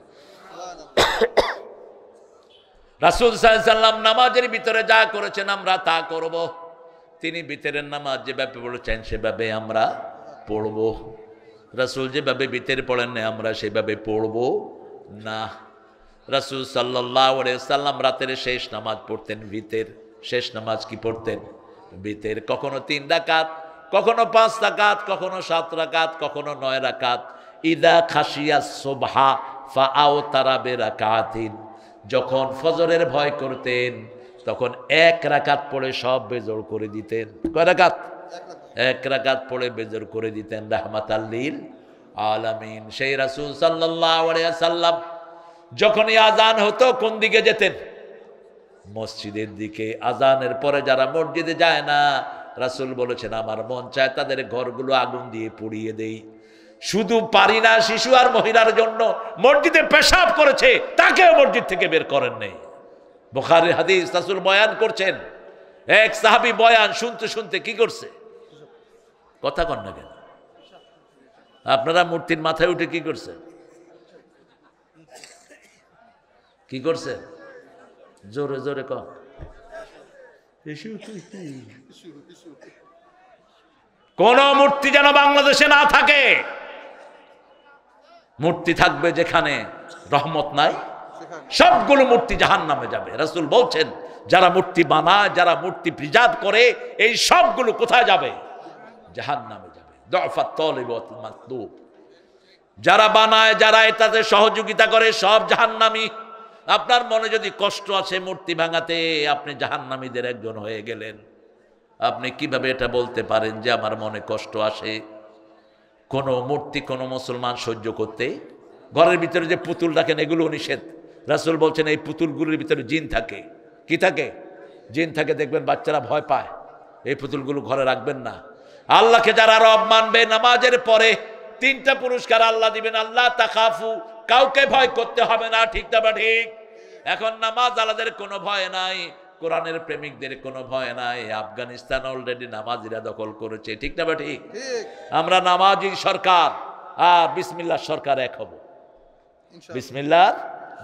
রাসূল সাল্লাল্লাহু আলাইহি সাল্লাম নামাজের ভিতরে যা করেছেন আমরা তা করব। তিনি ভিতরের নামাজ যেভাবে বলেছেন সেভাবে আমরা পড়ব। রাসূল যেভাবে ভিতরে পড়েন না আমরা সেভাবে পড়ব না। রাসূল সাল্লাল্লাহু আলাইহি সাল্লাম রাতের শেষ নামাজ পড়তেন ভিতর। শেষ নামাজ কি পড়তেন? ভিতর। কখনো 3 রাকাত, কখনো 5 রাকাত, কখনো 7 রাকাত, কখনো 9 রাকাত। ইদা খাশিয়াস সুবহা ফাআওতারা বিরাকাতিন, যখন ফজরের ভয় করতেন তখন 1 রাকাত পড়ে সব বেজড় করে দিতেন। কয় রাকাত? 1 রাকাত পড়ে বেজড় করে দিতেন রাহমাতাল লিল আলামিন। সেই রাসূল সাল্লাল্লাহু আলাইহি সাল্লাম যখনই আজান হতো কোন দিকে যেতেন? মসজিদের দিকে। আজানের পরে যারা মসজিদে যায় না, রাসূল বলেছেন আমার মন চায় তাদের ঘরগুলো আগুন দিয়ে পুড়িয়ে দেই। শুধু পারি না, শিশু আর মহিলার জন্য মসজিদে পেশাব করেছে তাকেও মসজিদ থেকে বের করেন নাই। বুখারীর হাদিস, রাসূল বয়ান করছেন, এক সাহাবী বয়ান শুনতে শুনতে কি করছে? কথা কন না কেন? আপনারা মূর্তির মাথায় উঠে কি করছেন? কি করছে? জোরে জোরে কন। কোন মূর্তি যেন বাংলাদেশে না থাকে। মূর্তি থাকবে যেখানে রহমত নাই, সবগুলো মূর্তি জাহান্নামে যাবে। রাসূল বলছেন যারা মূর্তি বানায়, যারা মূর্তি প্রিজার্ভ করে, এই সবগুলো কোথায় যাবে? জাহান্নামে যাবে। দুআফাত তালিব ওয়াল মাতলুব, যারা বানায়, যারা এটাতে সহযোগিতা করে, সব জাহান্নামী। আপনার মনে যদি কষ্ট আছে মূর্তি ভাঙাতে, আপনি জাহান্নামীদের একজন হয়ে গেলেন। আপনি কিভাবে এটা বলতে পারেন যে আমার মনে কষ্ট আসে? কোন মূর্তি কোন মুসলমান সহ্য করতে? ঘরের ভিতরে যে পুতুল রাখেন এগুলো নিষেধ। রাসূল বলছেন এই পুতুলগুলোর ভিতরে জিন থাকে। কি থাকে? জিন থাকে। দেখবেন বাচ্চারা ভয় পায়, এই পুতুলগুলো ঘরে রাখবেন না। আল্লাহকে যারা রব মানবে, নামাজের পরে 3টা পুরস্কার আল্লাহ দিবেন। আল্লাহ তাখাফু, কাউকে ভয় করতে হবে না। ঠিক না বা ঠিক? এখন নামাজ আলাদের কোনো ভয় নাই, কোরআনের প্রেমিকদের কোনো ভয় নাই। আফগানিস্তান অলরেডি নামাজিরা দখল করেছে। ঠিক না বা ঠিক? আমরা নামাজি সরকার আর বিসমিল্লাহ সরকার এক হব। বিসমিল্লাহ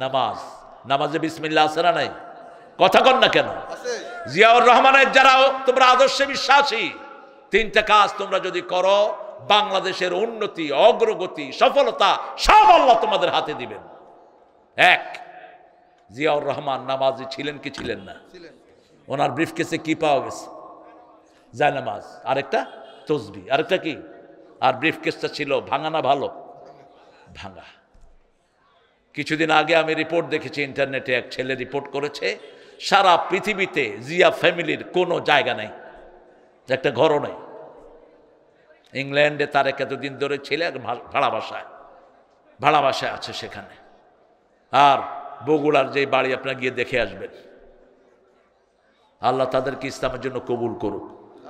নামাজ, নামাজে বিসমিল্লাহ আছে না নাই? কথা কন না কেন? জিয়াউর রহমানের যারা তোমরা আদর্শে বিশ্বাসী, 3টা কাজ তোমরা যদি করো, বাংলাদেশের উন্নতি, অগ্রগতি, সফলতা সব আল্লাহ তোমাদের হাতে দিবেন। 1, জিয়াউর রহমান নামাজি ছিলেন কি ছিলেন না? ছিলেন। ওনার ব্রিফকেসে কি পাওয়া গেছে? জায়নামাজ, আরেকটা তসবি, আরেকটা কি? আর ব্রিফকেসটা ছিল ভাঙা না ভালো? ভাঙা। কিছুদিন আগে আমি রিপোর্ট দেখেছি ইন্টারনেটে, এক ছেলে রিপোর্ট করেছে সারা পৃথিবীতে জিয়া ফ্যামিলির কোনো জায়গা নেই, একটা ঘরও নেই। ইংল্যান্ডে তার এতদিন ধরে ছেলে ভাড়া বাসায় আছে সেখানে। আর বগুড়ার যে বাড়ি আপনারা গিয়ে দেখে আসবেন। আল্লাহ তাদেরকে ইসলামের জন্য কবুল করুক।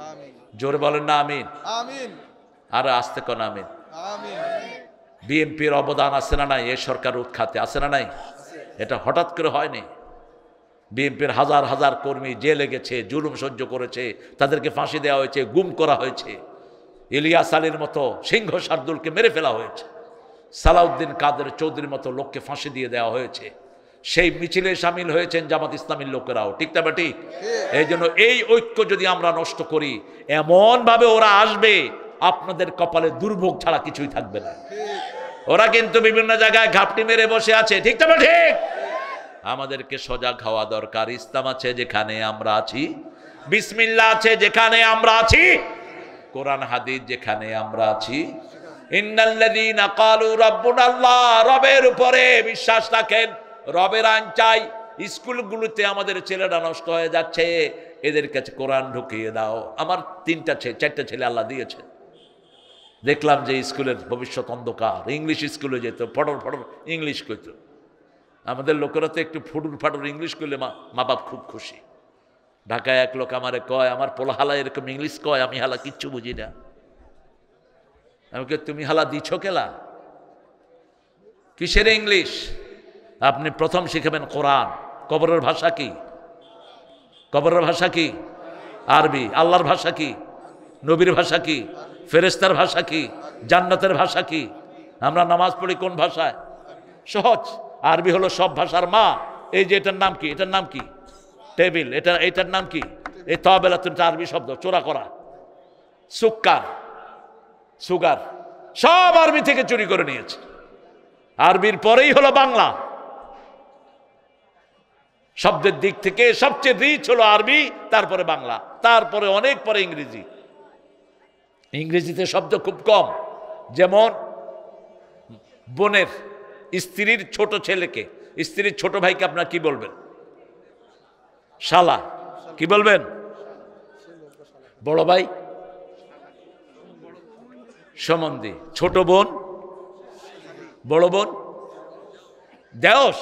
আমিন। জোরে বলেন না আমিন। আমিন। আর আসতে কোন আমিন। আমিন। বিএনপির অবদান আছে না নাই? এই সরকার উৎখাতে আছে না নাই? এটা হঠাৎ করে হয়নি। বিএনপির হাজার হাজার কর্মী জেলে গেছে, জুলুম সহ্য করেছে, তাদেরকে ফাঁসি দেওয়া হয়েছে, গুম করা হয়েছে। ইলিয়াস আলীর মতো সিংহ শার্দুলকে মেরে ফেলা হয়েছে, সালাউদ্দিন কাদের চৌধুরীর মতো লোককে ফাঁসি দিয়ে দেওয়া হয়েছে। সেই মিছিলে সামিল হয়েছেন জামাত ইসলামীর লোকেরাও, ঠিক না ঠিক? এই জন্য এই ঐক্য যদি আমরা নষ্ট করি, এমন ভাবে ওরা আসবে আপনাদের কপালে দুর্ভোগ ছাড়া কিছুই থাকবে না। ওরা কিন্তু বিভিন্ন জায়গায় ঘাপটি মেরে বসে আছে, ঠিক না ঠিক? আমাদেরকে সজাগ হওয়া দরকার। ইসলাম আছে যেখানে আমরা আছি, বিসমিল্লাহ আছে যেখানে আমরা আছি, কোরআন হাদিস যেখানে আমরা আছি, ইন্নাল্লাযীনা ক্বালু রাব্বুনাল্লাহ, রবের উপরে বিশ্বাস রাখেন, রবের আইন চাই। স্কুলগুলোতে আমাদের ছেলেরা নষ্ট হয়ে যাচ্ছে, এদের কাছে কোরআন ঢুকিয়ে দাও। আমার 4টা ছেলে আল্লাহ দিয়েছে, দেখলাম যে স্কুলের ভবিষ্যৎ অন্ধকার। ইংলিশ স্কুলে যেত, ফটর ফটর ইংলিশ কইত। আমাদের লোকেরা তো একটু ফুটুর ফাটুর ইংলিশ করলে মা বাপ খুব খুশি। ঢাকায় এক লোক আমারে কয়, আমার পোলা হালা এরকম ইংলিশ কয়, আমি হালা কিচ্ছু বুঝি না। আমি কে, তুমি হালা দিছ কেলা? কিসের ইংলিশ? আপনি প্রথম শিখাবেন কোরআন। কবরের ভাষা কি? কবরের ভাষা কি? আরবি। আল্লাহর ভাষা কি? নবীর ভাষা কি? ফেরেশতার ভাষা কি? জান্নাতের ভাষা কি? আমরা নামাজ পড়ি কোন ভাষায়? সহজ। আরবি হলো সব ভাষার মা। এই যে এটার নাম কি? এটার নাম কি? টেবিল। এটার নাম কি? এই তবেলা, তুমি আরবি শব্দ, চোরা করা। সুক্কার, সুগার, সব আরবি থেকে চুরি করে নিয়েছে। আরবির পরেই হলো বাংলা। শব্দের দিক থেকে সবচেয়ে রিচ হলো আরবি, তারপরে বাংলা, তারপরে অনেক পরে ইংরেজি। ইংরেজিতে শব্দ খুব কম। যেমন বোনের স্ত্রীর ছোট ছেলেকে, স্ত্রীর ছোট ভাইকে আপনার কি বলবেন? শালা। কি বলবেন? বড় ভাই সম্বন্ধী, ছোট বোন, বড় বোন দেওস,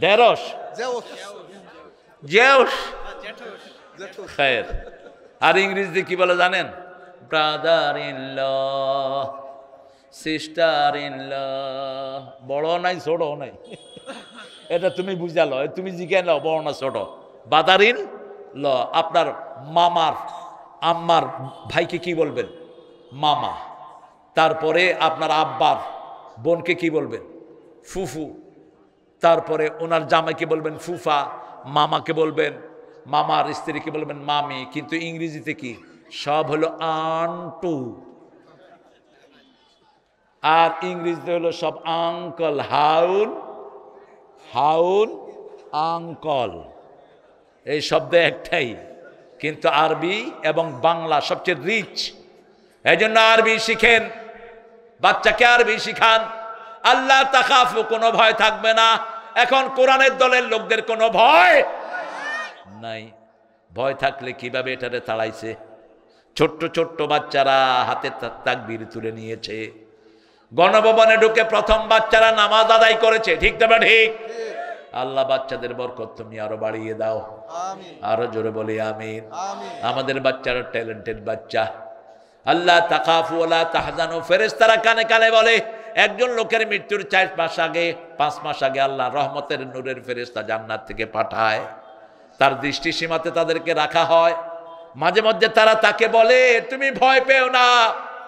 দেরস, জেউস, খায়ের। আর ইংরেজিতে কি বলে জানেন? Brother in law, sister in law. বড় নাই ছোট নাই, এটা তুমি বুঝালো, তুমি জিজ্ঞাসা লো বড় না ছোট। বাদার ইন ল। আপনার মামার আম্মার ভাইকে কি বলবেন? মামা। তারপরে আপনার আব্বার বোনকে কি বলবেন? ফুফু। তারপরে ওনার জামাইকে বলবেন ফুফা, মামাকে বলবেন, মামার স্ত্রীকে বলবেন মামি। কিন্তু ইংরেজিতে কি? সব হলো আন্টু। আর ইংরেজিতে হলো সব আঙ্কল, হাউন, হাউন, আঙ্কল। এই শব্দ একটাই, কিন্তু আরবি এবং বাংলা সবচেয়ে রিচ। এই জন্য আরবি শিখেন, বাচ্চাকে আরবি শিখান। আল্লাহ তাখাফু, কোনো ভয় থাকবে না। এখন কোরআনের দলের লোকদের কোনো ভয় নাই। ভয় থাকলে কিভাবে এটারে তাড়াইছে? ছোট্ট ছোট্ট বাচ্চারা হাতে তাকবীর তুলে নিয়েছে। গণভবনে ঢুকে প্রথম বাচ্চারা নামাজ আদায় করেছে, ঠিক না ঠিক? আল্লাহ বাচ্চাদের বরকত তুমি আরো বাড়িয়ে দাও। আরো জোরে বলি আমিন। আমাদের বাচ্চারা ট্যালেন্টেড বাচ্চা। আল্লাহ তাখাফু ওয়ালা তাহজানু, ফেরেশতারা কানে কানে বলে, একজন লোকের মৃত্যুর 4 মাস আগে, 5 মাস আগে আল্লাহ রহমতের নূরের ফেরেশতা জান্নাত থেকে পাঠায়। তার দৃষ্টি সীমাতে তাদেরকে রাখা হয়। মাঝে মধ্যে তারা তাকে বলে, তুমি ভয় পেও না,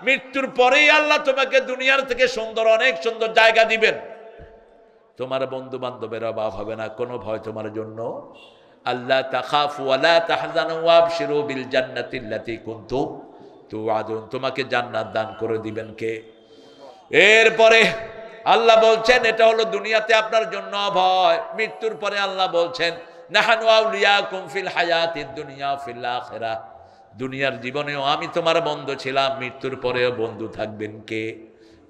মৃত্যুর পরেই আল্লাহ তোমাকে দুনিয়ার থেকে সুন্দর, অনেক সুন্দর জায়গা দিবেন। তোমার বন্ধু বান্ধবের অভাব হবে না, কোনো ভয় তোমার জন্য। আল্লাহ তাখাফু ওয়ালা তাহজানু ওয়াবশিরু বিল জান্নাতিল্লাতী কুনতুম তুআদুন, তোমাকে জান্নাত দান করে দিবেন কে? এরপরে আল্লাহ বলছেন এটা হলো দুনিয়াতে আপনার জন্য ভয়, মৃত্যুর পরে আল্লাহ বলছেন নাহানু আউলিয়াকুম ফিল হায়াতিদ দুনিয়া ফিল আখিরাহ, দুনিয়ার জীবনেও আমি তোমার বন্ধু ছিলাম, মৃত্যুর পরেও বন্ধু থাকবেন কে?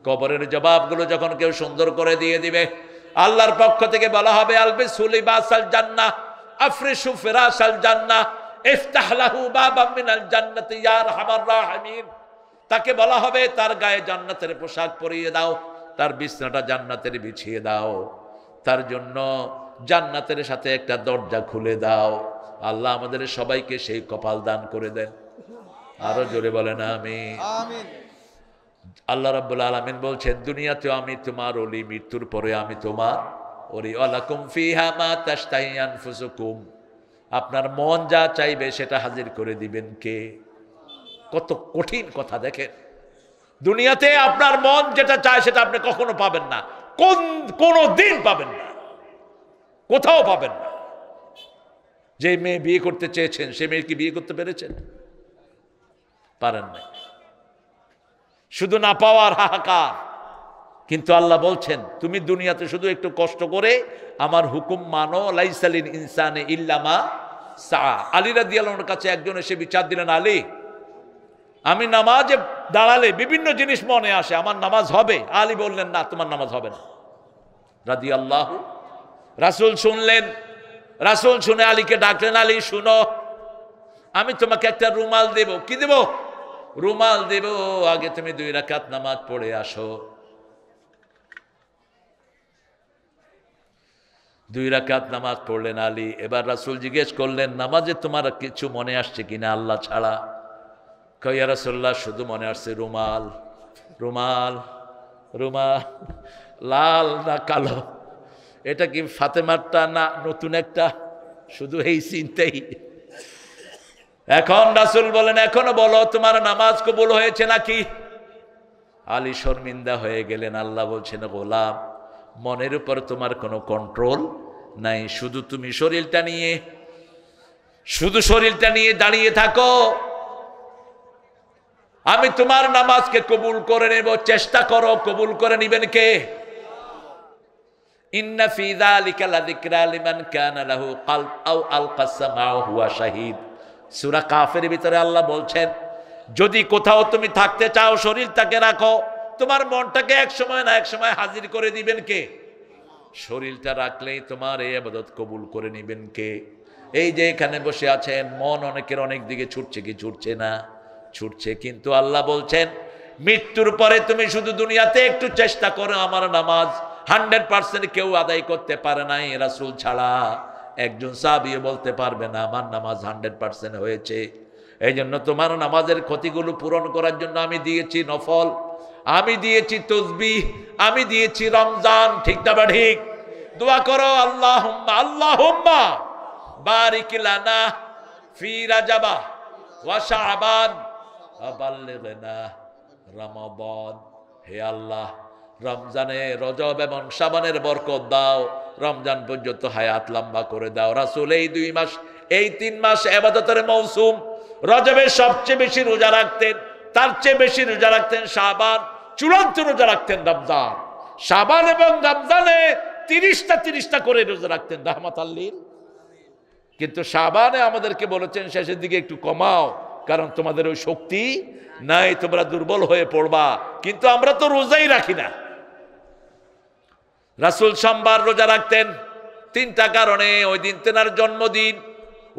কবরের জবাবগুলো যখন কেউ সুন্দর করে দিয়ে দিবে, আল্লাহর পক্ষ থেকে বলা হবে আলবিসু লিবাসাল জান্নাহ আফরিশু ফিরাশাল জান্নাহ ইফতাহ লাহু বাবাম মিনাল জান্নাতি ইয়া আরহামার রাহিমিন। তাকে বলা হবে তার গায়ে জান্নাতের পোশাক পরিয়ে দাও, তার বিছনাটা জান্নাতের বিছিয়ে দাও, তার জন্য জান্নাতের সাথে একটা দরজা খুলে দাও। আল্লাহ আমাদের সবাইকে সেই কপাল দান করে দেন। আরো জোরে বলেন আমিন। আমিন। আল্লাহ রাব্বুল আলামিন বলছেন দুনিয়াতেও আমি তোমার ওলি, মৃত্যুর পরে আমি তোমার ওলি। ওয়ালাকুম ফিহা মা তাশতাহি আনফুসুকুম, আপনার মন যা চাইবে সেটা হাজির করে দিবেন কে? কত কঠিন কথা দেখেন। দুনিয়াতে আপনার মন যেটা চায় সেটা আপনি কখনো পাবেন না, কোনো দিন পাবেন না, কোথাও পাবেন না। যে মেয়ে বিয়ে করতে চেয়েছেন সে মেয়ে কি বিয়ে করতে পেরেছেন? পারেন না, শুধু না পাওয়ার হাহাকার। কিন্তু আল্লাহ বলছেন তুমি দুনিয়াতে শুধু একটু কষ্ট করে আমার হুকুম মানো, লাইসালিল ইনসানে ইল্লা মা সা। আলী রাদিয়াল্লাহু আনহুর কাছে একজন এসে বিচার দিলেন, আলী আমি নামাজে দাঁড়ালে বিভিন্ন জিনিস মনে আসে, আমার নামাজ হবে? আলী বললেন না, তোমার নামাজ হবে না। রাদিয়াল্লাহু, রাসূল শুনলেন, রাসূল শুনে আলীকে ডাকলেন, আলী শুনো, আমি তোমাকে একটা রুমাল দেব। কি দেব? রুমাল দেব, আগে তুমি 2 রাকাত নামাজ পড়ে আসো। 2 রাকাত নামাজ পড়লেন আলী। এবার রাসূল জিজ্ঞেস করলেন নামাজে তোমার কিছু মনে আসছে কিনা আল্লাহ ছাড়া? কয় ইয়া রাসূলুল্লাহ শুধু মনে আসছে রুমাল। রুমাল, রুমাল লাল না কালো? এটা কি ফাতেমারটা না নতুন একটা? শুধু এই চিন্তাই। এখন রাসূল বলেন এখনো বলো তোমার নামাজ কবুল হয়েছে নাকি? আলী শর্মিন্দা হয়ে গেলেন। আল্লাহ বলছেন গোলাম মনের উপর তোমার কোনো কন্ট্রোল নাই, শুধু তুমি শরীরটা নিয়ে দাঁড়িয়ে থাকো, আমি তোমার নামাজকে কবুল করে নেব, চেষ্টা করো। কবুল করে নিবেন কে? ইন্না ফি যালিকা লাযিকরা লিমান কানা লাহু কলব আও আলকা সামাউ হুয়া শাহীদ। সূরা কাফের ভিতরে আল্লাহ বলছেন যদি কোথাও তুমি থাকতে চাও শরীরটাকে রাখো, তোমার মনটাকে এক সময় না এক সময় হাজির করে দিবেন কে? শরীরটা রাখলেই তোমার এই ইবাদত কবুল করে নিবেন কে? এই যে এখানে বসে আছেন, মন অনেকের অনেক দিকে ছুটছে কি ছুটছে না? ছুটছে। কিন্তু আল্লাহ বলছেন মৃত্যুর পরে তুমি শুধু দুনিয়াতে একটু চেষ্টা করো, আমার নামাজ 100% কেউ আদায় করতে পারে নাই রাসূল ছাড়া। একজন সাহাবীও বলতে পারবে না আমার নামাজ 100% হয়েছে। এই জন্য তোমার নামাজের ক্ষতিগুলো পূরণ করার জন্য আমি দিয়েছি নফল, আমি দিয়েছি তাসবিহ, আমি দিয়েছি রমজান। ঠিক না বা ঠিক? দোয়া করো আল্লাহুম্মা আল্লাহুম্মা বারিক লানা ফি রাজাবা ওয়া শাবান ওয়া বাল্লিগনা রমাদান। হে আল্লাহ রমজানে, রজব এবং শাবানের বরকত দাও, রমজান পর্যন্ত হায়াত লম্বা করে দাও। রাসূল এই 2 মাস, এই 3 মাস ইবাদতের মৌসুম। রজবে সবচেয়ে বেশি রোজা রাখতেন, তার চেয়ে বেশি রোজা রাখতেন শাবান, চূড়ান্ত রোজা রাখতেন রমজান। শাবান এবং রমজানে 30টা করে রোজা রাখতেন রাহমাতাল লিল। কিন্তু শাবানে আমাদেরকে বলেছেন শেষের দিকে একটু কমাও, কারণ তোমাদের ওই শক্তি নাই, তোমরা দুর্বল হয়ে পড়বা। কিন্তু আমরা তো রোজাই রাখি না। রাসূল সোমবার রোজা রাখতেন 3টা কারণে। ওই দিন তেনার জন্মদিন,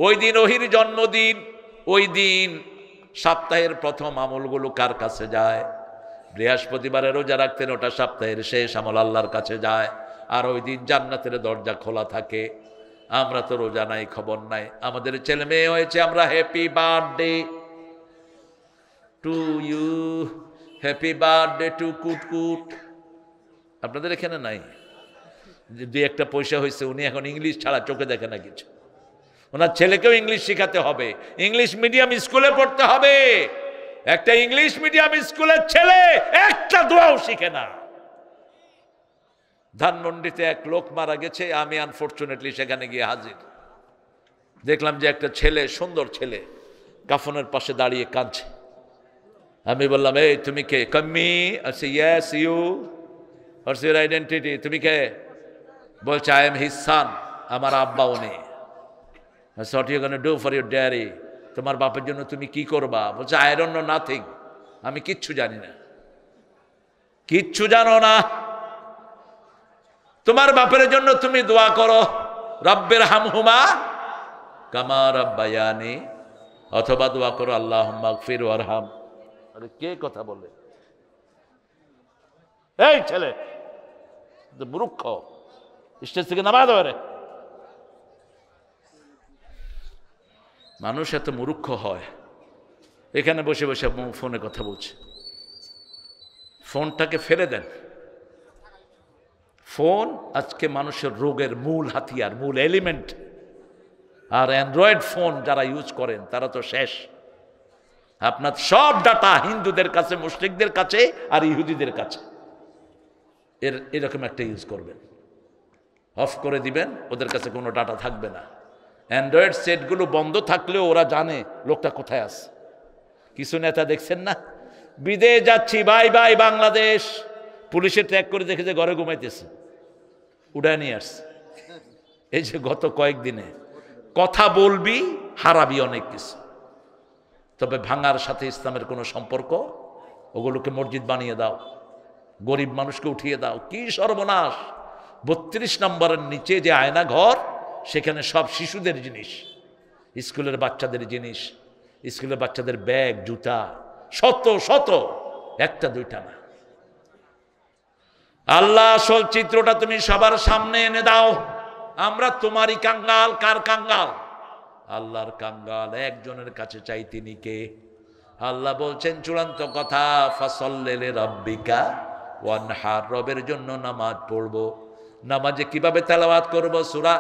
ওই দিন ওহির জন্মদিন, ওই দিন সপ্তাহের প্রথম আমলগুলো কার কাছে যায়? বৃহস্পতিবারে রোজা রাখতেন, ওটা সপ্তাহের শেষ আমল আল্লাহর কাছে যায়। আর ওই দিন জান্নাতের দরজা খোলা থাকে। আমরা তো রোজা নাই, খবর নাই। আমাদের ছেলে মেয়ে হয়েছে, আমরা happy birthday to you, happy birthday to Kutkut. আপনাদের এখানে নাই? 2-1 পয়সা হয়েছে, উনি এখন ইংলিশ ছাড়া চোখে দেখে না কিছু। ওনার ছেলেকেও ইংলিশ শেখাতে হবে, ইংলিশ মিডিয়াম স্কুলে পড়তে হবে। একটা ইংলিশ মিডিয়াম স্কুলের ছেলে একটা দোয়াও শিখে না। ধানমন্ডিতে এক লোক মারা গেছে, আমি আনফরচুনেটলি সেখানে গিয়ে হাজির। দেখলাম যে একটা ছেলে, সুন্দর ছেলে, কাফনের পাশে দাঁড়িয়ে কাঁদছে। আমি বললাম এই তুমি কে? কম্মি আছে? Yes you. What's your identity, তুমি কে? বলছে আই এম হিজ সান, আমার আব্বা উনি। What you gonna do for your daddy, তোমার বাপের জন্য তুমি কি করবা? বলছে আই ডোন্ট নো নাথিং, আমি কিচ্ছু জানি না। কিচ্ছু জানো না? তোমার বাপের জন্য তুমি দোয়া করো, রব্বির হামহুমা কামা রাব্বায়ানি, অথবা দোয়া করো আল্লাহুম্মা গফির ওয়ারহাম। আরে কে কথা বলে? এই ছেলে মূর্খ, স্টেজ থেকে নামা দেবে রে। মানুষ এত মূর্খ হয়, এখানে বসে বসে ফোনে কথা বলছে। ফোনটাকে ফেলে দেন। ফোন আজকে মানুষের রোগের মূল হাতিয়ার, মূল এলিমেন্ট। আর অ্যান্ড্রয়েড ফোন যারা ইউজ করেন তারা তো শেষ। আপনার সব ডাটা হিন্দুদের কাছে, মুশরিকদের কাছে আর ইহুদিদের কাছে। এরকম একটা ইউজ করবেন, অফ করে দিবেন, ওদের কাছে কোনো ডাটা থাকবে না। অ্যান্ড্রয়েড সেটগুলো বন্ধ থাকলেও ওরা জানে লোকটা কোথায় আছে। কিছু নেতা দেখছেন না, বিদেশ যাচ্ছি বাই বাই বাংলাদেশ, পুলিশে ট্র্যাক করে দেখে যে ঘরে ঘুমাইতেছে, উড়ায় নিয়ে আসছে। এই যে গত কয়েকদিনে কথা বলবি, হারাবি অনেক কিছু, তবে ভাঙার সাথে ইসলামের কোনো সম্পর্ক, ওগুলোকে মসজিদ বানিয়ে দাও, গরিব মানুষকে উঠিয়ে দাও। কি সর্বনাশ! 32 নম্বরের নিচে যে আয়না ঘর, সেখানে সব শিশুদের জিনিস, স্কুলের বাচ্চাদের জিনিস, স্কুলের বাচ্চাদের ব্যাগ, জুতা, শত শত, একটা দুইটা না। আল্লাহ আসল চিত্রটা তুমি সবার সামনে এনে দাও। আমরা তোমারই কাঙ্গাল। কার কাঙ্গাল? আল্লাহর কাঙ্গাল। একজনের কাছে চাই, তিনি কে? আল্লাহ বলছেন চূড়ান্ত কথা, ফাসাল্লি লিরাব্বিকা ওয়ানহার, রবের জন্য নামাজ পড়বো। নামাজে কিভাবে তেলাওয়াত করব? সূরা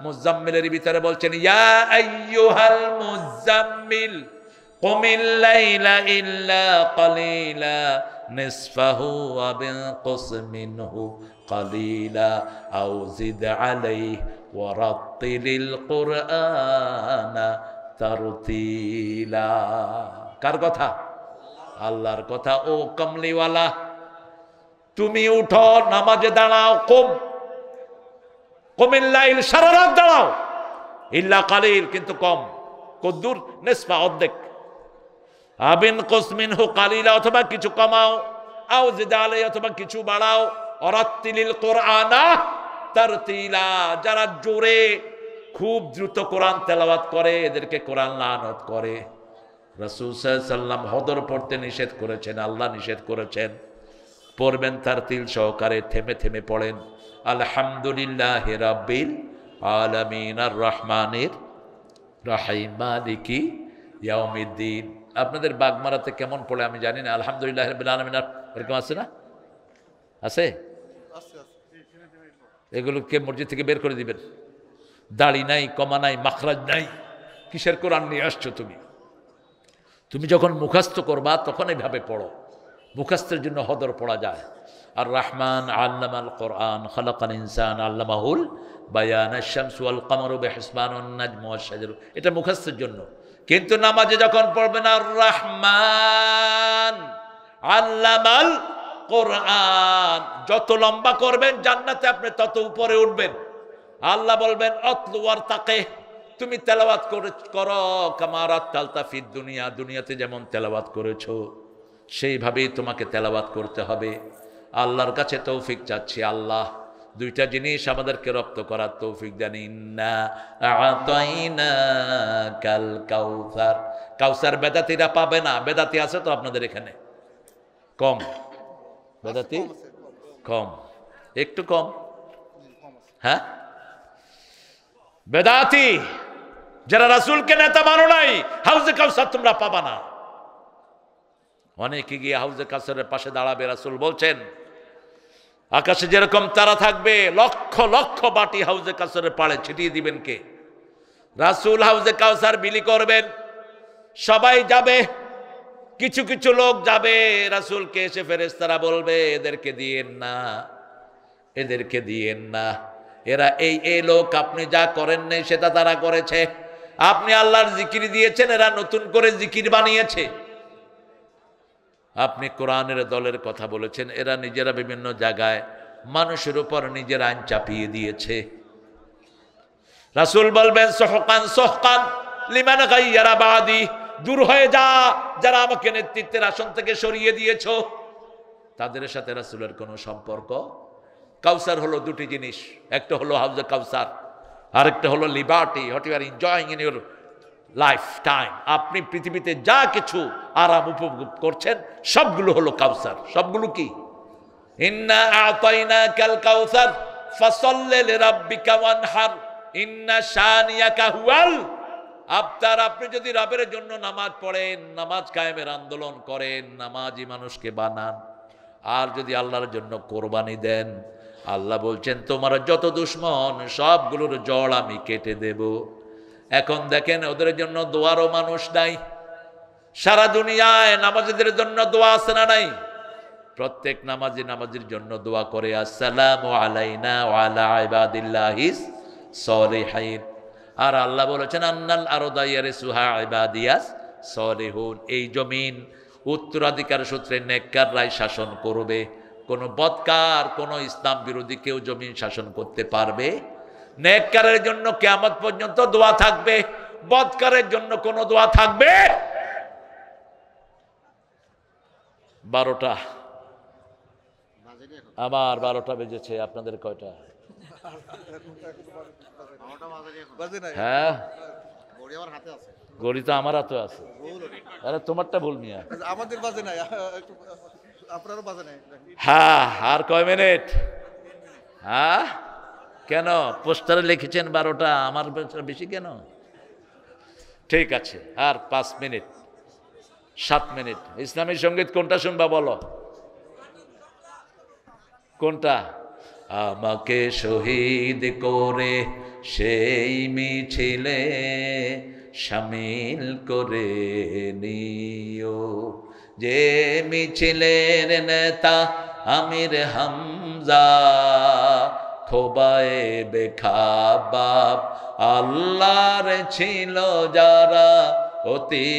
মুজাম্মিলের ভিতরে বলছেন ইয়া আইয়ুহাল মুজাম্মিল কুমিল লাইলা ইল্লা কালিলা নিসফাহু ওয়া বিনকুস মিনহু কালিলা আও জিদ আলাইহি ওয়া রাত্তিলিল কুরআনা তারতিলা। কার কথা? আল্লাহর কথা। ও কমলিওয়ালা, তুমি উঠো, নামাজে দাঁড়াও, কমিল লাইল, সারা রাত দাঁড়াও, ইল্লা কালিল, কিন্তু কম। কদ্দুর? নিসফা, অর্ধেক। আবিন কসমিনহু কালিলা, অথবা কিছু কমাও, আও জিদ আলাইহি, অথবা কিছু বাড়াও, অরাত্তিলিল কুরআনা তারতিলা। যারা জোরে খুব দ্রুত কোরআন তেলাওয়াত করে এদেরকে কোরআন লানত করে। রাসূল সাল্লাল্লাহু আলাইহি ওয়াসাল্লাম হদর পড়তে নিষেধ করেছেন, আল্লাহ নিষেধ করেছেন। পড়বেন তারতিল সহকারে, থেমে থেমে পড়েন। আলহামদুলিল্লাহি রাব্বিল আলামিন আর রহমানির রহিম মালিকি ইয়াউমিদ্দিন। আপনাদের বাগমারাতে কেমন পড়ে আমি জানি না। আলহামদুলিল্লাহি রাব্বিল আলামিন এরকম আছে না? আছে? এগুলোকে মসজিদ থেকে বের করে দিবেন। দাড়ি নাই, কমা নাই, মাখরাজ নাই, কিসের কোরআন নিয়ে আসছো তুমি? তুমি যখন মুখস্থ করবা তখন এইভাবে পড়ো। মুখস্থের জন্য হদর পড়া যায়। আর রহমান আল্লামাল কোরআন, খালাকাল ইনসান আল্লামাহুল বায়ান, আশ-শামসু ওয়াল কমারু বিহিসবানুন নাজমু ওয়াশ-শাজারু, এটা মুখস্থের জন্য। কিন্তু নামাজে যখন পড়বেন আর রহমান আল্লামাল কোরআন, যত লম্বা করবেন জান্নাতে আপনি তত উপরে উঠবেন। আল্লাহ বলবেন অতলু ওয়ারতাকি, তুমি তেলাওয়াত করো কামা রাত্তালতা ফিদ দুনিয়া, দুনিয়াতে যেমন তেলাওয়াত করেছো সেইভাবেই তোমাকে তেলাওয়াত করতে হবে। আল্লাহর কাছে তৌফিক চাচ্ছি। আল্লাহ দুইটা জিনিস আমাদেরকে রপ্ত করার তৌফিক দেন। ইন্না আ'তাইনাকাল কাউসার। কাউসার বেদাতিরা পাবে না। বেদাতি আছে তো আপনাদের এখানে? কম বেদাতি, কম, একটু কম। হ্যাঁ, বেদাতি যারা রাসূলকে নেতা মানো নাই, হাউজে কাউসার তোমরা পাবা না। অনেকে গিয়ে হাউজে কাউসারের পাশে দাঁড়াবে। রাসূল বলছেন আকাশে যেরকম তারা থাকবে, লক্ষ লক্ষ বাটি হাউজে কাউসারের পাড়ে ছিটিয়ে দিবেন কে? রাসূল হাউজে কাউসার বিলি করবেন, সবাই যাবে, কিছু কিছু লোক যাবে। রাসূলকে এসে ফেরেশতারা বলবে এদেরকে দিয়েন না, এদেরকে দিয়েন না, এরা এই লোক, আপনি যা করেন নাই সেটা তারা করেছে। আপনি আল্লাহর জিকির দিয়েছেন, এরা নতুন করে জিকির বানিয়েছে। আপনি কোরআনের দলের কথা বলেছেন, এরা নিজেরা বিভিন্ন জায়গায় মানুষের উপর নিজের আইন চাপিয়ে দিয়েছে। রাসূল বলবেন সহকান সহকান লিমান গায়্যারা বাদি, দূর হয়ে যা যারা আমাকে নেতৃত্বের আসন থেকে সরিয়ে দিয়েছো, তাদের সাথে রাসূলের কোনো সম্পর্ক। কাউসার হলো দুটি জিনিস, একটা হলো হাউজে কাউসার, আরেকটা হলো liberty, what you are enjoying in your lifetime. আপনি পৃথিবীতে যা কিছু আরাম উপভোগ করছেন সবগুলো হলো কাউসার। সবগুলো কি? ইন্না আতাইনাকাল কাউসার ফাসাল্লি লিরাব্বিকা ওয়ানহার ইন্না শানিয়াকা হুয়াল আবতার। আপনি যদি রবের জন্য নামাজ পড়েন, নামাজ কায়েমের আন্দোলন করেন, নামাজি মানুষকে বানান, আর যদি আল্লাহর জন্য কোরবানি দেন, আল্লাহ বলছেন তোমার যত দুশ্মন সবগুলোর জড় আমি কেটে দেব। এখন দেখেন ওদের জন্য দোয়ারও মানুষ নাই। সারা দুনিয়ায় নামাজীদের জন্য দোয়া আছে না নাই? প্রত্যেক নামাজি নামাজির জন্য দোয়া করে, আসসালামু আলাইনা ওয়া আলা ইবাদিল্লাহিস সলিহিন। আর আল্লাহ বলেছেন আন্নাল আরদা ইয়ারিসুহা ইবাদিয়াস সলিহুন, এই জমিন উত্তরাধিকার সূত্রে নেককাররাই শাসন করবে। কোন বদকার, কোন ইসলাম বিরোধী কেউ জমিন শাসন করতে পারবে? নেককারের জন্য কিয়ামত পর্যন্ত দোয়া থাকবে, বদকারের জন্য কোন দোয়া থাকবে? 12টা, আবার 12টা বেজেছে। আপনাদের কয়টা? হ্যাঁ, ঘড়ি তো আমার হাতে আছে। আরে তোমারটা ভুল মিয়া, আমাদের বাজে নাই, আপনারও বাজে নাই। হ্যাঁ, আর কয় মিনিট? হ্যাঁ, কেন পোস্টারে লিখেছেন 12টা, আমার বেশি কেন? ঠিক আছে, আর 5 মিনিট, 7 মিনিট। ইসলামী সঙ্গীত কোনটা শুনবা বলো? কোনটা? আমাকে শহীদ করে সেই মিছিলে শামিল করে নিও, যে মিছিলের নেতা আমির হামজা, খোবায়ে বেখাবাব আল্লাহর ছিল যারা অতি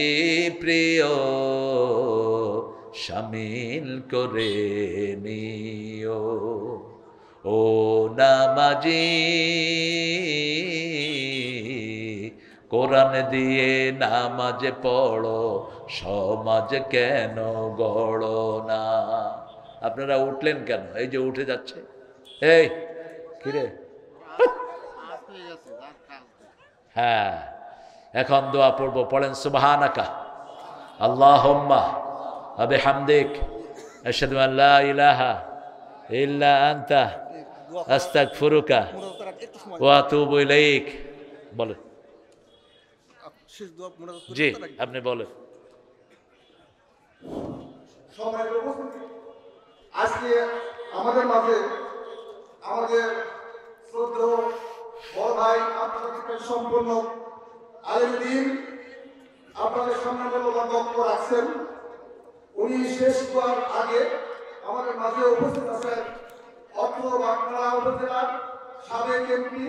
প্রিয়, শামিল করে নিও। ও নামাজি কোরআন দিয়ে নামাজ পড়ো, সমাজ কেন গড়ো না? আপনারা উঠলেন কেন? এই যে উঠে যাচ্ছে, এই কিরে? হ্যাঁ, এখন দোয়া পড়বো, পড়েন সুবহানাকা আল্লাহুম্মা ওয়া বিহামদিক আশহাদু আন লা ইলাহা ইল্লা আনতা আস্তাগফিরুকা ওয়া আতুবু ইলাইক। বলেন। জি, আপনি বলেন। আজকে আমাদের মাঝে আমাদের শ্রদ্ধেয় বড় ভাই আন্তর্জাতিক সম্পন্ন আলেম দ্বীন আপনাদের সামনে মূল্যবান বক্তব্য রাখছেন। উনি শেষ হওয়ার আগে আমাদের মাঝে উপস্থিত আছেন অত্র বাগমারা উপজেলার সাবেক এমপি